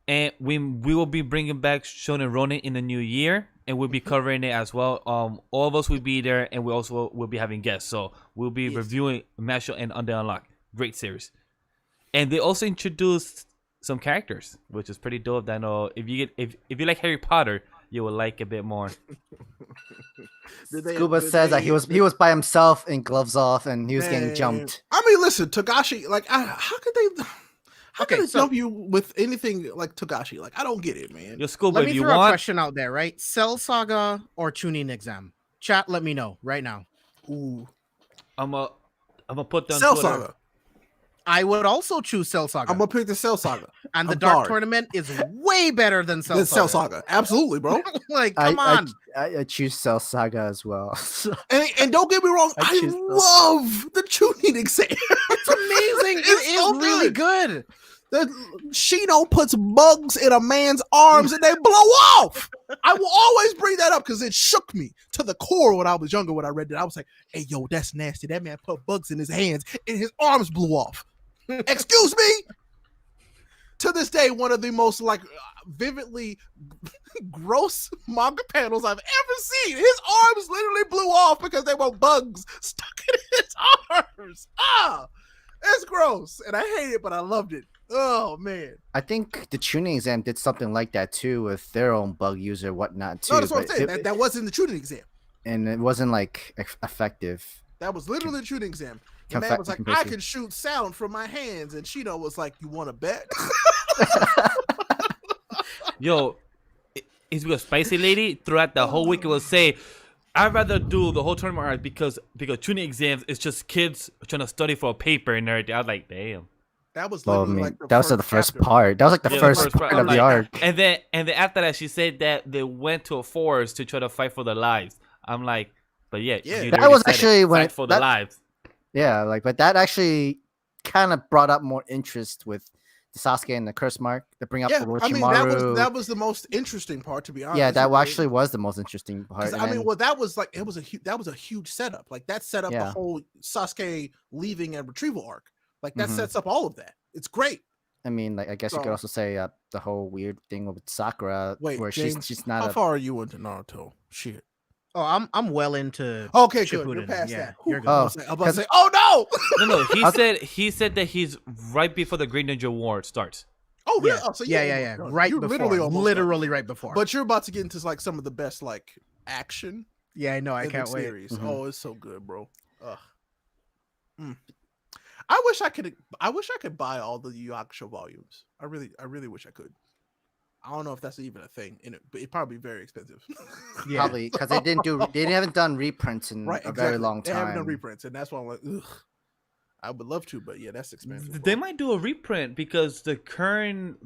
And we will be bringing back Shonen Ronin in the new year, and we'll be covering it as well. All of us will be there, and we also will be having guests. So we'll be reviewing MHA and Under Unlock. Great series. And they also introduced some characters, which is pretty dope. That if you like Harry Potter, you will like a bit more.
Scuba says that he was by himself and gloves off, and he was getting jumped.
I mean, listen, Togashi, like, how could they? How can they jump you with anything like Togashi? Like, I don't get it, man.
Your Scuba,
Let me throw a question out there, right? Cell Saga or Chunin exam? Chat, let me know right now.
Ooh,
I'm gonna put down
Cell
Twitter.
Saga.
I would also choose Cell Saga.
I'm gonna pick the Cell Saga.
And the
I'm
Dark
sorry.
Tournament is way better than Cell Saga.
Cell Saga, absolutely, bro.
Like, come on.
I choose Cell Saga as well.
And don't get me wrong, I love the Chunin exam.
It's amazing.
It's
It is
so
really good.
The Shino puts bugs in a man's arms and they blow off. I will always bring that up because it shook me to the core when I was younger. When I read it, I was like, "Hey, yo, that's nasty. That man put bugs in his hands and his arms blew off." Excuse me. To this day, one of the most like vividly gross manga panels I've ever seen. His arms literally blew off because they were bugs stuck in his arms. It's gross, and I hate it, but I loved it. Oh man!
I think the tuning exam did something like that too, with their own bug user whatnot too.
No, that's what I'm saying. That wasn't the tuning exam,
and it wasn't like effective.
That was literally the tuning exam. The man was like, "I can shoot sound from my hands," and Shino was like, "You want to bet?"
Yo, it's because Spicy Lady throughout the whole week it will say, "I'd rather do the whole tournament art because tuning exams is just kids trying to study for a paper and everything." I was like, "Damn."
That was literally
that was the first part. That was like the first part of the arc.
And then after that, she said that they went to a forest to try to fight for their lives. I'm like, but yeah,
that was actually when
fight for their lives.
Yeah, like, but that actually kind of brought up more interest with the Sasuke and the curse mark to bring up the Orochimaru.
I mean, that was the most interesting part, to be honest.
Yeah, that actually was the most interesting part.
I mean, well, that was like that was a huge setup. Like that set up the whole Sasuke leaving and retrieval arc. Like that sets up all of that. It's great.
I mean, like, I guess you could also say the whole weird thing with Sakura, where
James,
she's not.
How far are you into Naruto? Shit.
Oh, I'm well into.
Okay,
Shippuden.
good. You're past that.
You're good.
I'm about to say, oh no!
No. He said that he's right before the Great Ninja War starts.
Oh really?
Yeah.
Oh, so
Yeah. Right
you're
before. Literally right before.
But you're about to get into like some of the best like action.
Yeah, I know. I can't wait.
Mm-hmm. Oh, it's so good, bro. Ugh. I wish I could buy all the Yu Yu Hakusho volumes. I really wish I could. I don't know if that's even a thing, but it'd probably be very expensive.
Yeah. Probably because they haven't done reprints in a very long time.
They haven't done reprints, and that's why I'm like, ugh. I would love to, but yeah, that's expensive.
They might do a reprint because the current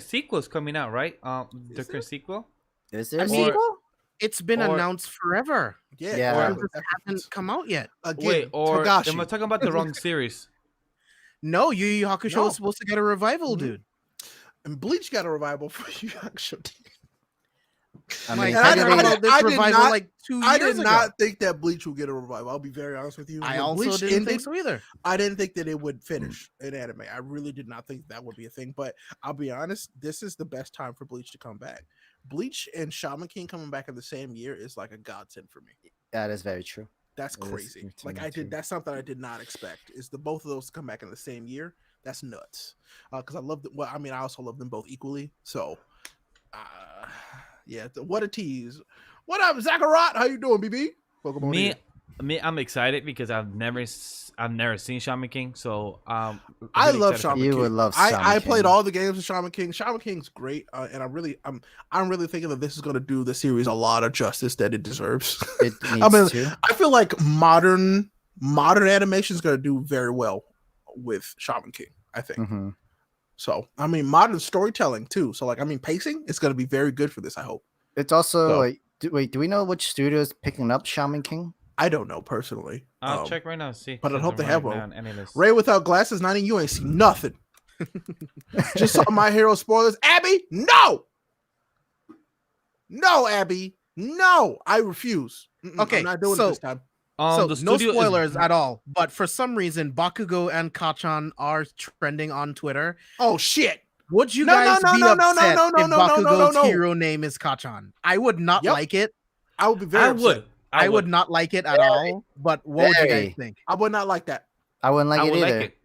sequel is coming out, right? The current sequel.
Is there a sequel?
It's been announced forever.
Yeah.
It hasn't come out yet.
Again,
wait, or
Togashi.
am I talking about the wrong series?
No, Yu Yu Hakusho is supposed to get a revival, dude.
And Bleach got a revival for Yu Yu Hakusho.
I mean,
I did
not think that Bleach would get a revival. I'll be very honest with you.
I also didn't think so either.
I didn't think that it would finish in anime. I really did not think that would be a thing. But I'll be honest, this is the best time for Bleach to come back. Bleach and Shaman King coming back in the same year is like a godsend for me.
That is very true.
That's crazy. That's something I did not expect. Is the both of those to come back in the same year? That's nuts. Because I love them. Well, I mean, I also love them both equally. So, yeah. What a tease. What up, Zachariah? How you doing, BB? Welcome on in.
I'm excited because I've never seen Shaman King, so
I love Shaman King.
You would love Shaman King.
I played all the games of Shaman King. Shaman King's great, and I'm really thinking that this is going to do the series a lot of justice that it deserves.
It needs to.
I feel like modern animation is going to do very well with Shaman King. I think.
Mm-hmm.
So I mean, modern storytelling too. So like, I mean, pacing is going to be very good for this. I hope.
It's also like, do we know which studio is picking up Shaman King?
I don't know personally.
I'll check right now and see.
but I
'cause
hope
I'm
they have
writing
one.
down any list.
Ray without glasses, 90, you ain't seen nothing. Just saw My Hero spoilers. Abby, no! No, Abby. No, I refuse.
Okay,
I'm not doing it
so-
this time.
So
the
no
studio
spoilers
is,
at all. But for some reason, Bakugo and Kachan are trending on Twitter.
Oh, shit.
Would you
No, no,
guys
no,
be
no, no,
upset
no, no,
if
no, no, no,
Bakugo's
no, no.
hero name is Kachan? I would not
Yep.
like it.
I would be very
I
upset.
would.
I would not like it at all. But what would you guys
Very.
think?
I would not like that.
I wouldn't like
I
it
would
either.
like it.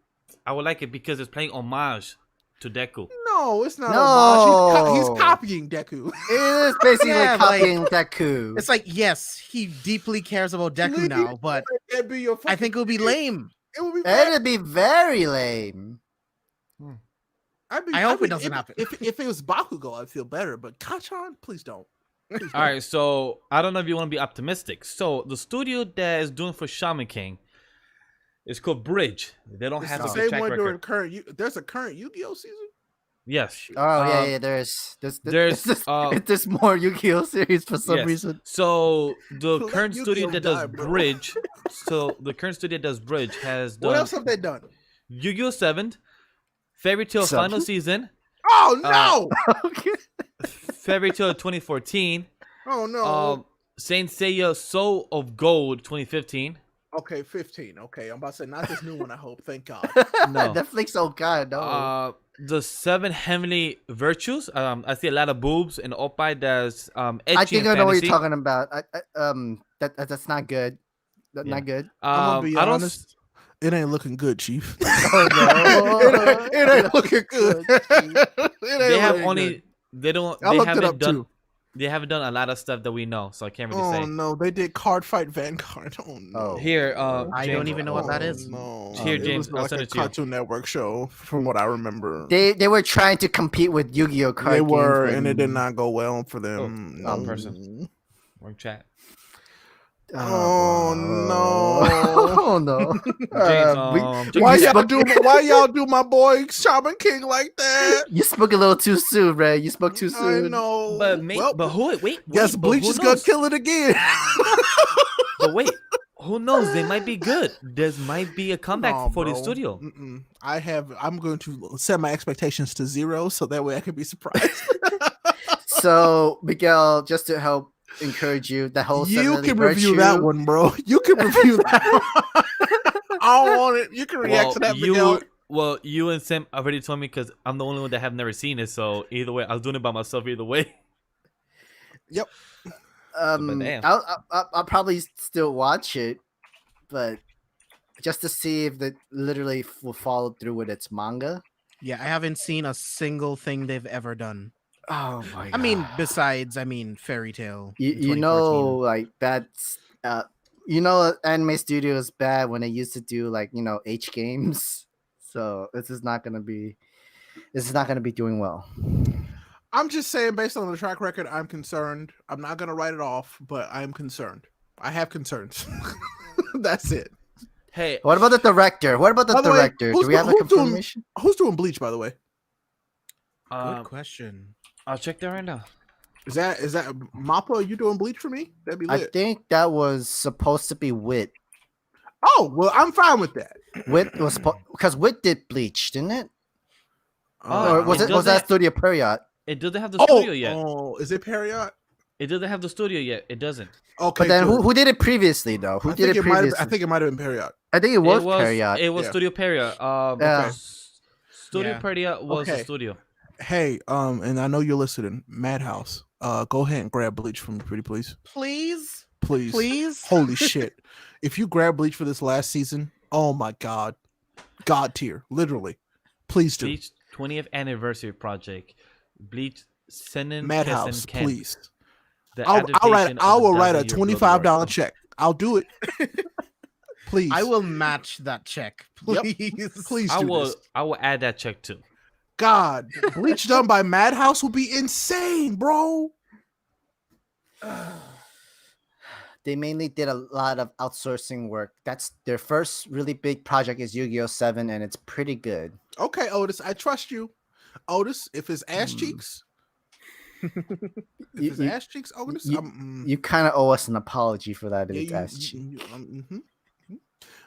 I would like it because it's playing homage to Deku.
No, it's not
No.
homage. He's copying Deku.
It is basically
Yeah,
copying Deku.
It's like, yes, he deeply cares about Deku
Please.
now, but
That'd be your
I think it would be lame.
It would be bad.
It'd be very lame.
I hope it doesn't happen.
If it was Bakugo, I'd feel better. But Kachan, please don't. Please don't.
All right, so I don't know if you want to be optimistic. So the studio that is doing for Shaman King is called Bridge. They don't
It's
have
the
a
same
good track
one
record.
during current. There's a current Yu-Gi-Oh season.
Yes.
Oh yeah,
Um,
yeah. There's more Yu-Gi-Oh series for some
yes.
reason.
So the
Let
current studio
Yu-Gi-Oh
that does
die, bro.
Bridge. So the current studio that does Bridge has
What
done
else have they done?
Yu-Gi-Oh! 7, Fairy Tail
Seven?
Final Season,
Oh no!
Okay.
Fairy Tail 2014,
Oh no!
Saint Seiya Soul of Gold 2015.
Okay, 15. Okay, I'm about to say not this new one. I hope. Thank God.
No.
Netflix. Oh god, no.
The 7 Heavenly Virtues. I see a lot of boobs and oppai that's edgy
I think
and
I know what
fantasy.
you're talking about. That's not good. That's
Yeah.
not good.
I'm gonna be
I don't.
honest. It ain't looking good, Chief.
Oh no.
it ain't looking good.
They have only. They don't.
I
They
looked it
haven't
up
done.
too.
They haven't done a lot of stuff that we know, so I can't really
Oh
say.
no, they did Card Fight Vanguard. Oh no.
Oh.
Here,
I don't
James,
even know what that is.
No.
Here,
It
James,
was
I'll
like
send
a
it to you.
Cartoon Network show, from what I remember.
They were trying to compete with Yu-Gi-Oh card
They
games,
were,
but-
and it did not go well for them.
Oh, wrong person. Wrong chat.
Oh, no.
Oh no.
James,
we-
Why
you
y'all
spoke-
do? Why y'all do my boy Shaman King like that?
You spoke a little too soon, Ray. You spoke too
I
soon.
know.
but who? Wait.
Guess
but
Bleach
who
is gonna
knows?
kill it again.
But wait, who knows? They might be good. There might be a comeback
Nah,
for the
bro.
studio.
Mm-mm. I'm going to set my expectations to 0, so that way I can be surprised.
So, Miguel, just to help encourage you, the whole
You
Seven
can
Deadly
review that
Virtue-
one, bro. You can review that one. I don't want it. You can react to that, Miguel.
You and Sam already told me because I'm the only one that have never seen it. So either way, I was doing it by myself. Either way,
Yep.
But damn.
I'll probably still watch it, but just to see if it literally will follow through with its manga.
Yeah, I haven't seen a single thing they've ever done.
Oh my!
I mean, besides, Fairy Tale.
you
in
know,
2014.
like that's anime studio is bad when they used to do like H games. So this is not gonna be doing well.
I'm just saying, based on the track record, I'm concerned. I'm not going to write it off, but I'm concerned. I have concerns. That's it.
hey,
What about the director? What about the
By the way,
director? Do we have a
who's doing-
confirmation?
Who's doing Bleach, by the way?
Good question.
I'll check that right now.
Is that Mappa? Are you doing Bleach for me? That'd be
I
lit.
think that was supposed to be Wit.
Oh, well, I'm fine with that.
Wit was because Wit did Bleach, didn't it?
Oh,
Or was
it
was that
doesn't-
Studio Period?
It doesn't have the studio yet.
Oh, is it Period?
It doesn't have the studio yet. It doesn't.
Okay,
But then
good.
who did it previously though? Who
I
did
think
it
might have-
previously?
I think it might have been Period.
I think it was Period.
It was
Yeah.
Studio Period.
Yeah.
Studio
Yeah.
Period was the
Okay.
studio.
Hey, and I know you're listening, Madhouse. Go ahead and grab Bleach for me, pretty please.
Please,
Please.
please.
Holy shit. If you grab Bleach for this last season, oh my god. God tier. Literally. Please do.
Bleach 20th anniversary project. Bleach Seinen
Madhouse,
Kessen Ken.
please.
The
I
adaptation
will
of the
write a
Dozen Year
$25
Blood War.
check. I'll do it. Please.
I will match that check.
Yep.
Please.
Please
I
do
will.
this.
I will add that check too.
God, Bleach done by Madhouse will be insane, bro.
They mainly did a lot of outsourcing work. That's their first really big project is Yu-Gi-Oh! 7, and it's pretty good.
Okay, Otis, I trust you. Otis, if it's ass
Hmm.
cheeks, If his ass cheeks ugly,
You kind of owe us an apology for that.
yeah,
It's ass cheek.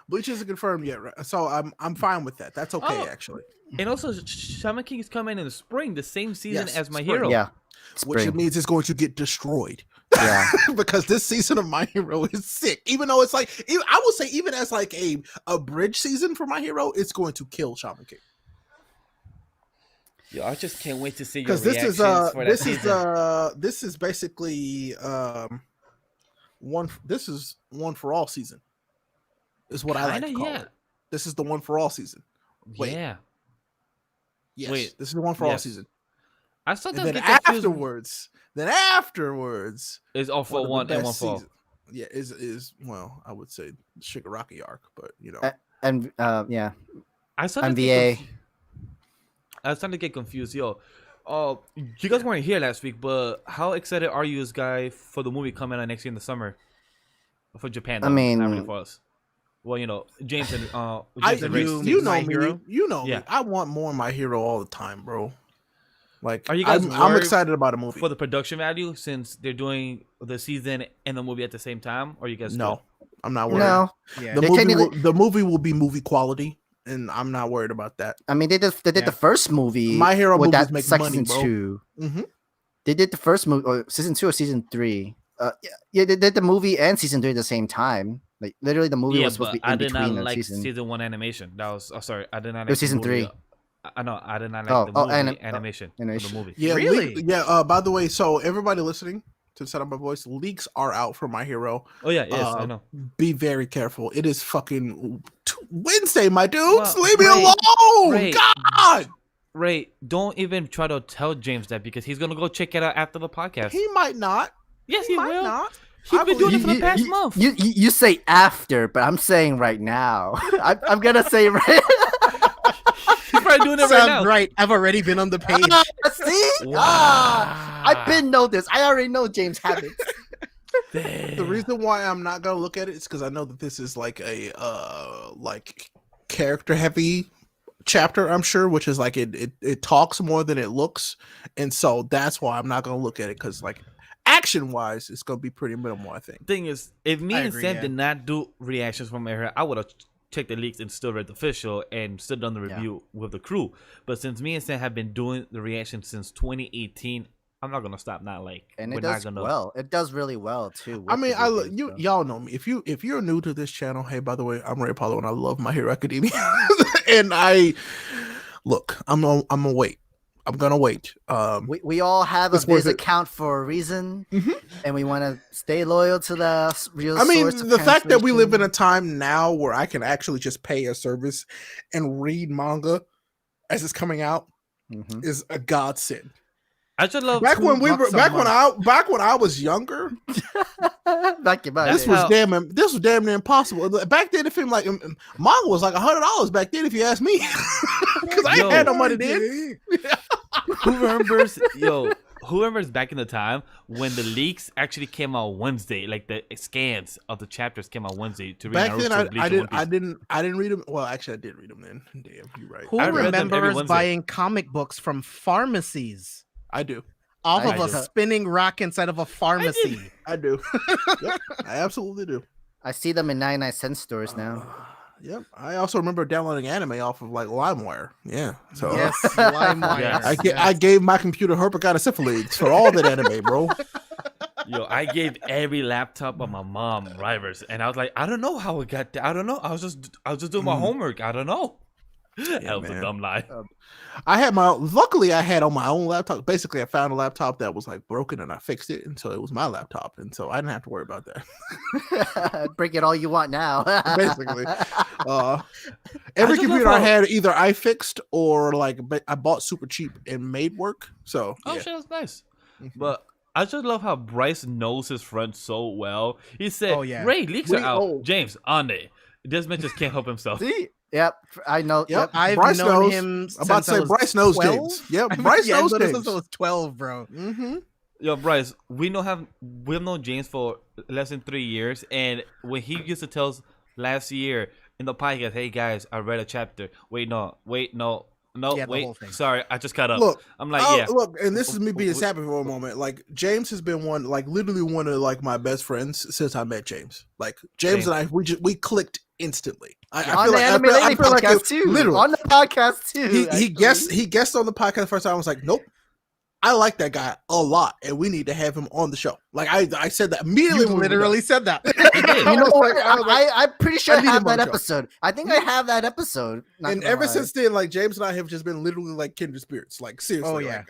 Bleach isn't confirmed yet, right? So I'm fine with that. That's okay,
Oh.
actually.
And also, Shaman King is coming in the spring, the same season
Yes,
as My
spring.
Hero.
Yeah.
Which
Spring.
means it's going to get destroyed.
Yeah.
Because this season of My Hero is sick. Even though it's like, I would say, even as like a bridge season for My Hero, it's going to kill Shaman King.
Yo, I just can't wait to see your
Because
reactions for that season.
this is basically one. This is one for all season. Is what I like to call it. This is the one for all season. Wait.
Yeah.
Yes.
Wait.
This is the one for all season.
I saw
And
that.
then afterwards,
is all for one and one for all.
Yeah, is well, I would say Shigaraki arc, but you know,
And yeah.
I started
MVA.
I was starting to get confused. Yo, you guys weren't here last week, but how excited are you, guy, for the movie coming out next year in the summer for Japan?
I mean,
not really for us. Well, you know, James and
you know
My
me,
Hero?
you know
Yeah.
me. I want more My Hero all the time, bro. Like,
Are you guys
I'm
worried
excited about a movie.
for the production value since they're doing the season and the movie at the same time? Or you guys
No, I'm not worried.
No.
Yeah.
The movie will be movie quality, and I'm not worried about that.
I mean, they did the first movie.
My Hero
with
movies
that
make
season
money, bro.
2.
Mm-hmm.
They did the first movie, or season 2 or season 3. Yeah, they did the movie and season 3 at the same time. Like literally, the movie was supposed to be
I
in
did not
between that
like
season.
season 1 animation. That was sorry, I did not like
was
the
season
movie.
3.
I know I did not like the movie animation of the movie.
Yeah,
Really?
By the way, so everybody listening to Set Up My Voice, leaks are out for My Hero.
Oh yeah, yes, I know.
Be very careful. It is fucking Wednesday, my dudes.
Well,
Leave me
Ray,
alone.
Ray,
God.
Ray, don't even try to tell James that because he's gonna go check it out after the podcast.
He might not.
Yes, he
might
will.
not.
He's been doing it for the past month.
You say after, but I'm saying right now. I'm gonna say right.
He's probably doing it right
Sounds
now.
right. I've already been on the page.
See?
Wow.
I've been know this. I already know James' habits.
The reason why I'm not gonna look at it is because I know that this is like a like character heavy chapter, I'm sure, which is like it talks more than it looks, and so that's why I'm not gonna look at it, because like action wise it's gonna be pretty minimal, I think.
Thing is, if me
I
and
agree,
Sam
yeah.
did not do reactions from her, I would have checked the leaks and still read the official and still done the review with the crew. But since me and Sam have been doing the reaction since 2018, I'm not gonna stop. Not like
And
we're
it does
not gonna.
well. It does really well too.
I
with
mean,
the reviews, so.
y'all know me. If you're new to this channel, hey, by the way, I'm Ray Apollo and I love My Hero Academia. And I'm gonna wait. I'm gonna wait.
We all have a
It's worth
Viz
it.
account for a reason,
Mhm.
and we want to stay loyal to the real.
I mean,
source of
the fact that we live in a
translation.
time now where I can actually just pay a service and read manga as it's coming out
Mhm.
is a godsend.
I just love
Back when
$2 a
back when I was younger,
Back in my
That's
this
day.
was
how-
this was damn near impossible. Back then, if like manga was like $100 back then, if you ask me, because I ain't had no money then.
who remembers who remembers back in the time when the leaks actually came out Wednesday, like the scans of the chapters came out Wednesday to read
Back
Naruto,
then,
Bleach,
I
and One Piece.
didn't read them. Well, actually, I did read them then. Damn, you're right.
Who
I read them every
remembers
Wednesday.
buying comic books from pharmacies
I do.
off
I
of a
do.
spinning rack inside of a pharmacy?
I do. Yep, I absolutely do.
I see them in 99-cent stores now.
Yep. I also remember downloading anime off of like LimeWire. Yeah. So
Yes, LimeWire.
Yes.
I gave my computer herpetogonosyphilis for all that anime, bro.
Yo, I gave every laptop of my mom Rivers, and I was like, I don't know how it got there. I don't know. I was just doing my homework. I don't know. That was
man.
a dumb lie.
Luckily I had on my own laptop. Basically, I found a laptop that was like broken and I fixed it, and so it was my laptop, and so I didn't have to worry about that.
Break it all you want now.
Basically, every
just
computer
love
I
how-
had, either I fixed or like I bought super cheap and made work. So
Oh
yeah.
shit, that's nice.
Mhm.
But I just love how Bryce knows his friend so well. He said,
Oh, yeah.
Ray, leaks
We-
are out.
oh.
James, on it. This man just can't help himself.
See? Yep, I know.
Yep.
Yep.
I've
Bryce
known
knows.
him
I'm about to
since I
say
was
Bryce knows
12?
James. Yep,
I mean,
Bryce
yeah,
knows
I've known him
James.
since I was 12, bro.
Mm-hmm.
Yo, Bryce, we've known James for less than 3 years, and when he used to tell us last year in the podcast, hey guys, I read a chapter. Wait, no. No,
Yeah, the
wait.
whole thing.
Sorry, I just cut up.
Look,
I'm like,
look, and this is me being sappy for a moment. Like James has been literally one of like my best friends since I met James. Like James
Same.
and we clicked instantly. I
on
feel
the
like
Anime
I
Lady
feel like
podcast
it,
too.
literally.
On the podcast too.
He
actually.
guessed on the podcast the first time. I was like, nope. I like that guy a lot, and we need to have him on the show. Like I said that immediately.
You
when we were
literally
done.
said that.
He did.
You know
I was
what?
like- I was like,
I'm pretty sure
I
I
need
have
him on
that
the show.
episode. I think I have that episode. Not
And
gonna
ever
lie.
since then, like James and I have just been literally like kindred spirits. Like seriously.
Oh, yeah.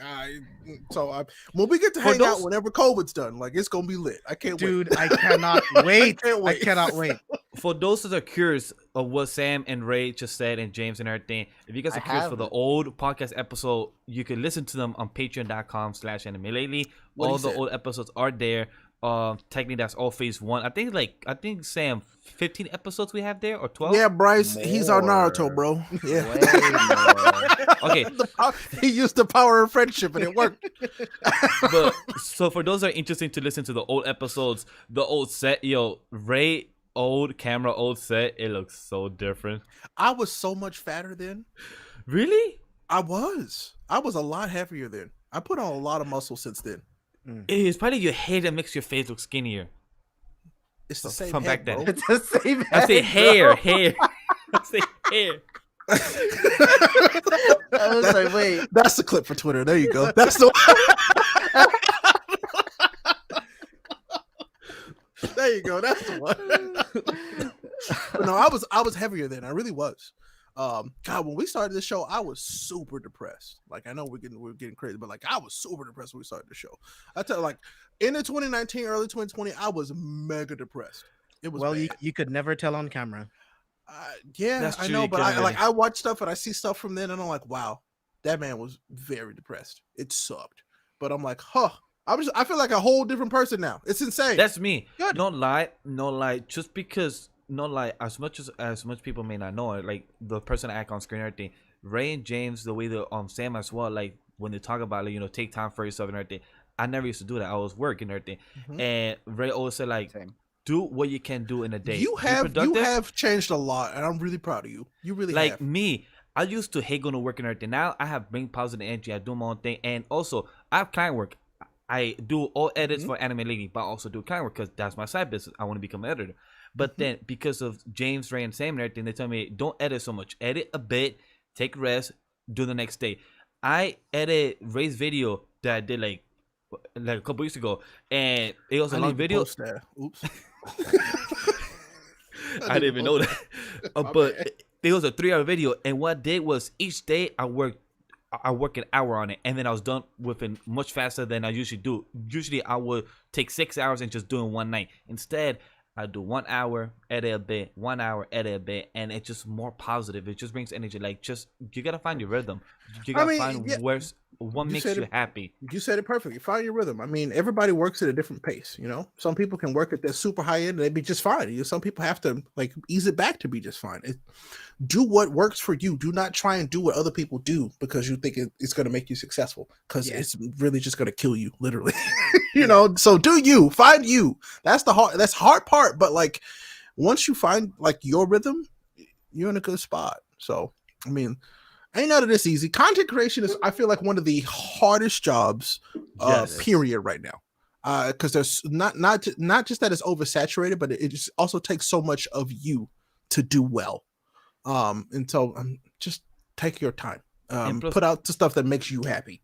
When we get to
For
hang out
those-
whenever COVID's done, like it's gonna be lit. I can't wait.
Dude, I cannot wait.
can't
I
wait.
cannot wait.
For those that are curious of what Sam and Ray just said and James and everything, if you guys
I
are curious
have
for the
it.
old podcast episode, you can listen to them on patreon.com/animelately.
What
All
he
the
said.
old episodes are there. Technically that's all phase 1. I think Sam 15 episodes we have there or 12.
Yeah, Bryce, he's our
More.
Naruto, bro. Yeah.
Way more.
Okay,
He used the power of friendship and it worked.
but so for those that are interested to listen to the old episodes, the old set, Ray old camera, old set, it looks so different.
I was so much fatter then.
Really?
I was a lot heavier then. I put on a lot of muscle since then.
It's probably your hair that makes your face look skinnier.
It's the same
From
head,
back then.
bro.
It's the same.
I say
head, bro.
hair. I say hair.
I was like, wait.
That's the clip for Twitter. There you go. That's the. There you go. That's the one. But no, I was heavier then. I really was. God, when we started this show, I was super depressed. Like I know we're getting crazy, but like I was super depressed when we started the show. I tell you, like in the 2019, early 2020, I was mega depressed. It was
Well,
bad.
you could never tell on camera.
Yeah,
That's
I
true,
know,
you
but
couldn't really.
I watch stuff and I see stuff from then, and I'm like, wow, that man was very depressed. It sucked, but I'm like, huh. I feel like a whole different person now. It's insane.
That's me.
Good.
No lie. Just because, no lie. As much people may not know it, like the person I act on screen and everything. Ray and James, the way the Sam as well, like when they talk about like take time for yourself and everything. I never used to do that. I was working and everything,
Mhm.
and Ray always said like,
Same.
do what you can do in a day.
You
Be
have
productive.
changed a lot, and I'm really proud of you. You really
Like
have.
me, I used to hate going to work and everything. Now I have bring positive energy. I do my own thing, and also I have client work. I do all edits for Anime Lady, but I also do client work because that's my side business. I want to become an editor. But then because of James, Ray, and Sam and everything, they tell me don't edit so much. Edit a bit, take rest, do the next day. I edit Ray's video that I did like a couple weeks ago, and it was a
I
long
need to
video.
post that. Oops.
I didn't even know that.
My
But
bad.
it was a 3-hour video, and what I did was each day I work an hour on it, and then I was done with it much faster than I usually do. Usually I would take 6 hours and just do it in one night. Instead, I do 1 hour, edit a bit, 1 hour, edit a bit, and it's just more positive. It just brings energy. Like you gotta find your rhythm. You gotta find
yeah,
what
you
makes
said
you
it-
happy.
You said it perfectly. Find your rhythm. I mean, everybody works at a different pace. You know, some people can work at that super high end and they'd be just fine. You know, some people have to like ease it back to be just fine. Do what works for you. Do not try and do what other people do because you think it's going to make you successful. Because
Yeah.
it's really just going to kill you, literally. You know. So do you find you? That's the hard part. But like, once you find like your rhythm, you're in a good spot. So I mean. Ain't none of this easy. Content creation is, I feel like, one of the hardest jobs,
Yes.
period, right now. Because there's not just that it's oversaturated, but it just also takes so much of you to do well. And so just take your time.
And plus-
Put out the stuff that makes you happy.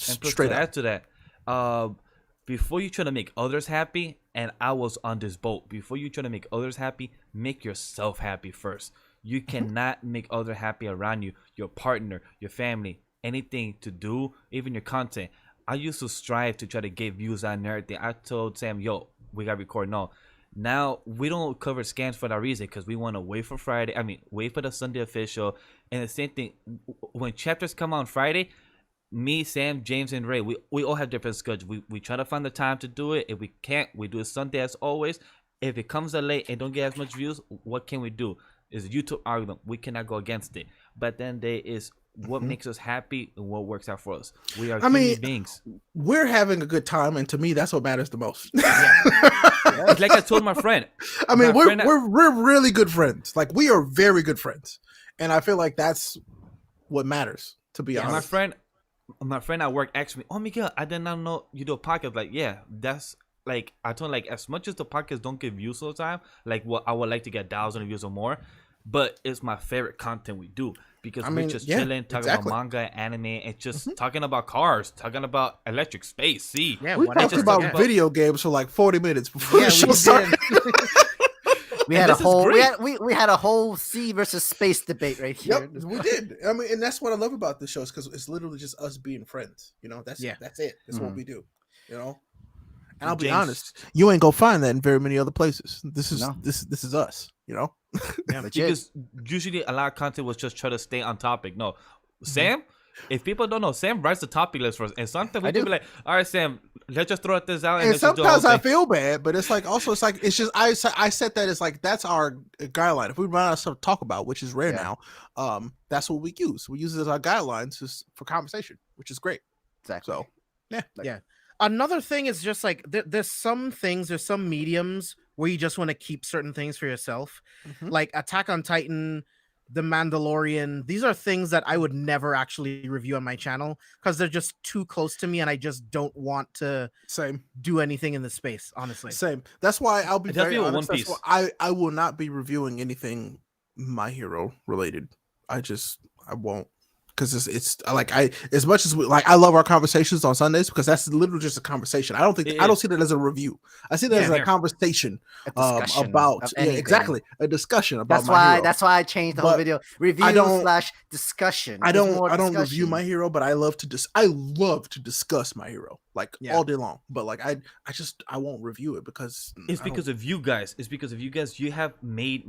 And plus,
Straight
to
up.
add to that, before you try to make others happy, and I was on this boat, before you try to make others happy, make yourself happy first. You cannot make others happy around you, your partner, your family, anything to do, even your content. I used to strive to try to get views on everything. I told Sam, yo, we got to record. No. Now, we don't cover scans for that reason because we want to wait for Friday. I mean, wait for the Sunday official. And the same thing, when chapters come on Friday, me, Sam, James, and Ray, we all have different schedules. We try to find the time to do it. If we can't, we do it Sunday as always. If it comes out late and don't get as much views, what can we do? Is YouTube algorithm. We cannot go against it. But then there is what makes us happy and what works out for us. We are human beings.
We're having a good time, and to me, that's what matters the most.
It's like I told my friend.
I mean,
My friend-
we're really good friends. Like we are very good friends, and I feel like that's what matters. To be
Yeah,
honest,
my friend at work asked me, "Oh Miguel, I did not know you do a podcast." Like, yeah, that's like I told him, like, as much as the podcast don't get views all the time, like what I would like to get 1,000 views or more, but it's my favorite content we do because we're just chilling, talking about manga, anime, and just talking about cars, talking about electric space. See,
Yeah,
we
what
talked
else?
about
Yeah.
video games for like 40 minutes before
Yeah,
the show
we
started.
We had a
this is
whole
great.
we had a whole sea versus space debate right here.
Yep, we did. I mean, and that's what I love about this show is because it's literally just us being friends. You know, that's it. That's what we do. You know, and I'll be
James-
honest, you ain't gonna find that in very many other places. This is
No.
this is us. You know,
Legit.
because usually a lot of content was just try to stay on topic. No, Sam. If people don't know, Sam writes the topic list for us, and sometimes we
I
can
do.
be like, "All right, Sam, let's just throw this out." And,
and
let's just do a
sometimes
whole
I
thing."
feel bad, but it's like also it's like it's just I set that as like that's our guideline. If we run out of stuff to talk about, which is rare
Yeah.
now, that's what we use. We use it as our guidelines just for conversation, which is great.
Exactly.
So
Yeah. Another thing is just like there's some mediums where you just want to keep certain things for yourself, like Attack on Titan, The Mandalorian. These are things that I would never actually review on my channel because they're just too close to me, and I just don't want to
same.
do anything in the space. Honestly,
Same. That's why I'll be
It does
very
feel
honest.
One
That's
Piece.
why I will not be reviewing anything My Hero related. I won't because it's like as much as I love our conversations on Sundays because that's literally just a conversation. I don't see that as a review. I see that as a conversation
A discussion
about
of anything.
exactly a discussion about
That's
My
why.
Hero.
That's why I changed the whole
But
video. Review / discussion.
I
There's
don't
more
review
discussion.
My Hero, but I love to discuss My Hero like all day long. But like I won't review it because
It's because of you guys. It's because of you guys. You have made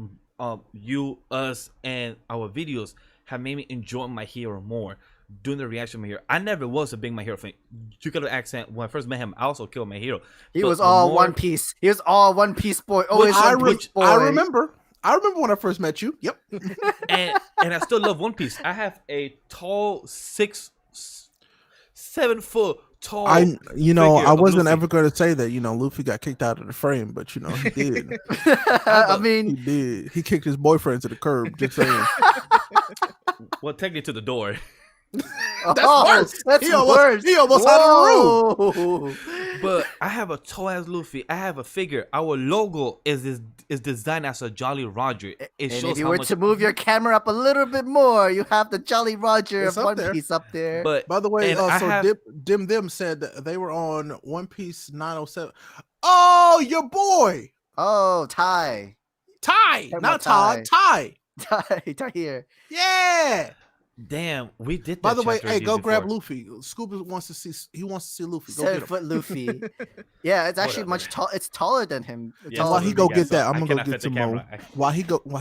you, us, and our videos have made me enjoy My Hero more. Doing the reaction of My Hero. I never was a big My Hero fan. You got an accent. When I first met him, I also killed My Hero.
He
But
was
the
all
more-
One Piece. He was all One Piece boy. Always
I
One Piece boy.
I remember when I first met you. Yep.
and I still love One Piece. I have a tall 7 foot tall.
I
figure of
wasn't
Luffy.
ever going to say that, Luffy got kicked out of the frame, but he did.
I
He
mean,
did. He kicked his boyfriend to the curb, just saying.
Well, technically to the door.
That's worse.
That's
He almost-
worse.
he almost out of
the room.
But I have a tall ass Luffy. I have a figure. Our logo is designed as a Jolly Roger. It
And
shows
if you
how
were
much.
to move your camera up a little bit more, you have the Jolly Roger
It's
of
up
One
there.
Piece up there.
But
By the way,
and I
so
have-
Dim Dim said that they were on One Piece 907. Oh, your boy,
Oh, Ty.
Ty,
Talking
not
about
Todd, Ty.
Ty here.
Yeah.
damn, we did that.
By the way,
chapter
hey,
review
go grab
before.
Luffy. Scuba wants to see. He wants to see Luffy. Go get him.
7-foot Luffy. Yeah, it's actually
Whatever.
much tall. It's taller than him. It's
Yeah,
While
taller
he
than
go
me.
get
so
that, I'm
I
gonna
cannot
go
fit
get
the
some
camera.
more. While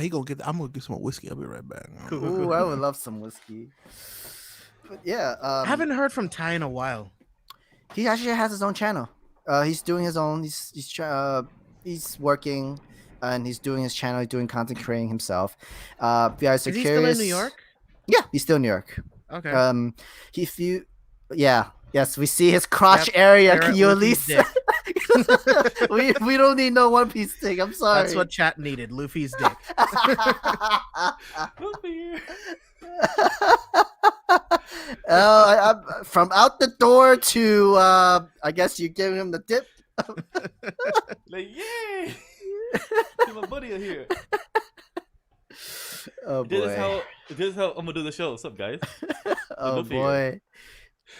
he go get. I'm gonna get some more whiskey. I'll be right back.
Ooh, I would love some whiskey. But yeah,
I haven't heard from Ty in a while.
he actually has his own channel. He's doing his own. He's working, and he's doing his channel. He's doing content creating himself. If you guys are
Is he
curious,
still in New York?
Yeah, he's still in New York.
Okay.
Yes, we see his crotch
Yep,
area.
There
Can
at
you at
Luffy's
least?
dick.
we don't need no One Piece thing. I'm sorry.
That's what chat needed. Luffy's dick.
From out the door to I guess you give him the dip.
Like, yay! See my buddy here.
Oh
This
boy.
is how I'm gonna do the show. What's up, guys?
Oh
Luffy.
boy.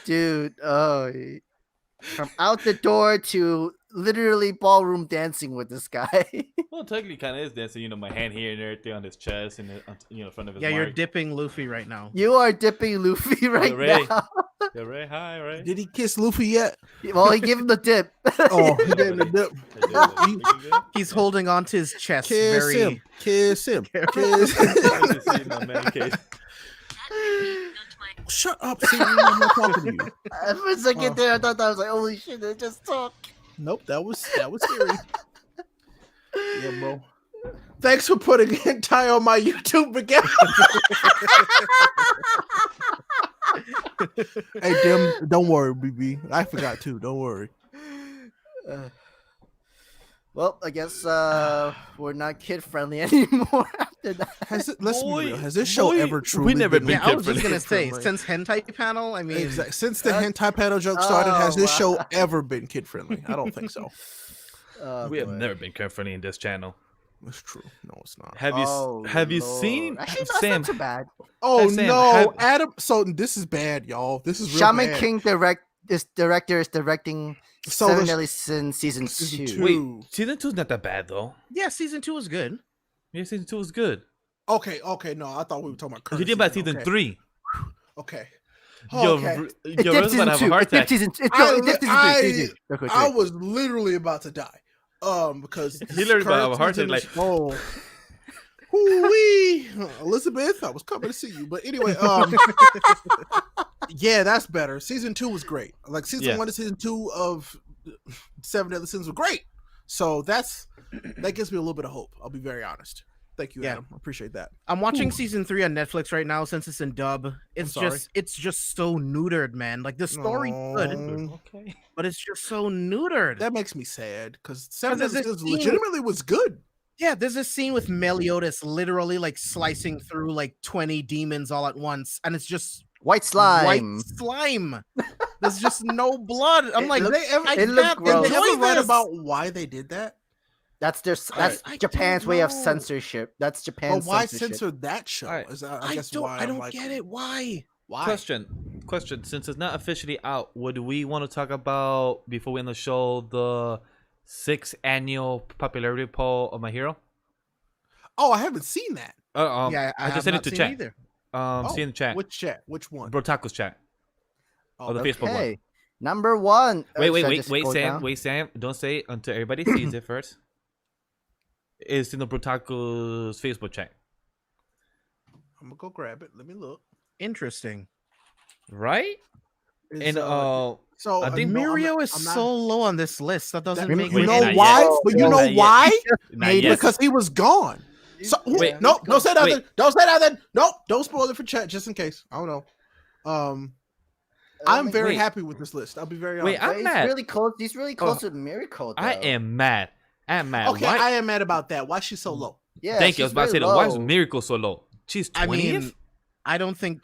Dude, from out the door to literally ballroom dancing with this guy.
Well, technically, kind of is dancing. My hand here and everything on his chest and in front of his.
Yeah, you're
mark.
dipping Luffy right now.
You are dipping Luffy right
Ray.
now.
Yeah, Ray. Hi, Ray.
Did he kiss Luffy yet?
Well, he gave him the dip.
Oh, he gave him the dip.
He's holding onto his chest.
Kiss
very.
him. Kiss him. Kiss. Shut up, Siri. I'm not talking to you.
For a second there, I thought that was like, holy shit, they just talk.
Nope, that was Siri. Yeah, bro. Thanks for putting in Ty on my YouTube again. Hey, Dim, don't worry, BB. I forgot too. Don't worry.
Well, I guess we're not kid friendly anymore.
Let's be real. Has this show ever truly
never
been
been
Yeah, I was just
kid-friendly.
gonna say,
kid-friendly?
since hentai panel, I mean,
Exactly. Since the hentai panel joke started, has this show ever been kid friendly? I don't think so.
We have never been kid-friendly in this channel.
That's true. No, it's not.
Have you seen
Actually, no,
Sam?
it's not too bad.
Oh
Sam,
no, Adam. So this is bad, y'all. This is real
Shaman
bad.
King director is directing
So
Seven
the-
Deadly Sins season
Season
2.
two.
Wait, season 2 is not that bad though.
yeah, season 2 was good.
Yeah, season 2 was good.
Okay. No, I thought we were talking about current.
You did about
season.
season 3.
Okay.
Yo,
Okay.
It
yo,
dipped
Rose about
season
to have a
2.
heart
It dipped
attack.
season. It
I-
dipped season
I-
3. Season 2. Okay,
I
great.
was literally about to die. Because
He literally about to have a heart
current
attack.
season
Like,
is- Hoo-wee. Elizabeth, I was coming to see you. But anyway, yeah, that's better. Season 2 was great. Like season 1 to season 2 of Seven Deadly Sins were great. So that gives me a little bit of hope. I'll be very honest. Thank you,
Yeah.
Adam. I appreciate that.
I'm watching season 3 on Netflix right now since it's in dub. It's
sorry.
just so neutered, man. Like the story's good,
No.
okay.
but it's just so neutered.
That makes me sad because Seven
there's
Deadly
this
Sins
scene-
legitimately was good.
Yeah, there's this scene with Meliodas literally like slicing through like 20 demons all at once, and it's just
White slime.
white slime. There's just no blood. I'm
It
like,
Did they ever,
I
it looked
can't
gross.
did they ever
enjoy
write
this.
about why they did that?
That's
I
Japan's
don't
way of
know.
censorship. That's
But
Japan's
why
censorship.
censor that show?
Alright.
Is that,
I
guess
don't,
why
I
I'm
don't
like,
get it. Why?
Why?
Question. Since it's not officially out, would we want to talk about before we end the show the 6th annual popularity poll of My Hero?
Oh, I haven't seen that.
Yeah,
I
have
just sent it
not
to
seen
chat.
either.
See in the chat.
Which chat? Which one?
Brotaku's chat.
Oh,
the Facebook one.
Okay. Number 1.
Wait,
Should I just scroll down?
Sam. Don't say it until everybody sees it first. It's in the Brotaku's Facebook chat.
I'm gonna go grab it. Let me look.
Interesting.
Right?
It's,
And
so
I think
no,
Mirio
I'm
is
not-
so low on this list. That doesn't
That-
make
you
Wait,
know
not
why?
yet.
But you know
Not yet.
why?
Not yet.
Because he was gone. So
Wait,
no, don't say nothing.
wait.
Don't say nothing. Nope, don't spoil it for chat just in case. I don't know. I'm very
Wait.
happy with this list. I'll be very
Wait,
honest.
I'm
He's
mad.
really close. He's really close to Miracle.
I am mad.
Okay,
Why?
I am mad about that. Why she's so low?
Yeah.
Thank you. I was
she's
about to say
very
that. Why is
low.
Miracle so low? She's 20th?
I mean, I don't think.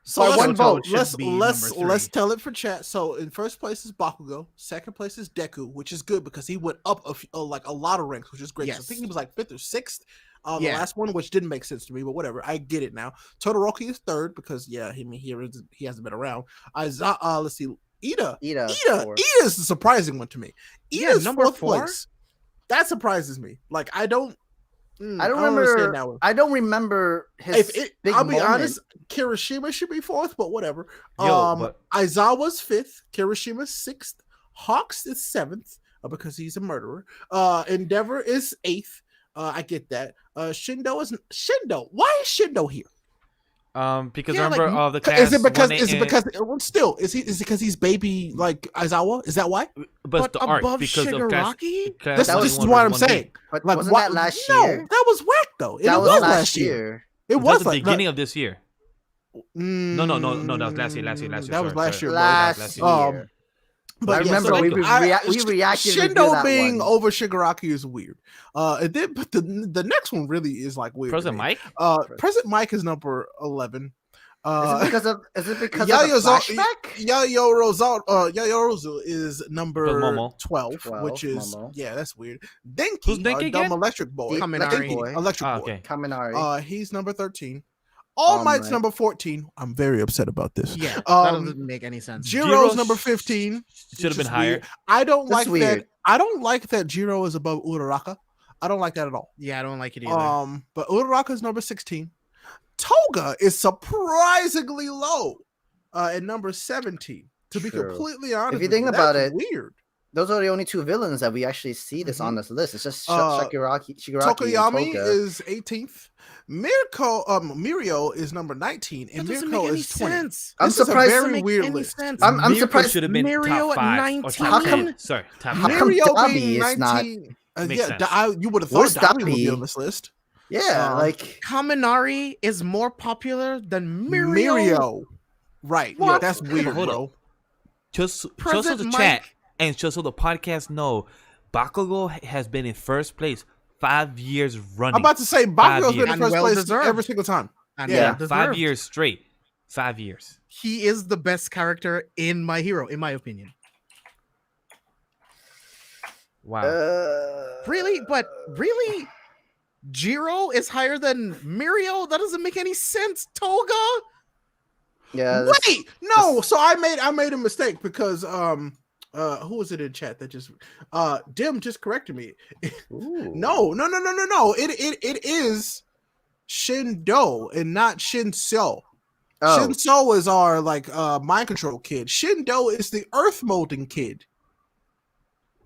So
By
let's,
one vote,
should be number
let's
three.
tell it for chat. So in first place is Bakugo. Second place is Deku, which is good because he went up like a lot of ranks, which is great. So I
Yes.
think he was like 5th or 6th. The
Yeah.
last one, which didn't make sense to me, but whatever. I get it now. Todoroki is 3rd because he hasn't been around. Let's see, Ida.
four.
Ida is the surprising one to me.
Yeah,
Ida's
number
4th
4?
place. That surprises me. Like I don't
I don't
understand
remember.
that one.
I don't remember his big
I'll be
moment.
honest, Kirishima should be 4th, but whatever.
Yo, but-
Aizawa's 5th, Kirishima's 6th, Hawks is 7th because he's a murderer. Endeavor is 8th. I get that. Shindo is Shindo. Why is Shindo here?
Because
Yeah,
remember
like,
the class
Is it because
1A
is it
and-
because well, still is it because he's baby like Aizawa? Is that why?
but it's the arc
above
because of class,
Shigaraki?
class
This
1A
is
1
what I'm
versus 1B.
saying.
But
Like
wasn't
why-
that last
no,
year?
that was whack though. And
That
it
was last year.
It
That's
was
the
like
beginning of this year. No, that was last year.
That was last year. bro.
Last
year.
year.
But
I remember
so
we
like,
we reacted to
Shindo
that
being
one.
over Shigaraki is weird. And then but the next one really is like weird. to
President
me.
Mike?
President Mike is number 11.
Is it because of the
Yayozo-
flashback?
Yayorozu is number
Momo.
12,
12,
which is
Momo.
yeah, that's weird. Denki,
Who's Denki
dumb
again?
electric boy.
Kaminari.
Denki, electric boy.
Okay.
Kaminari.
He's number 13. All
All
Might's
Might.
number 14. I'm very upset about this.
Yeah, that
Um,
doesn't make any sense.
Jiro's
Jiro
number 15.
Should have
which
been
is
higher.
weird. I don't
That's
like
weird.
that. I don't like that Jiro is above Uraraka. I don't like that at all.
Yeah, I don't like it either.
But Uraraka is number 16. Toga is surprisingly low at number 17. To be
True.
completely honest,
If you
with
think about
that's
it,
weird.
Those are the only two villains that we actually see this on this list. It's just Shigaraki and
Tokoyami
Toga.
is 18th. Mirio is number 19, and
That doesn't
Mirko
make any
is 20.
sense.
I'm
This is a
surprised-
very
Doesn't make
weird
any
list.
sense.
I'm
Mirko
surprised
should have been
Mirio
top 5 or
19.
top
How come-
10. Sorry, top
how
10.
come
Mirio
Dabi
being
is not-
19.
Makes sense.
You would have thought
Where's
Dabi would be
Dabi?
on this list.
Yeah, like
Kaminari is more popular than Mirio.
Mirio. Right. Yeah,
What?
that's weird,
Hold
bro.
Just so
President
the
Mike-
chat and just so the podcast know, Bakugo has been in first place 5 years running.
I'm about to say Bakugo's been in
And
first place
well-deserved.
every single time.
And
Yeah,
well
5
deserved.
years straight. 5 years.
He is the best character in My Hero, in my opinion.
Wow.
Really? But really? Jiro is higher than Mirio? That doesn't make any sense. Toga?
Yeah.
Wait, no. So I made a mistake because who was it in chat that just Dim just corrected me. No. It is Shindo and not Shinso.
Oh,
Shinso is our like mind control kid. Shindo is the earth molding kid.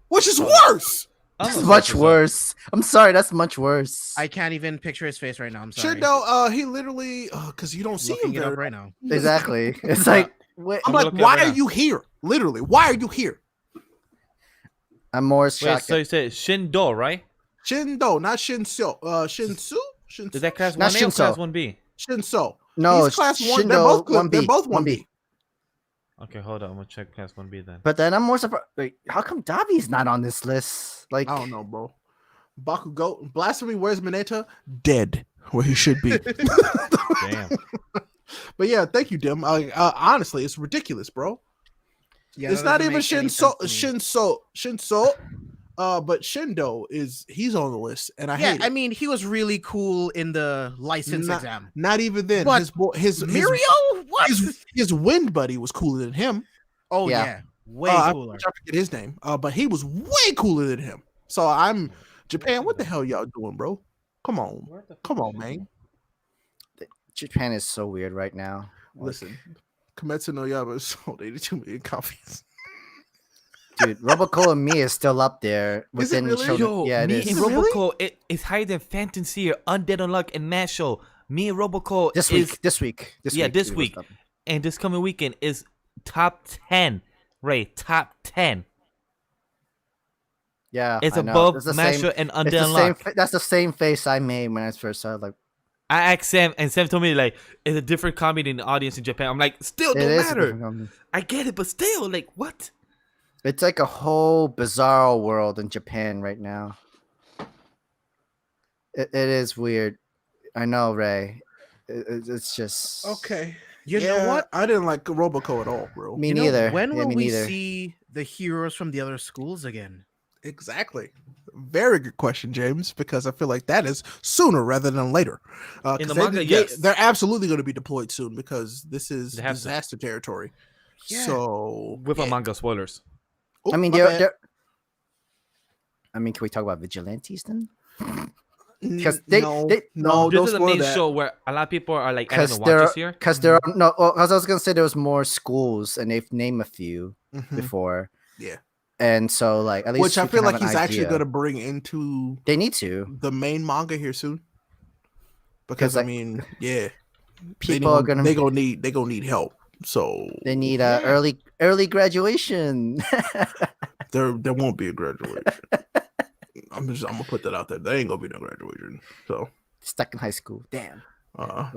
Which is worse.
that's much worse. I'm sorry, that's much worse.
I can't even picture his face right now. I'm sorry.
Shindo, he literally because you don't see
Looking
him
it
there
up right now.
Exactly. It's like, wait,
I'm
I'm
like,
looking
why
at it
are
now.
you here? Literally, why are you here?
I'm more
Wait,
shocked.
so you said Shindo, right?
Shindo, not Shinso. Shinsu? Shinsu?
Is that class
Not
1A or class
Shinso.
1B?
Shinso.
No,
He's
it's
class one.
Shindo
They're both good.
1B.
They're both 1B.
Okay, hold on. I'm gonna check class 1B then.
But then I'm more surprised. Wait, how come Davi's not on this list? Like,
I don't know, bro. Bakugo, Blasphemy, where's Mineta? Dead, where he should be.
Damn.
But yeah, thank you, Dim. Honestly, it's ridiculous, bro.
Yeah,
It's
that
not
doesn't
even
make any
Shinso.
sense to me.
But Shindo he's on the list, and I
Yeah,
hate
I
it.
mean, he was really cool in the license
Not-
exam.
Not even then.
But
His
Mirio? What?
his wind buddy was cooler than him.
Oh,
Yeah.
yeah. Way
I
cooler.
forget his name. But he was way cooler than him. So I'm Japan. What the hell y'all doing, bro? Come on, man.
Japan is so weird right now. Like,
Listen, Kimetsu no Yaiba sold 82 million copies.
dude, Roboco and me is still up there
Is it
within
really?
Shonen.
Yo,
Yeah, it
me
is.
and
Is it really?
Roboco, it is higher than Phantom Seer, Undead Unluck, and Masho. Me and Roboco
This
is
week. This week.
Yeah, this
it was
week.
up.
and this coming weekend is top 10. Ray, top 10.
Yeah,
It's
I know.
above
It's the
Masho
same-
and
it's
Undead
the same.
Unluck.
That's the same face I made when I first saw it. Like,
I asked Sam, and Sam told me like it's a different comedy in the audience in Japan. I'm like, still
it
don't
is.
matter. I get it, but still, like, what?
It's like a whole bizarre world in Japan right now. It is weird. I know, Ray. It's just
Okay.
You know what?
I didn't like Roboco at all, bro.
Me
You know,
neither.
when
Yeah,
will
me
we
neither.
see the heroes from the other schools again?
Exactly. Very good question, James, because I feel like that is sooner rather than later.
In the
'Cause
manga, yes.
they're absolutely going to be deployed soon because this is
They have to.
disaster territory.
Yeah.
So
With a manga spoilers.
Oh,
I mean,
my
they're,
bad.
they're. I mean, can we talk about vigilantes then?
N-
'cause they-
no,
they-
no,
This
don't
is a
spoil
main
that.
show where a lot of people are like, I don't
Because
know,
there,
watch this here.
because there are no. Because I was gonna say there was more schools, and they've named a few
Mhm.
before.
Yeah.
And so, like, at least
Which I
we can
feel
have
like
an
he's actually
idea.
going to bring into
They need to.
the main manga here soon. Because
'Cause,
I
like,
mean, yeah,
People are gonna.
they gonna need help. So
They need
Yeah.
early graduation.
there won't be a graduation. I'm gonna put that out there. There ain't gonna be no graduation. So
Stuck in high school. Damn.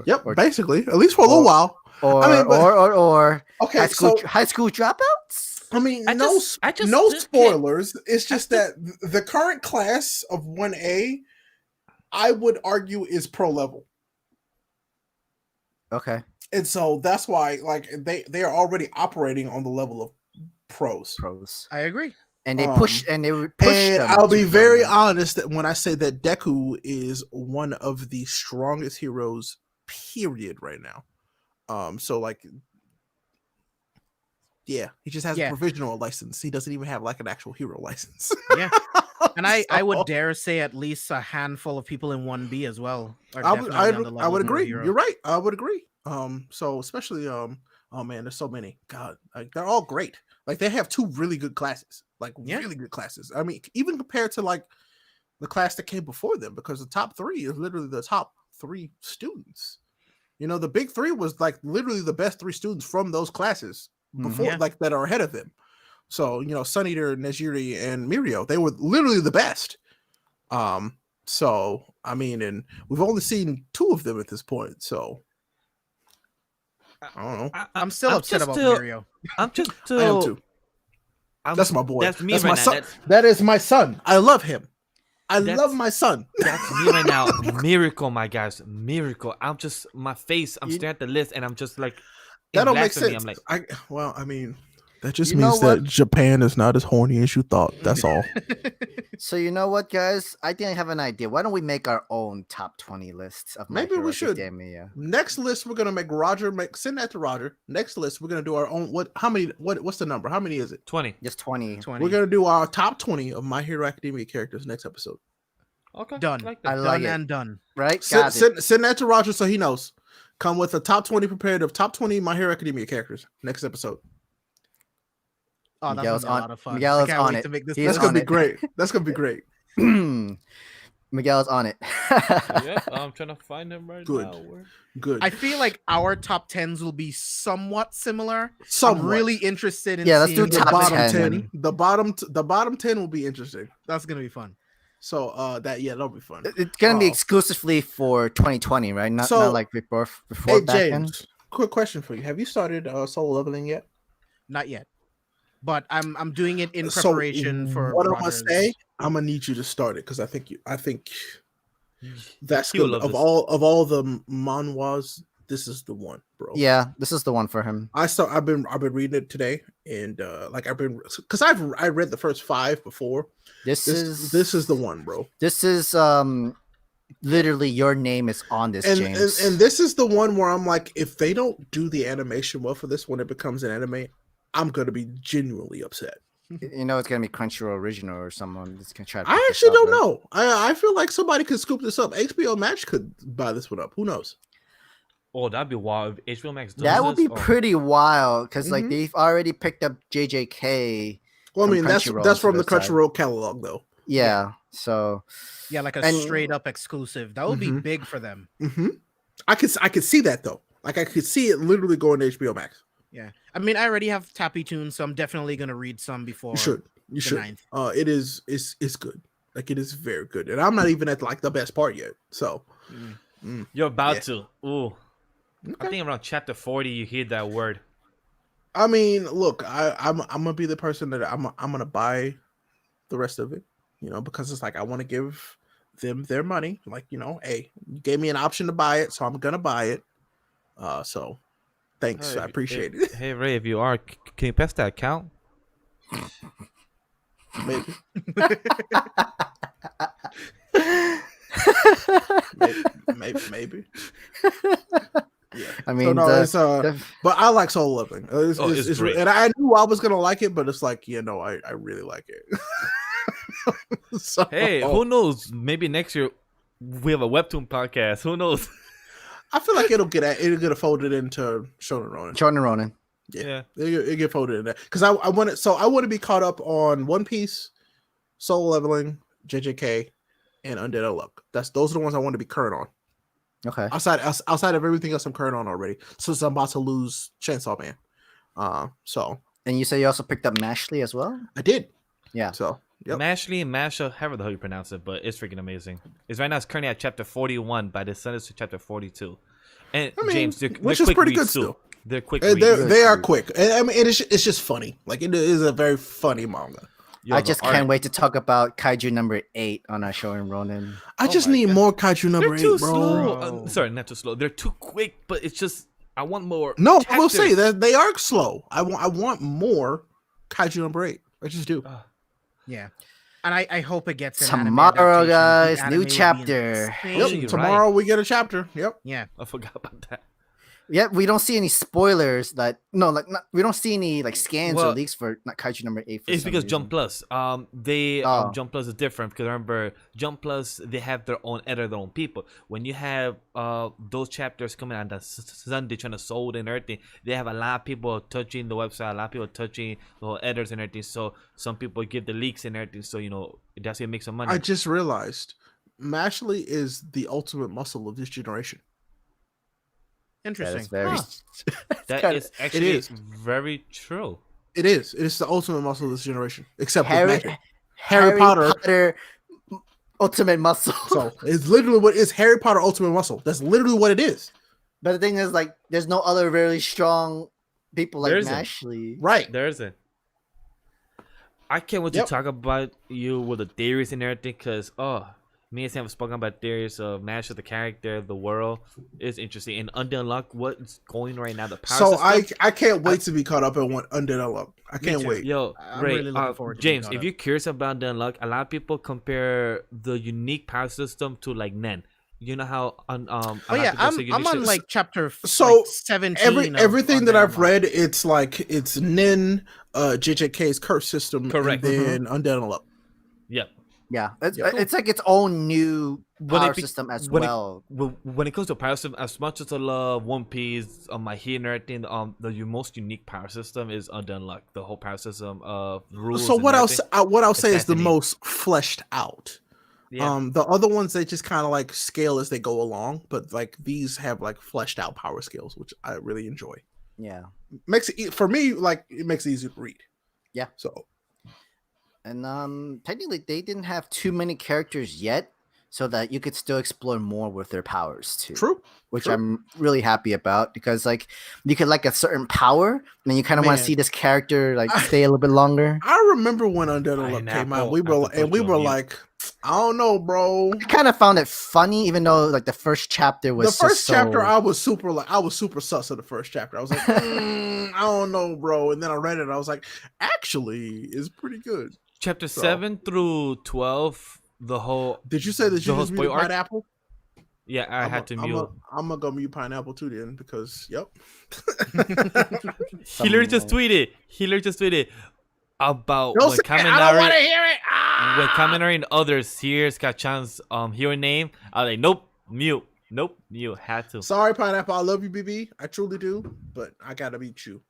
yep,
Or-
basically, at least for a little
or-
while.
Or
I mean, but-
or
Okay,
high school dropouts.
I mean,
I
no
just can't-
spoilers. It's just that the current class of 1A, I would argue, is pro level.
Okay.
And so that's why, like, they are already operating on the level of pros.
Pros.
I agree.
And they
Um,
push and they would push
And
them.
I'll be
to
very
them.
honest that when I say that Deku is one of the strongest heroes, period, right now. So like, yeah, he just has
Yeah.
a provisional license. He doesn't even have like an actual hero license.
Yeah. And I
So,
would dare say at least a handful of people in 1B as well. Are
I would,
definitely on the
I
level
would
of my
agree.
hero.
You're right. I would agree. So especially oh man, there's so many. God, like they're all great. Like they have two really good classes. Like
Yeah.
really good classes. I mean, even compared to like the class that came before them, because the top three is literally the top three students. You know, the big three was like literally the best three students from those classes before,
Yeah.
like that are ahead of them. So, you know, Sun Eater, Nejiri, and Mirio, they were literally the best. So I mean, and we've only seen two of them at this point. So I don't know.
I'm still upset
just
about
still-
Mirio.
I'm just
I am
still.
too. That's my boy.
That's me
That's
right
my
now.
son.
That's,
That is my son. I love him. I
That's-
love my son.
That's me right now. Miracle, my guys. Miracle. I'm just my face. I'm
You-
staring at the list, and I'm just like,
That
in
don't make
blasphemy,
sense.
I'm like,
I mean, that just
You know
means that
what?
Japan is not as horny as you thought. That's all.
So you know what, guys? I think I have an idea. Why don't we make our own top 20 lists of My
Maybe we
Hero
should.
Academia?
Next list, we're gonna make Roger send that to Roger. Next list, we're gonna do our own. What's the number? How many is it?
20.
Just 20.
20.
We're gonna do our top 20 of My Hero Academia characters next episode.
Okay.
Done.
Like
I
that.
like
Done
it.
and done.
Right? Got
Send that to Roger so he knows. Come with a top 20 prepared of top 20 My Hero Academia characters next episode.
Oh, that's
Miguel's
gonna be a
on-
lot of fun.
Miguel
I
is
can't
on
wait
it.
to make this.
He's
That's
list.
gonna be
it.
great. That's gonna be great.
it. Miguel's on it.
Yep. I'm trying to find him right
Good.
now. Where-
Good.
I feel like our top 10s will be somewhat similar.
Somewhat.
I'm really interested in
Yeah, let's do
seeing
the
top
bottom
10.
10. The bottom 10 will be interesting.
That's gonna be fun.
So that'll be fun.
It's gonna be
Oh.
exclusively for 2020, right? Not
So-
like before
Hey
back then.
James, quick question for you. Have you started solo leveling yet?
Not yet, but I'm doing it in
So,
preparation for.
what I'm gonna
Roger's-
say. I'm gonna need you to start it because I think that's
He will
good.
love
Of
this.
all the manhwas, this is the one, bro.
Yeah, this is the one for him.
I've been reading it today, and because I read the first 5 before.
This
This is the one, bro.
This is literally your name is on this,
And,
James.
and this is the one where I'm like, if they don't do the animation well for this when it becomes an anime, I'm gonna be genuinely upset.
you know it's gonna be Crunchyroll original or someone that's gonna try to.
I
pick this
actually
up,
don't
right?
know. I feel like somebody could scoop this up. HBO Max could buy this one up. Who knows?
Oh, that'd be wild. If HBO Max does
That would be
this, oh.
pretty wild because like
Mhm.
they've already picked up JJK.
Well, I
From
mean that's
Crunchyroll
from
to
the
the side.
Crunchyroll catalog though.
Yeah, so
Yeah, like a
And-
straight up exclusive. That would be
Mhm.
big for them.
Hmm I could see that though. Like I could see it literally going to HBO Max.
Yeah, I mean, I already have Tappy Tunes, so I'm definitely gonna read some before.
You should. You
the
should.
9th.
It's good. Like it is very good, and I'm not even at like the best part yet. So,
You're about
Yeah.
to. Ooh. I
okay.
think around chapter 40, you hear that word.
I mean, look, I'm gonna be the person that I'm gonna buy the rest of it, because it's like I want to give them their money. Like, hey, you gave me an option to buy it, so I'm gonna buy it. So thanks,
Hey,
I appreciate it.
Hey, Ray, if you are, can you pass that account?
Maybe, maybe. Yeah.
I
So
mean,
no, it's
the-
but I like solo leveling.
It's great.
And I knew I was gonna like it, but it's like, I really like it. So,
Hey, who knows? Maybe next year we have a webtoon podcast. Who knows?
I feel like it'll get folded into Shonen Ronin.
Jordan Ronan.
Yeah.
It get folded in there because I want to be caught up on One Piece, Solo Leveling, JJK, and Undead Unluck. Those are the ones I want to be current on.
Okay.
Outside of everything else I'm current on already, since I'm about to lose Chainsaw Man. So
And you say you also picked up Mashley as well?
I did.
Yeah.
So yep.
Mashley and Masha, however the hell you pronounce it, but it's freaking amazing. It's right now. It's currently at chapter 41, by the sun is to chapter 42. And
I mean,
James, they're
which is
quick
pretty
reads
good
too.
still.
They're quick
They
reads.
they are quick. And, I mean, it's just funny. Like it is a very funny manga.
Yo,
I
the
just
art-
can't wait to talk about Kaiju number 8 on our show in Ronin.
I
Oh
just
my
need
God.
more Kaiju number
They're too
8, bro.
slow.
Bro.
Sorry, not too slow. They're too quick, but it's just I want more.
No, I will
chapters.
say that they are slow. I want more Kaiju number 8. I just do.
Yeah, and I hope it gets an anime
Tomorrow,
adaptation. The
guys,
anime
new
would be
chapter.
insane.
Yep.
Yep.
You're
Tomorrow we get a chapter. Yep.
Yeah,
I forgot about that.
Yeah, we don't see any spoilers we don't see any like scans or
Well,
leaks for not Kaiju number 8 for
It's
some
because
reason.
Jump Plus,
Oh.
Jump Plus is different because remember Jump Plus they have their own editor, their own people. When you have those chapters coming on the Sunday trying to sold and everything, they have a lot of people touching the website, a lot of people touching the editors and everything. So some people give the leaks and everything. So that's how you make some money.
I just realized Mashley is the ultimate muscle of this generation.
That
interesting.
is very
That
kinda-
is actually
is.
very true.
It is. It is the ultimate muscle of this generation. Except with
Harry,
magic. Harry Potter.
Ultimate Muscle.
So it's literally what is Harry Potter Ultimate Muscle. That's literally what it is.
But the thing is, like, there's no other really strong people like
There isn't.
Mashley.
Right.
There isn't. I can't wait
Yep.
to talk about you with the theories and everything, because me and Sam have spoken about theories of match of the character, the world is interesting, and Undead Unlock what's going right now. The power
So
system.
I can't wait to be caught up in what Undead Unlock. I
Me
can't
too.
wait.
Yo,
I'm
Ray,
really looking forward to being
James,
caught
if
up.
you're curious about the unlock, a lot of people compare the unique power system to like Nen. You know how a lot
Oh yeah,
of people say
I'm
unique
on
shit-
like chapter
So,
17.
Everything
of
that
Undead
I've
Unlock.
read, it's like it's Nin, JJK's curse system,
Correct.
and then Undead Unlock.
Yep.
Yeah, it's
Yeah.
it's like its own new
When
power
it be-
system as
when it-
well.
When it comes to power system, as much as I love One Piece, My Hero and everything, the most unique power system is Undead Unlock. The whole power system of rules.
So
and
what else?
everything.
What I'll say is the
fascinating.
most fleshed out.
Yeah.
The other ones they just kind of like scale as they go along, but like these have like fleshed out power scales, which I really enjoy.
Yeah,
Makes it for me like it makes it easy to read.
Yeah.
So
and technically they didn't have too many characters yet, so that you could still explore more with their powers too.
true.
Which
True.
I'm really happy about, because like you could like a certain power, and you kind of want to
Man.
see this character like stay a little bit longer.
I remember when Undead Unlock came out. We were like, I don't know, bro.
I kind of found it funny, even though like the first chapter was
The first
just
chapter,
so-
I was super sus of the first chapter. I was like, I don't know, bro. And then I read it. I was like, actually, it's pretty good.
Chapter
So-
7 through 12, the whole.
Did you say that
The
you
whole
just muted
spoiler arc?
Pineapple?
Yeah, I had to mute.
I'm gonna go mute Pineapple too then, because yep.
He literally just tweeted about
Don't
when
say it, I don't want to
Kaminari,
hear it. Ah!
when Kaminari and others here got chance hear name. I was like, nope, mute, had to.
Sorry, Pineapple. I love you, BB. I truly do, but I gotta mute you.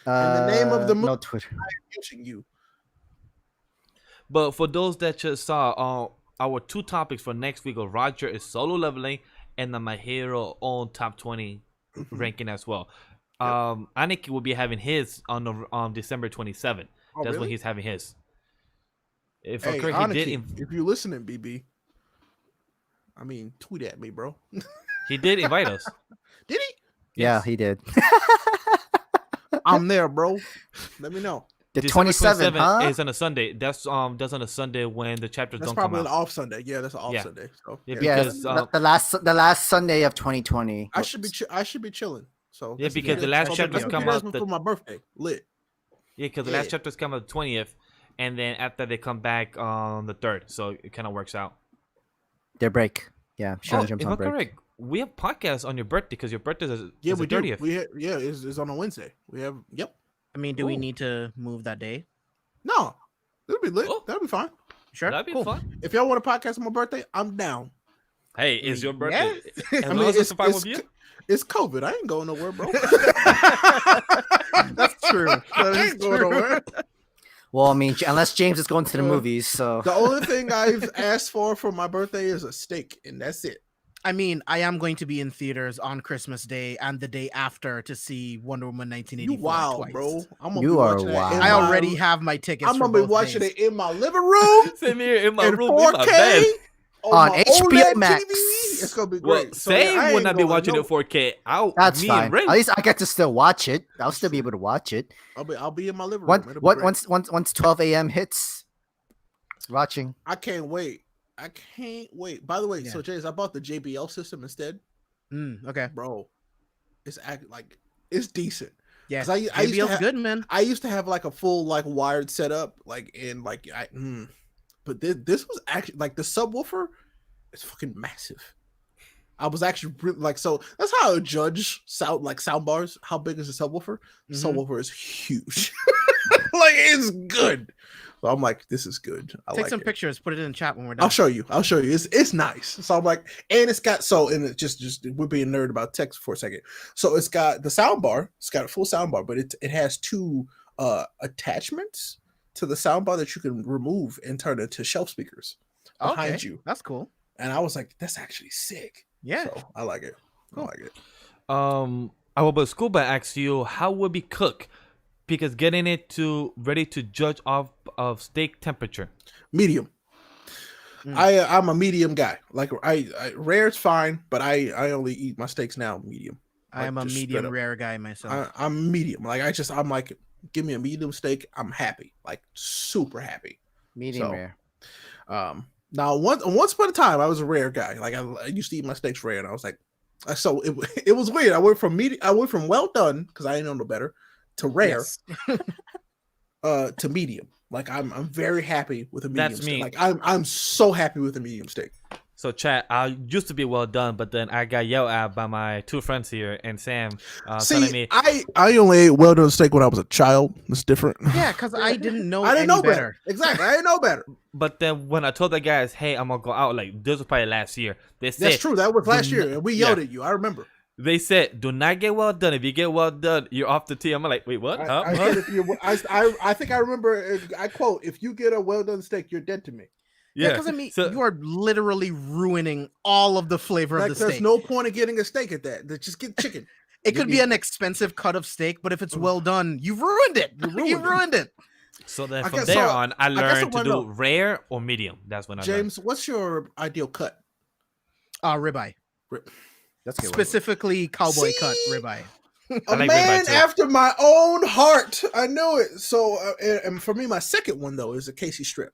And the name of the
no
movie-
Twitter.
Muting you.
But for those that just saw, our two topics for next week of Roger is solo leveling and the My Hero on top 20 ranking as well. Aniki will be having his on the, December 27th.
Oh,
That's when
really?
he's having his. If
Hey,
I'm correct, he did.
Aniki, if you're listening, BB, I mean, tweet at me, bro.
He did invite us.
Did he?
Yeah,
Yes.
he did.
I'm there, bro. Let me know.
The
December
27th, huh?
is on a Sunday. That's on a Sunday when the chapters
That's
don't come
probably an
out.
off Sunday. Yeah, that's an off
Yeah.
Sunday. So
Yeah,
Yeah,
because,
the last Sunday of 2020.
I should be chilling. So
Yeah,
that's
because
good.
the last
So
chapters
that's
come
good.
out
That's
the-
for my birthday. Lit.
Yeah, because the
Yeah.
last chapters come out the 20th, and then after they come back on the 3rd, so it kind of works out.
Their break. Yeah, Shonen Jump's
if
on
I'm
break.
correct, we have podcasts on your birthday because your birthday is
Yeah,
is
we
the
do.
30th.
It's on a Wednesday. We have. Yep.
I mean, do we
Ooh.
need to move that day?
No, it'll be lit.
Oh.
That'll be fine.
Sure.
That'd be
cool.
fun.
If y'all want to podcast on my birthday, I'm down.
Hey, it's your birthday.
Yeah.
As
I
long
mean,
as it's fine with you.
it's COVID. I ain't going nowhere, bro.
That's true.
I ain't going nowhere.
Well, I mean, unless James is going to the
Uh,
movies, so
The only thing I've asked for my birthday is a steak, and that's it.
I mean, I am going to be in theaters on Christmas Day and the day after to see Wonder Woman
You
1984
wild,
twice.
bro. I'm gonna
You
be
are
watching that
wild.
in
I
my-
already have my tickets.
I'm
for
gonna be
both
watching
days.
it in my living room
Same here in my
in
room, in my
4K
bed.
On
my
HBO
OLED
Max.
TV. It's gonna be
Well,
great. So, yeah,
Sam
I
would
ain't
not be
going
watching
no-
it 4K.
that's
Me
fine.
and Ray.
At least I get to still watch it. I'll still be able to watch it.
I'll be in my living room.
Once
It'll be great.
once 12 a.m. hits, watching.
I can't wait. By the way,
Yeah.
so James, I bought the JBL system instead,
Okay.
bro. It's decent.
Yeah.
'Cause I used to
JBL's
have-
good, man.
I used to have like a full like wired setup, but this was actually like the subwoofer is fucking massive. I was actually so that's how I judge sound bars. How big is the subwoofer? The
Mhm.
subwoofer is huge. Like it's good. So I'm like, this is good. I
Take
like
some
it.
pictures. Put it in chat when we're done.
I'll show you. It's nice. So I'm like, and it's got and it just we're being nerd about text for a second. So it's got the sound bar. It's got a full sound bar, but it has two attachments to the sound bar that you can remove and turn into shelf speakers behind
Okay,
you.
That's cool.
And I was like, that's actually sick.
Yeah.
So I like it.
Cool.
I like it.
I will but Scuba asks you how would be cook because getting it to ready to judge off of steak temperature.
Medium.
Mm.
I'm a medium guy. Like I rare's fine, but I only eat my steaks now medium.
I am a
just straight
medium
up.
rare guy myself.
I'm medium. Like I'm like Give me a medium steak. I'm happy, like super happy.
Medium
So,
rare.
Now once upon a time, I was a rare guy. Like I used to eat my steaks rare, and I was like, so it was weird. I went from well done because I didn't know no better to rare,
Yes.
to medium. Like I'm very happy with a medium
That's
steak.
me.
Like I'm so happy with a medium steak.
So chat, I used to be well done, but then I got yelled at by my two friends here and Sam, telling
See,
me,
I only ate well done steak when I was a child. It's different.
Yeah, because I didn't know.
I didn't
any
know better. Exactly, I didn't know better.
but then when I told the guys, hey, I'm gonna go out, like this was probably last year. They said,
That's true. That was last year, and we yelled
yeah.
at you. I remember.
They said, do not get well done. If you get well done, you're off the team. I'm like, wait, what? Huh?
I said if you, I think I remember. I quote: "If you get a well done steak, you're dead to me."
Yeah, because I mean,
So-
you are literally ruining all of the flavor
Like,
of the
there's
steak.
no point in getting a steak at that. Just get chicken.
It could be an expensive cut of steak, but if it's well done, you've ruined it. You ruined it.
So then
I
from
guess-
there
so,
on, I
guess I
learned to
wanna
do
know.
rare or medium. That's when I learned.
James, what's your ideal cut?
Ribeye,
That's a good one.
specifically cowboy cut
See?
ribeye.
A
like
man
ribeye too.
after my own heart. I knew it. So, and for me, my second one though is a Casey strip.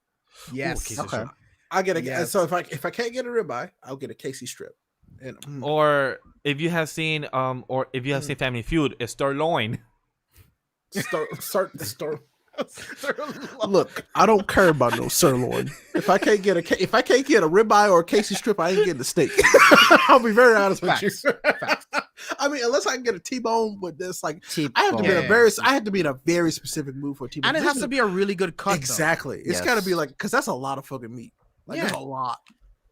Yes.
Casey
Okay.
strip.
I get a
Yes.
so if I can't get a ribeye, I'll get a Casey strip. And
Or if you have seen Family Feud, it's sirloin.
start. Look, I don't care about no sirloin. If I can't get a ribeye or a Casey strip, I ain't getting a steak. I'll be very honest with you.
Facts.
I mean, unless I can get a T-bone with this, like
T-bone.
I have to be in a
Yeah.
very, I have to be in a very specific mood for a T-bone.
And it
This
has
is-
to be a really good cut.
exactly. It's
Yes.
got to be like because that's a lot of fucking meat. Like
Yeah.
that's a lot.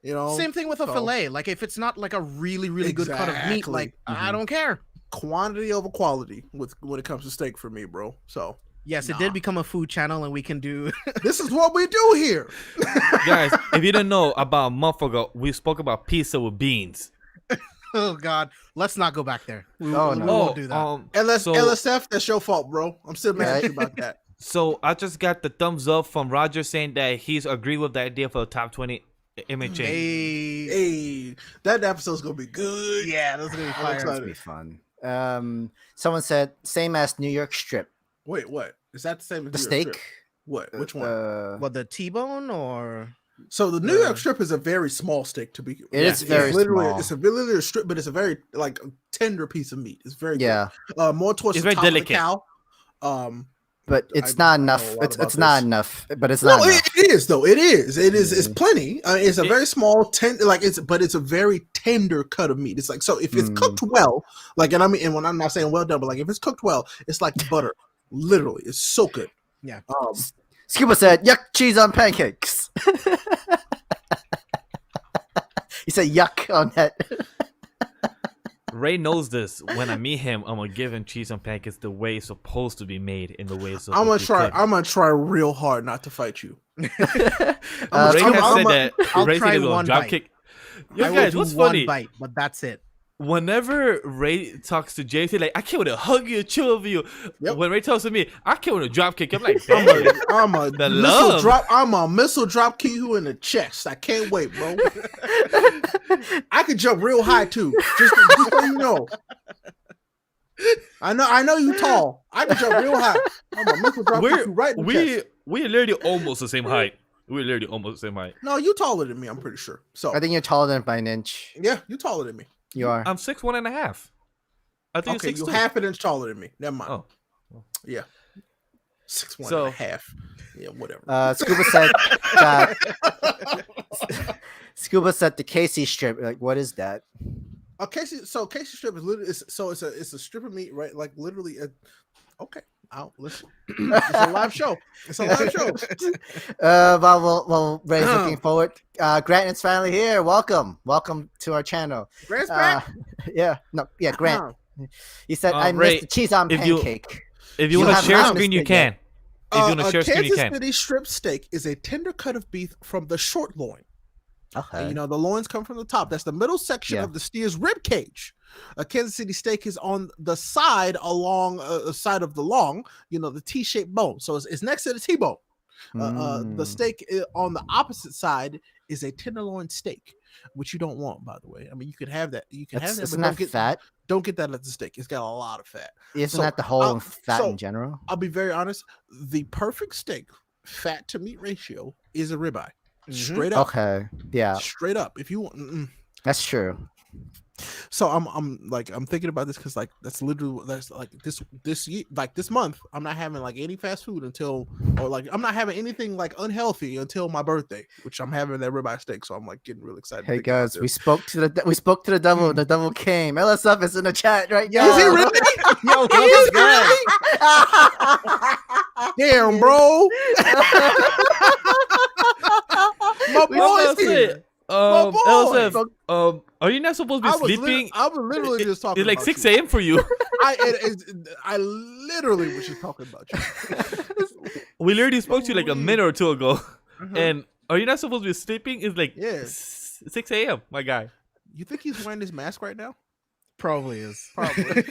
You know,
Though. Same thing with a
So-
fillet. Like if it's not like a really, really good cut of meat,
Exactly.
like I don't care.
quantity over quality with when it comes to steak for me, bro. So
Yes, it
Nah.
did become a food channel, and we can do.
this is what we do here.
Guys, if you didn't know, about a month ago, we spoke about pizza with beans.
Oh God, let's not go back there. We
Oh,
we
no.
won't do that.
LSF, that's your fault, bro. I'm still mad at you about that.
So I just got the thumbs up from Roger saying that he's agreed with the idea for the top 20 MHA.
Hey,
Hey, that episode's gonna be good.
yeah, that's gonna be
I'm
fire.
excited.
That'd be fun. Someone said same as New York strip.
Wait, what? Is that the same as
The
New
steak.
York strip? What? Which one?
What, the T-bone or?
So the New York strip is a very small steak to be.
It is
it's
very
literally,
small.
It's a literally a strip, but it's a very like tender piece of meat. It's very
Yeah,
good. More towards
It's
the
very
top
delicate.
of the cow.
but it's
I
not
know
enough.
a lot
It's
about
not
this.
enough. But it's
No,
not enough.
it is though. It is. It is. It's plenty. It's a very small tender, like but it's a very tender cut of meat. It's like so if it's cooked well, like and I mean, and when I'm not saying well done, but like if it's cooked well, it's like butter. Literally, it's so good.
Yeah.
Scuba said, yuck cheese on pancakes. He said yuck on that.
Ray knows this. When I meet him, I'm gonna give him cheese and pancakes the way it's supposed to be made, in the way it's supposed
I'm gonna
to be
try.
cooked.
I'm gonna try real hard not to fight you.
Ray
I'm
has
a-
said that.
I'll
Ray
try
said he's gonna
one
drop
bite.
kick.
I
Yo,
will
guys,
do
what's
one
funny?
bite, but that's it.
Whenever Ray talks to James, he's like, I can't want to hug you, chill with you.
Yep.
When Ray talks to me, I can't want to drop kick. I'm like, damn.
I'm a
The
missile
love.
drop. I'm a missile drop kick you in the chest. I can't wait, bro. I can jump real high too. Just so you know. I know you tall. I can jump real high. I'm a missile drop kick you right in the chest.
We're literally almost the same height. We're literally almost the same height.
No, you taller than me. I'm pretty sure. So
I think you're taller than by an inch.
yeah, you taller than me.
You are.
I'm 6'1.5". I think
Okay,
you're
you
6'2".
half an inch taller than me. Never mind.
Oh.
Yeah, 6'1"
So-
and a half. Yeah, whatever.
Scuba said that. Scuba said the Casey strip. Like, what is that?
Casey strip is literally it's a strip of meat, right? Like literally. Okay, I'll listen. It's a live show. It's a live show.
Well, Ray's looking forward. Grant and his family here. Welcome to our channel.
Grant's
Uh,
back.
Grant. He said, "I
Ray,
missed the cheese on
if you-
pancake."
If you
You
want to
haven't
share
honest
screen, you
it yet.
can. If you want to share screen, you
Kansas
can.
City strip steak is a tender cut of beef from the short loin.
Okay.
And, the loins come from the top. That's the middle section
Yeah.
of the steer's rib cage. A Kansas City steak is on the side along the side of the long, the T-shaped bone. So it's next to the T-bone. The steak on the opposite side is a tenderloin steak. which you don't want, by the way. I mean, you could have that. You can have that,
Isn't
but
that fat?
don't get that at the steak. It's got a lot of fat.
Isn't
So,
that the whole fat
so
in general?
I'll be very honest. The perfect steak fat to meat ratio is a ribeye. Straight up.
Okay. Yeah,
Straight up. If you want.
that's true.
So I'm thinking about this because like that's like this year, like this month I'm not having like any fast food until, or like I'm not having anything like unhealthy until my birthday, which I'm having that ribeye steak. So I'm like getting really excited.
Hey
to think about
guys,
this.
we spoke to the devil. The devil came. LSF is in the chat right now.
Is he really?
Yo, what's good?
Damn, bro. My
We
boy's
spoke to
here.
him.
My boy.
LSF, are you not supposed to be sleeping?
I was literally just talking.
It's like
about
6
you.
a.m. for you.
I literally was just talking about you.
We literally spoke to you like a minute or two ago.
Uh-huh.
And are you not supposed to be sleeping? It's like
Yeah.
6 a.m. My guy.
You think he's wearing his mask right now?
Probably is.
Probably.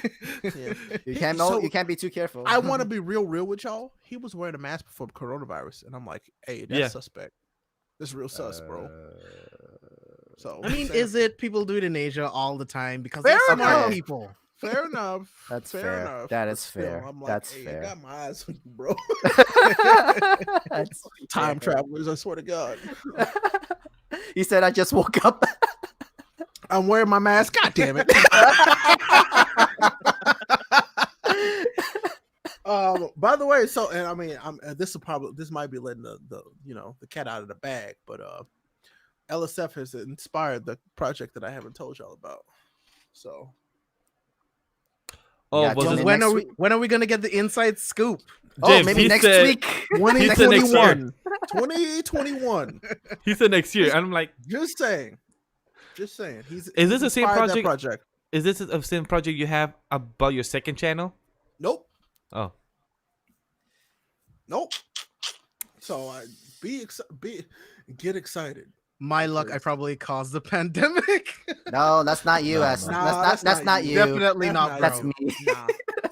Yeah.
You can't
So-
you can't be too careful.
I want to be real with y'all. He was wearing a mask before coronavirus, and I'm like, hey, that's
Yeah.
suspect. That's real sus, bro. So
I mean,
saying-
is it people do it in Asia all the time because
Fair
they're smart
enough.
people?
fair enough?
That's
fair
fair.
enough.
That
but
is
still,
fair.
I'm like,
That's
hey,
fair.
I got my eyes on you, bro.
That's
Time
fair.
travelers, I swear to God.
He said, "I just woke up."
I'm wearing my mask. God damn it. By the way, so and I mean, this might be letting the cat out of the bag, but LSF has inspired the project that I haven't told y'all about. So
Oh,
Yeah,
was
tune
this
in
When
next
are we?
week.
When are we gonna get the inside scoop?
James,
maybe
he
next
said-
week.
He said next year.
2021.
He said next year. And I'm like,
Just saying. He's
Is this the same
inspired that
project? is this the same project you have about your second channel?
Nope.
Oh.
Nope. So get excited.
My luck, I probably caused the pandemic.
No, that's not you.
No,
That's,
no.
that's not you.
Definitely
That's
not,
not
bro.
That's me.
Nah.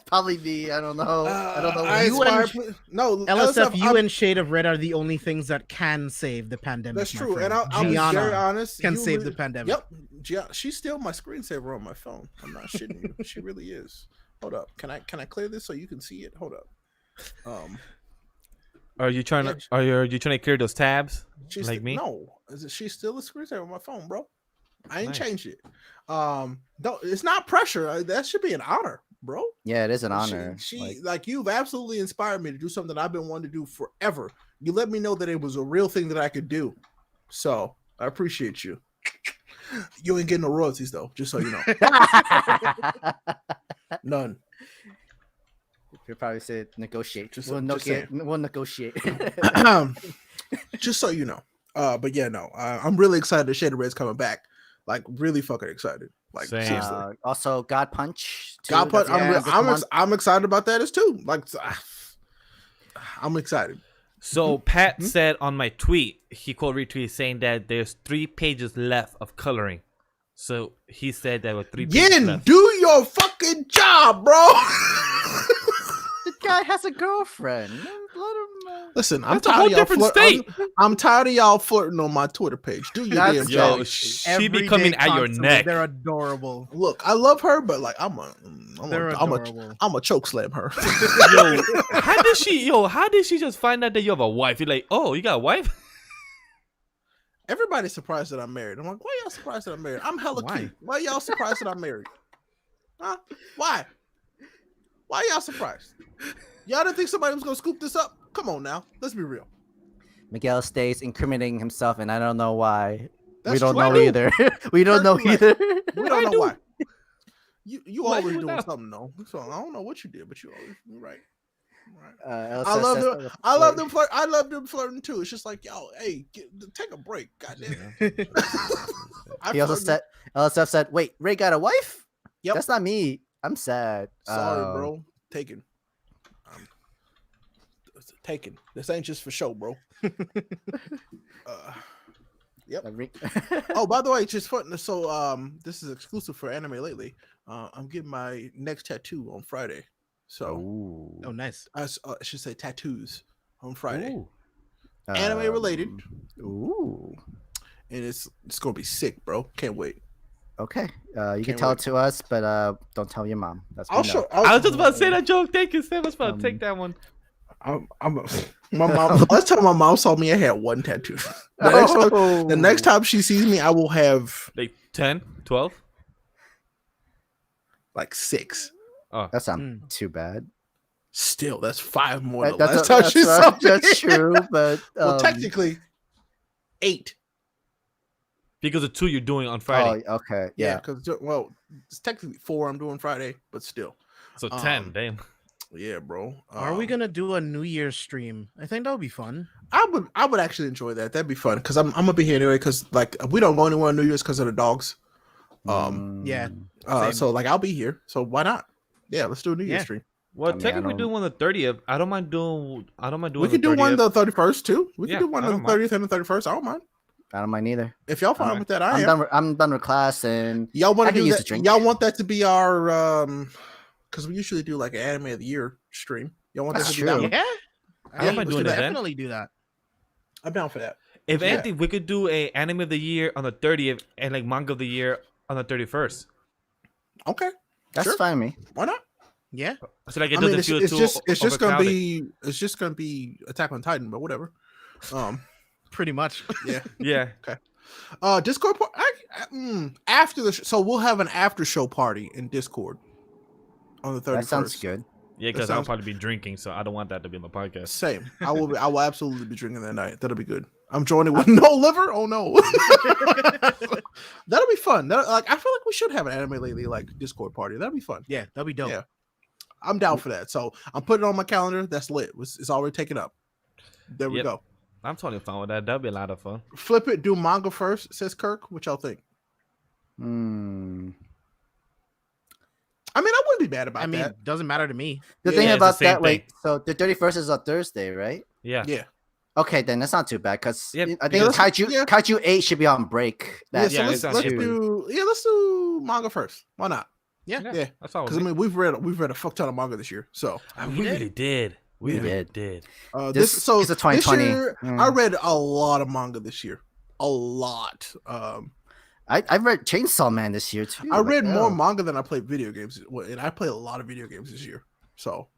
Probably me. I don't know. I don't know.
I
You and-
inspired- no,
LSF, you
I'm-
and Shade of Red are the only things that can save the pandemic.
That's
my
true,
friend.
and I'll be
Gianna
very honest.
can
you
save the
really-
pandemic.
Yep, she's still my screensaver on my phone. I'm not shitting you. She really is. Hold up, can I clear this so you can see it? Hold up.
Are you trying
Yeah.
to you trying to clear those tabs?
She's
Like me?
No, she's still a screensaver on my phone, bro. I ain't
Nice.
changed it. No, it's not pressure. That should be an honor, bro.
Yeah, it is an honor.
She like you've absolutely inspired me to do something I've been wanting to do forever. You let me know that it was a real thing that I could do. So I appreciate you. You ain't getting no royalties though, just so you know. None.
You'll probably say negotiate.
Just-
We'll
just saying.
negotiate.
Just so you know. But yeah, no. I'm really excited that Shade of Red's coming back. Like really fucking excited. Like
Same.
seriously.
Also, God Punch. too,
God Punch,
that's the end of this month.
I'm excited about that as too. Like I'm excited.
So Pat
Hmm?
said on my tweet, he quote retweeted saying that there's 3 pages left of coloring. So he said there were 3 pages
Yin,
left.
do your fucking job, bro.
The guy has a girlfriend. Let him.
Listen, I'm
That's a
tired
whole
of y'all
different
flirting.
state.
I'm tired of y'all flirting on my Twitter page. Do your
That's
damn
good.
job.
Yo, she
Every
be coming
day,
at your
constantly.
neck.
They're adorable.
Look, I love her, but like
They're adorable.
I'm a choke slam her.
Yo, how did she just find out that you have a wife? You're like, oh, you got a wife?
Everybody's surprised that I'm married. I'm like, why y'all surprised that I'm married? I'm hella
Why?
cute. Why y'all surprised that I'm married? Huh? Why? Why y'all surprised? Y'all didn't think somebody was gonna scoop this up? Come on now, let's be real.
Miguel stays incriminating himself, and I don't know why.
That's
We don't
true.
know
I do.
either. We don't know
Personally,
either.
We
I
don't know
do.
why. You
Why
always
you
doing
know?
something though. So I don't know what you did, but you're right. Right.
LSS
I love
says
them.
that
I love them flirt. I love them flirting too. It's just like, yo, hey, take a break. Goddamn.
He also said, LSF said, "Wait, Ray got a wife?
Yep.
That's not me. I'm sad.
Sorry,
Oh.
bro. Taken. Taken. This ain't just for show, bro. Yep. Oh, by the way, just fun. So, this is exclusive for Anime Lately. I'm getting my next tattoo on Friday. So,
Ooh.
Oh, nice.
I should say tattoos on Friday.
Ooh.
Anime related.
Ooh.
and it's gonna be sick, bro. Can't wait.
Okay. You can
Can't
tell
wait.
it to us, but don't tell your mom. That's
I'll
we know.
show.
I was just about to say that joke. Thank you, Sam. I was about to take
Um,
that one.
My mom. Last time my mom saw me, I had one tattoo. The next time she sees me, I will have
Like 10, 12?
like 6.
Oh,
That's not too bad.
Still, that's 5 more than
That's
last time she saw me.
that's true, but
Well, technically, 8.
because the 2 you're doing on Friday.
Oh, okay.
Yeah,
Yeah.
because it's technically 4 I'm doing Friday, but still.
So 10, damn.
Yeah, bro.
Are we gonna do a New Year's stream? I think that would be fun.
I would actually enjoy that. That'd be fun because I'm gonna be here anyway. Because like we don't go anywhere on New Year's because of the dogs.
Yeah.
Mm,
So like I'll be here. So why not? Yeah, let's do a New Year's
Yeah.
stream.
Well,
I mean,
technically,
I
we do one on the 30th. I don't mind doing.
We could do one the 31st too. We
Yeah,
could do one
I
on the
don't
30th and the 31st. I don't mind.
I don't mind either.
If y'all fine
Alright.
with that,
I'm done with class, and
Y'all want
I
to
can
do
use
that?
a drink.
Y'all want that to be our because we usually do like an anime of the year stream. Y'all want
That's
that to be that
true.
one?
Yeah.
I don't mind
let's
doing
do
that then.
Definitely do that.
I'm down for that.
If
Yeah.
anything, we could do a anime of the year on the 30th and like manga of the year on the 31st.
Okay,
that's
sure.
fine with me.
Why not?
Yeah.
So like it
I mean,
doesn't
it's,
feel
it's
too
just gonna
overcrowded.
be Attack on Titan, but whatever.
Pretty much.
Yeah.
Yeah.
Discord after the so we'll have an after show party in Discord on the 31st.
That sounds good.
Yeah, because
That
I'll
sounds-
probably be drinking, so I don't want that to be in my podcast.
Same. I will absolutely be drinking that night. That'll be good. I'm joining with no liver. Oh no. That'll be fun. I feel like we should have an anime lately like Discord party. That'll be fun.
Yeah, that'd be dope.
Yeah. I'm down for that. So I'm putting it on my calendar. That's lit. It's already taken up. There we
Yep.
go.
I'm totally fine with that. That'd be a lot of fun.
Flip it. Do manga first, says Kirk. What y'all think?
Hmm.
I mean, I wouldn't be mad about
I mean,
that.
doesn't matter to me.
The
Yeah,
thing
it's the
about
same
that, wait,
thing.
so the 31st is a Thursday, right?
Yeah.
Yeah.
Okay, then that's not too bad because
Yeah,
I think
because-
Kaiju 8 should be on break.
Yeah,
That
so
Yeah,
let's,
it's on
let's
April.
do manga first. Why not?
Yeah.
Yeah.
That's all.
Because I mean, we've read a fuck ton of manga this year. So
we really did. We
We
really
did.
did.
This is a 2020.
This year,
Mm.
I read a lot of manga this year. A lot.
I've read Chainsaw Man this year too.
I
like,
read more
oh.
manga than I played video games, and I played a lot of video games this year. So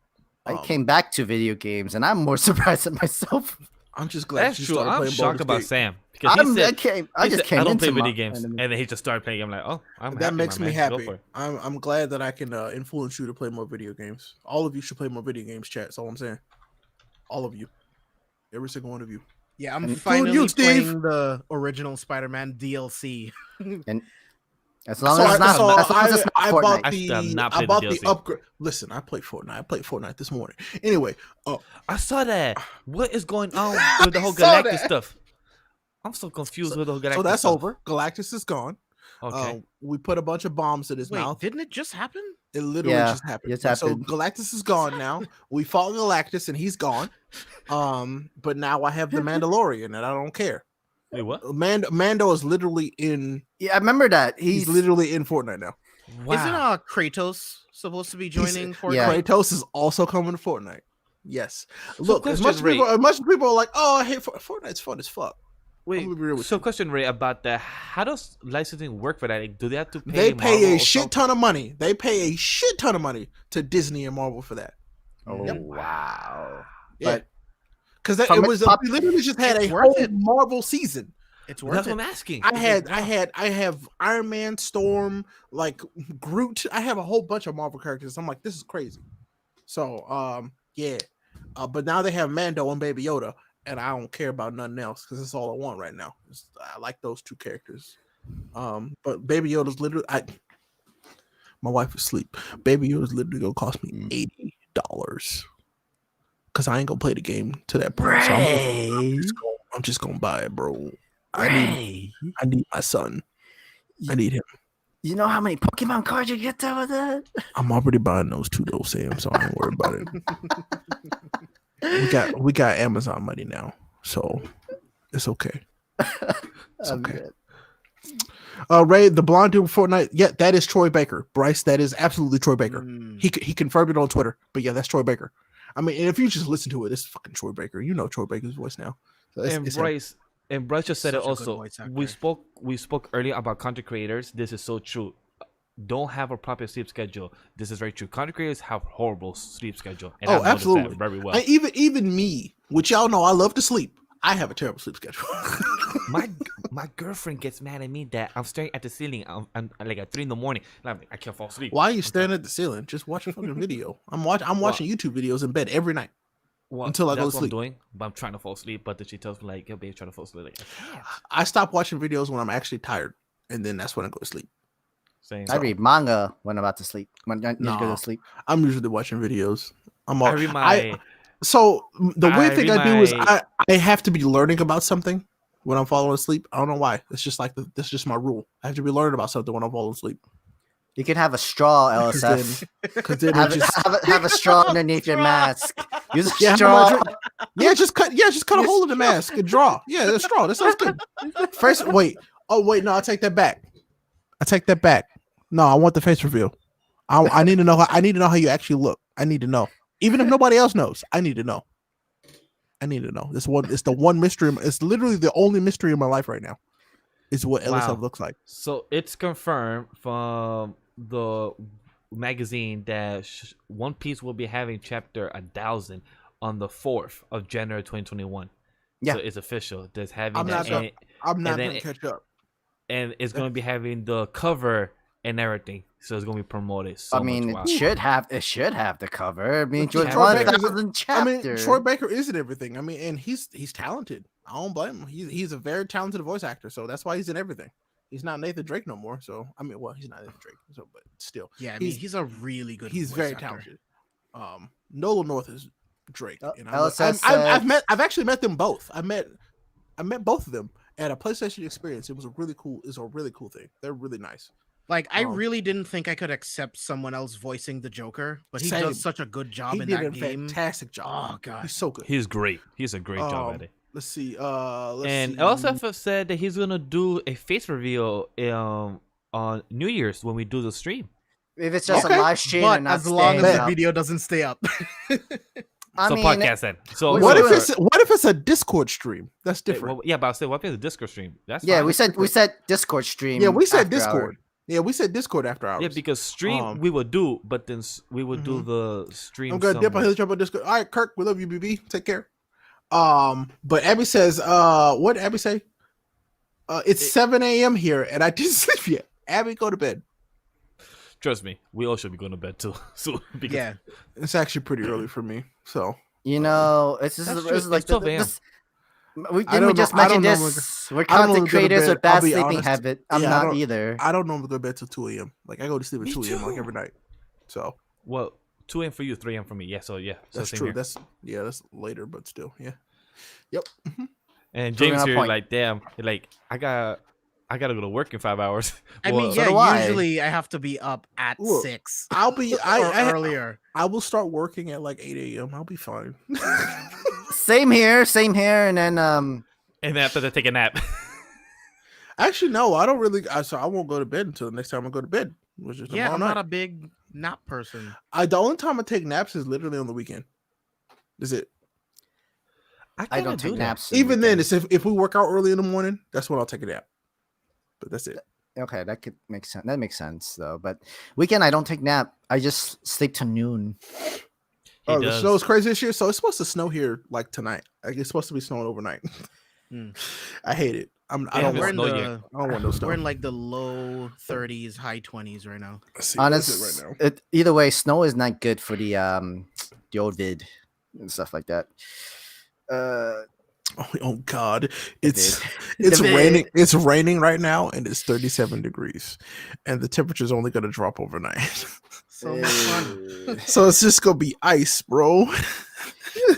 I came back to video games, and I'm more surprised at myself.
I'm just glad
That's
you
true.
started
I'm
playing
shocked
Baldur's
about
Gate.
Sam because he said,
I just came
I don't
into
play video
my
games,
anime.
and then he just started playing. I'm like, oh, I'm
That
happy,
makes
my
me
man. Go for
happy.
it.
I'm glad that I can influence you to play more video games. All of you should play more video games, chat. That's all I'm saying. All of you. Every single one of you.
Yeah, I'm
And-
finally
you, Steve.
playing the original Spider-Man DLC.
As long as it's not, as long as it's not
I bought
Fortnite.
I still have not
I
played
bought
the
the
DLC.
upgrade. Listen, I played Fortnite. I played Fortnite this morning. Anyway,
I saw that. What is going on with the whole
saw
Galactus
that.
stuff? I'm so confused with the whole Galactus.
so that's
stuff.
over. Galactus is gone.
Okay.
We put a bunch of bombs in his
Wait,
mouth.
didn't it just happen?
It literally
Yeah,
just happened.
it's
So
happened.
Galactus is gone now. We fought Galactus and he's gone. But now I have the Mandalorian and I don't care.
Wait, what?
Mando is literally in.
Yeah, I remember that.
He's literally in Fortnite now.
Wow.
Isn't Kratos supposed to be joining Fortnite?
Yeah.
Kratos is also coming to Fortnite. Yes. Look, as
question,
much as people are like, "Oh, I hate Fortnite's fun as fuck."
Wait,
I'm gonna be real with
so
you.
question, Ray, about that. How does licensing work for that? Like, do they have to pay?
They pay
Marvel
a
or
shit
something?
ton of money. They pay a shit ton of money to Disney and Marvel for that.
Oh
Yep.
wow!
Yeah.
But
Because
from
it
its
was
pop-
we literally just had a
It's worth
whole
it.
Marvel season.
It's worth
That's
it.
what I'm asking.
I have Iron Man, Storm, like Groot. I have a whole bunch of Marvel characters. I'm like, this is crazy. So yeah. But now they have Mando and Baby Yoda, and I don't care about nothing else because that's all I want right now. I like those two characters. But Baby Yoda's literally my wife is asleep. Baby Yoda's literally gonna cost me $80. Cause I ain't gonna play the game to that point. So I'm just gonna buy it, bro. I need my son. I need him.
you know how many Pokemon cards you get out of that?
I'm already buying those two though, Sam. So I ain't worried about it. We got Amazon money now, so it's okay. It's
I'm
okay.
good.
Ray, the blonde dude from Fortnite. Yeah, that is Troy Baker. Bryce, that is absolutely Troy Baker.
Mm.
He confirmed it on Twitter. But yeah, that's Troy Baker. I mean, and if you just listen to it, it's fucking Troy Baker. You know Troy Baker's voice now. So
And
it's him.
Bryce, And Brush just said it
Such a good
also.
voice
We
actor.
spoke earlier about content creators. This is so true. Don't have a proper sleep schedule. This is very true. Content creators have horrible sleep schedule, and I've noticed
absolutely.
that very well.
Even me, which y'all know I love to sleep, I have a terrible sleep schedule.
my girlfriend gets mad at me that I'm staring at the ceiling. I'm like at 3 a.m. And I'm like, I can't fall asleep.
Why are you staring at the ceiling? Just watch a fucking video. I'm watching YouTube videos in bed every night.
Well,
until I go
that's
to
what
sleep.
I'm doing, but I'm trying to fall asleep. But then she tells me like, "Yo, babe, trying to fall asleep." Like, I can't.
I stop watching videos when I'm actually tired, and then that's when I go to sleep.
Same.
I read manga when I'm about to sleep. When I need to go
Nah.
to sleep.
I'm usually watching videos.
I read my.
So the weird
I
thing
read
I do is
my-
I have to be learning about something when I'm falling asleep. I don't know why. It's just like that's just my rule. I have to be learning about something when I'm falling asleep.
You can have a straw, LSF.
Because then
have,
it just
have a straw underneath your mask. Use a
yeah,
straw.
just cut a hole in the mask and draw. Yeah, that's straw. That sounds good. First, wait. Oh wait, no, I take that back. No, I want the face reveal. I need to know. I need to know how you actually look. I need to know. Even if nobody else knows, I need to know. It's the one mystery. It's literally the only mystery in my life right now. Is what LSF
Wow.
looks like.
So it's confirmed from the magazine that One Piece will be having chapter 1000 on the 4th of January 2021.
Yeah.
So it's official. There's having
I'm
that,
not I'm not
then
gonna catch up.
and it's going to be having the cover and everything. So it's going to be promoted. So
I mean,
much.
it should have the cover. I mean,
Troy
George
Baker's-
1,000
I mean,
chapters.
Troy Baker isn't everything. I mean, and he's talented. I don't blame him. He's a very talented voice actor, so that's why he's in everything. He's not Nathan Drake no more. So I mean, well, he's not Nathan Drake. So, but still,
Yeah, I mean, he's a really good.
he's
voice
very
actor.
talented. Nolan North is Drake. And
LSS
I've actually met them both. I met both of them at a PlayStation experience. It was a really cool thing. They're really nice.
Like, I really didn't think I could accept someone else voicing the Joker, but he
Same.
does such a good job
He
in
did
that
a
game.
fantastic job.
Oh god,
He's so good.
He's great. He's a great job at it.
Let's see.
And
see.
LSF said that he's going to do a face reveal on New Year's when we do the stream.
If it's just
Okay.
a live stream
but
and not
as long as
staying
the
up.
video doesn't stay up.
I
So
mean,
podcast then. So
What
what
do
if it's a Discord stream? That's different.
Well, yeah, but I'll say what if it's a Discord stream? That's
yeah,
fine.
we said Discord stream.
Yeah, we said
after
Discord.
hours.
Yeah, we said Discord after hours.
Yeah, because stream
Um,
we would do, but then we would do the stream.
I'm gonna dip on
somewhere.
his jump on Discord. All right, Kirk, we love you, BB. Take care. But Abby says, what did Abby say? It's 7 a.m. here, and I didn't sleep yet. Abby, go to bed.
Trust me, we all should be going to bed too. So because
Yeah,
It's actually pretty early for me. So
You know, it's just
That's
this
true.
is like
It's 12 a.m.
this. We
I don't
didn't we just
know- I
mention
don't know
this? We're
I don't know
content
when to go to
creators
bed.
with bad
I'll be
sleeping
honest.
habit. I'm
Yeah, I
not
don't-
either.
I don't normally go to bed till 2 a.m. Like I go to sleep at
Me
2 a.m. like
too.
every night. So
2 a.m. for you, 3 a.m. for me. Yeah, so yeah, so
that's
same
true.
here.
That's later, but still, yeah. Yep.
And
Proving
James
our
here,
point.
like, damn, like I gotta go to work in 5 hours.
I
Well,
mean,
so do
yeah.
I.
Usually, I have to be up at
Look,
6
I'll be
or
I
earlier.
I will start working at like 8 a.m. I'll be fine.
Same here, and then
and then after that, take a nap.
Actually, no, I don't really. So I won't go to bed until the next time I go to bed, which is
Yeah,
tomorrow
I'm
night.
not a big nap person.
The only time I take naps is literally on the weekend. Is it?
I
kinda
don't take
do that.
naps. on the
Even then,
weekends.
it's if we work out early in the morning, that's when I'll take a nap. But that's it.
Okay, that could make sense. That makes sense though. But weekend, I don't take nap. I just sleep to noon.
He
The
does.
snow's crazy this year, so it's supposed to snow here like tonight. Like it's supposed to be snowing overnight.
Mm.
I hate it. I
Yeah,
don't
We're
want.
in
snow
the
yet.
I don't want no snow.
we're in like the low 30s, high 20s right now.
Let's see, what is it
Honest,
right now?
either way, snow is not good for the old vid and stuff like that.
Oh God, it's
vid.
it's
The vid.
raining. It's raining right now, and it's 37 degrees, and the temperature is only going to drop overnight.
So much fun.
So it's just gonna be ice, bro.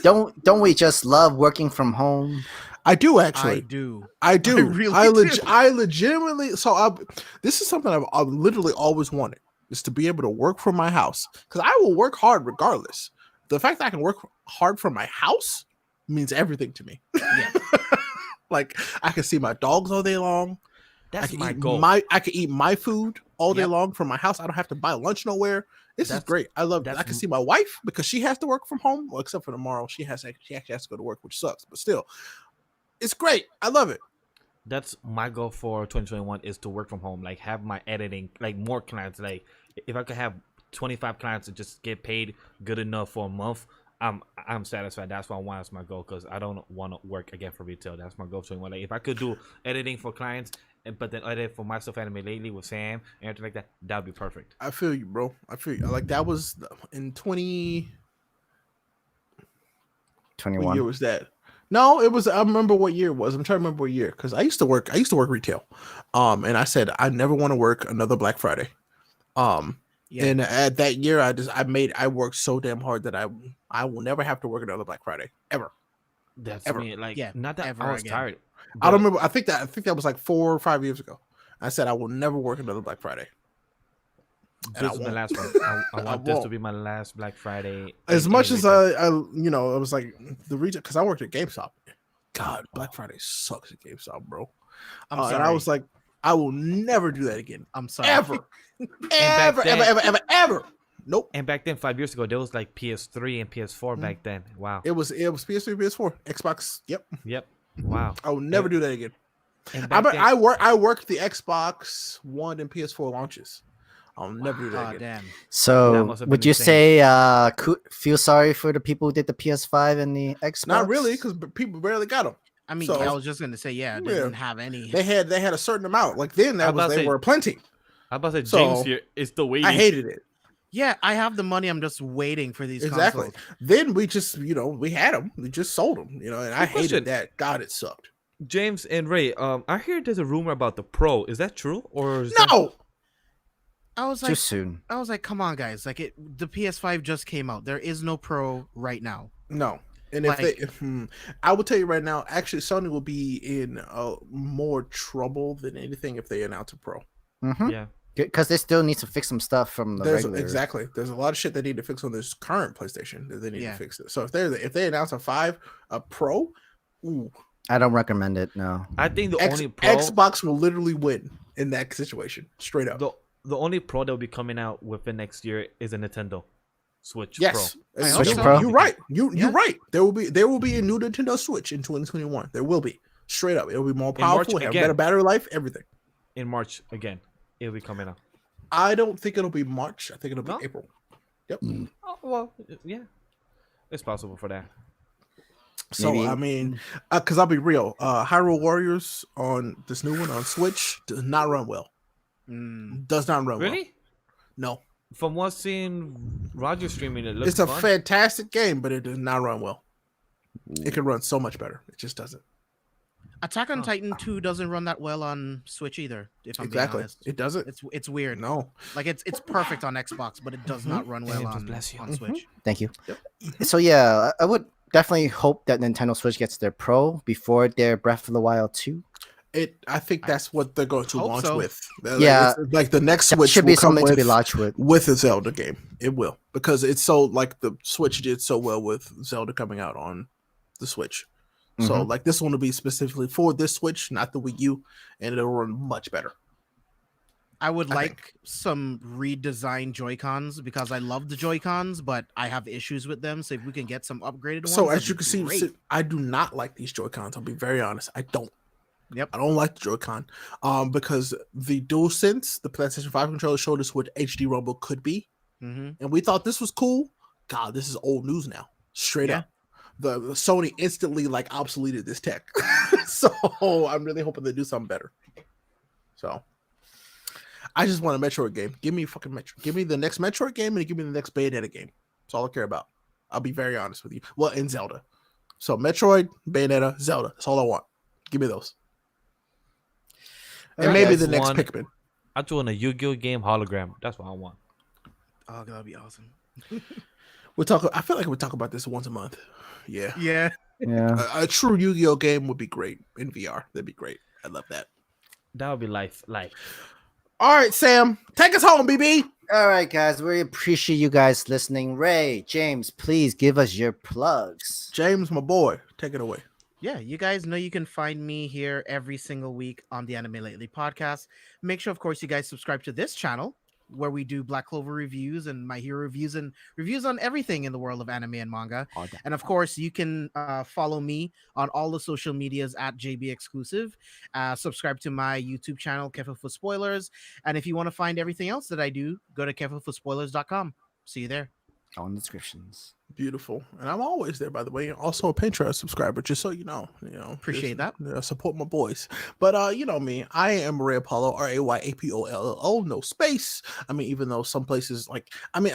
Don't we just love working from home?
I do
I
actually.
do.
I do.
really do.
I legitimately. So this is something I've literally always wanted is to be able to work from my house because I will work hard regardless. The fact that I can work hard from my house means everything to me.
Yeah.
Like I can see my dogs all day long. I
That's
can
my
eat
goal.
I can eat my food all day
Yep.
long from my house. I don't have to buy lunch nowhere. This is
That's-
great. I love that. I
that's
can
m-
see my wife because she has to work from home. Well, except for tomorrow, she actually has to go to work, which sucks. But still, It's great. I love it.
That's my goal for 2021 is to work from home. Like have my editing, like more clients. Like if I could have 25 clients and just get paid good enough for a month, I'm satisfied. That's what I want as my goal because I don't want to work again for retail. That's my goal for 2021. Like if I could do editing for clients, but then edit for myself anime lately with Sam and everything like that, that'd be perfect.
I feel you, bro. I feel you. Like that was in 20. What year
21.
was that? No, it was. I remember what year it was. I'm trying to remember what year because I used to work retail, and I said I never want to work another Black Friday.
Yeah.
And at that year, I worked so damn hard that I will never have to work another Black Friday ever.
That's
Ever.
me. Like
Yeah,
not that
ever
I was
again.
tired.
I don't
but
remember. I think that was like 4 or 5 years ago. I said I will never work another Black Friday. And I
This is my
won't.
last one. I
I
want this to
won't.
be my last Black Friday.
As
in
much
any
as
retail.
I was like the retail because I worked at GameStop. God, Black Friday sucks at GameStop, bro.
I'm sorry.
And I was like, I will never do that again.
I'm sorry.
Ever.
back then-
Ever. Nope.
And back then, 5 years ago, there was like PS3 and PS4
Mm.
back then. Wow.
It was PS3, PS4, Xbox. Yep.
Yep. Wow.
I will never do that again.
And
I
back then,
I worked the Xbox One and PS4 launches. I'll never do that
Oh
again.
damn.
That
So
must have
would
been
you
insane.
say feel sorry for the people who did the PS5 and the Xbox?
Not really, because people barely got them.
I mean,
So-
I was just gonna say, yeah, it didn't have any.
They had a certain amount. Like then
I about to
they
say-
were plenty.
I about to say
So,
James here is still waiting.
I hated it.
Yeah, I have the money. I'm just waiting for these
Exactly.
consoles.
Then we just, we had them. We just sold them, and I
Quick question.
hated that. God, it sucked.
James and Ray. I hear there's a rumor about the Pro. Is that true or is
No,
I was
Too
like,
soon.
come on, guys! Like the PS5 just came out. There is no Pro right now.
no. And I will tell you right now, actually, Sony will be in more trouble than anything if they announce a Pro.
Mm-hmm.
Yeah.
Because they still need to fix some stuff from the regular.
Exactly. There's a lot of shit they need to fix on this current PlayStation that they need
Yeah.
to fix it. So if they announce a Pro, ooh,
I don't recommend it. No.
I think the only Pro,
Xbox will literally win in that situation, straight up.
the only Pro that will be coming out within next year is a Nintendo Switch
Yes,
Pro.
Switch Pro?
You're right. You're
Yeah.
right. There will be a new Nintendo Switch in 2021. There will be, straight up. It'll be more
In March
powerful, have
again.
better battery life, everything.
In March again. It'll be coming out.
I don't think it'll be March. I think it'll be
No?
April. Yep.
Oh well, yeah, it's possible for that.
So
Maybe-
I mean, because I'll be real, Hyrule Warriors on this new one on Switch does not run well.
Mm.
Does not run well.
Really?
No,
From what's seen Roger streaming, it looks
it's a
fun.
fantastic game, but it does not run well. It can run so much better. It just doesn't.
Attack on Titan 2 doesn't run that well on Switch either. If I'm being
Exactly.
honest,
It doesn't.
it's weird.
No.
Like it's perfect on Xbox, but it does not run well
Damn, just
on,
bless you.
on Switch.
Thank you.
Yep.
So yeah, I would definitely hope that Nintendo Switch gets their Pro before their Breath of the Wild 2.
I think that's what they're going to
Hope
launch
so.
with.
Yeah.
Like the next
That
Switch
should be
will come
something to be
with-
launched with.
with a Zelda game. It will, because it's so like the Switch did so well with Zelda coming out on the Switch. So
Mhm.
like this one will be specifically for this Switch, not the Wii U, and it'll run much better.
I would
I
like some redesigned Joy-Cons because I love the Joy-Cons, but I have issues with them. So if we can get some upgraded ones,
So
that'd
as you
be
can see,
great.
I do not like these Joy-Cons. I'll be very honest. I don't.
Yep.
I don't like the Joy-Con. Because the DualSense, the PlayStation 5 controller, showed us what HD Rumble could be.
Mhm.
And we thought this was cool. God, this is old news now. Straight
Yeah.
up. The Sony instantly like obsoleted this tech. So I'm really hoping they do something better. So I just want a Metroid game. Give me a fucking Metroid. Give me the next Metroid game and give me the next Bayonetta game. That's all I care about. I'll be very honest with you. Well, in Zelda. So Metroid, Bayonetta, Zelda. That's all I want. Give me those. And
Alright,
maybe
guys.
the next
One-
Pikmin.
I just want a Yu-Gi-Oh game hologram. That's what I want.
Oh, that'd be awesome.
We'll talk. I feel like we talk about this once a month. Yeah.
Yeah.
Yeah.
A true Yu-Gi-Oh game would be great in VR. That'd be great. I love that.
That would be life.
All right, Sam, take us home, BB.
All right, guys. We appreciate you guys listening. Ray, James, please give us your plugs.
James, my boy, take it away.
Yeah, you guys know you can find me here every single week on the Anime Lately podcast. Make sure, of course, you guys subscribe to this channel where we do Black Clover reviews and My Hero reviews and reviews on everything in the world of anime and manga.
All that.
And of course, you can follow me on all the social medias at JB Exclusive. Subscribe to my YouTube channel, Careful for Spoilers. And if you want to find everything else that I do, go to carefulforspoilers.com. See you there.
All in the descriptions.
Beautiful. And I'm always there, by the way. Also a Patreon subscriber, just so you know.
Appreciate that.
Support my boys. But you know me, I am Rayapollo, RAYAPOLLO, no space. I mean, even though some places I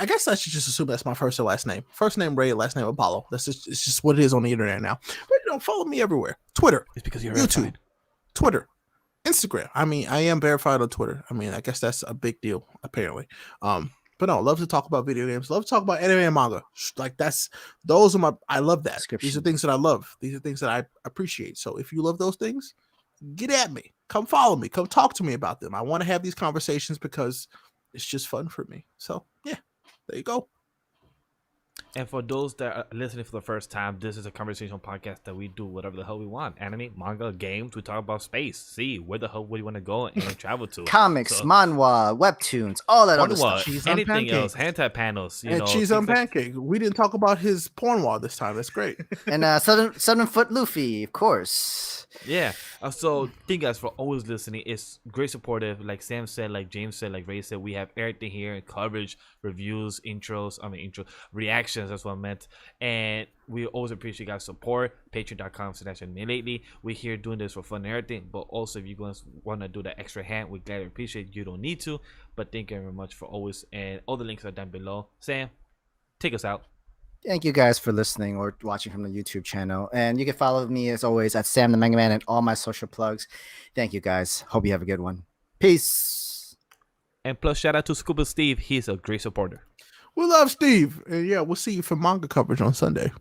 guess I should just assume that's my first and last name. First name Ray, last name Apollo. It's just what it is on the internet now. But follow me everywhere. Twitter.
It's because you're
YouTube.
verified.
Twitter. Instagram. I mean, I am verified on Twitter. I mean, I guess that's a big deal, apparently. But no, love to talk about video games. Love to talk about anime and manga. I love that. These are things that I love. These are things that I appreciate. So if you love those things, get at me. Come follow me. Come talk to me about them. I want to have these conversations because it's just fun for me. So yeah, there you go.
And for those that are listening for the first time, this is a conversational podcast that we do whatever the hell we want. Anime, manga, games. We talk about space. See, where the hell would you want to go and travel to?
Comics, manhwa, webtoons, all that other
Pornwa,
stuff.
Cheese on
anything else,
pancakes.
hentai panels.
And cheese on
things like-
pancake. We didn't talk about his porn wall this time. That's great.
And 7-foot Luffy, of course.
Yeah. So thank you guys for always listening. It's great supportive. Like Sam said, like James said, like Ray said, we have everything here: coverage, reviews, reactions. That's what I meant. And we always appreciate you guys' support. Patreon.com/lately. We're here doing this for fun and everything. But also, if you guys want to do that extra hand, we gladly appreciate. You don't need to, but thank you very much for always. And all the links are down below. Sam, take us out.
Thank you guys for listening or watching from the YouTube channel. And you can follow me as always at Sam the Manga Man and all my social plugs. Thank you guys. Hope you have a good one. Peace.
And plus, shout out to Scuba Steve. He's a great supporter.
We love Steve. And yeah, we'll see you for manga coverage on Sunday.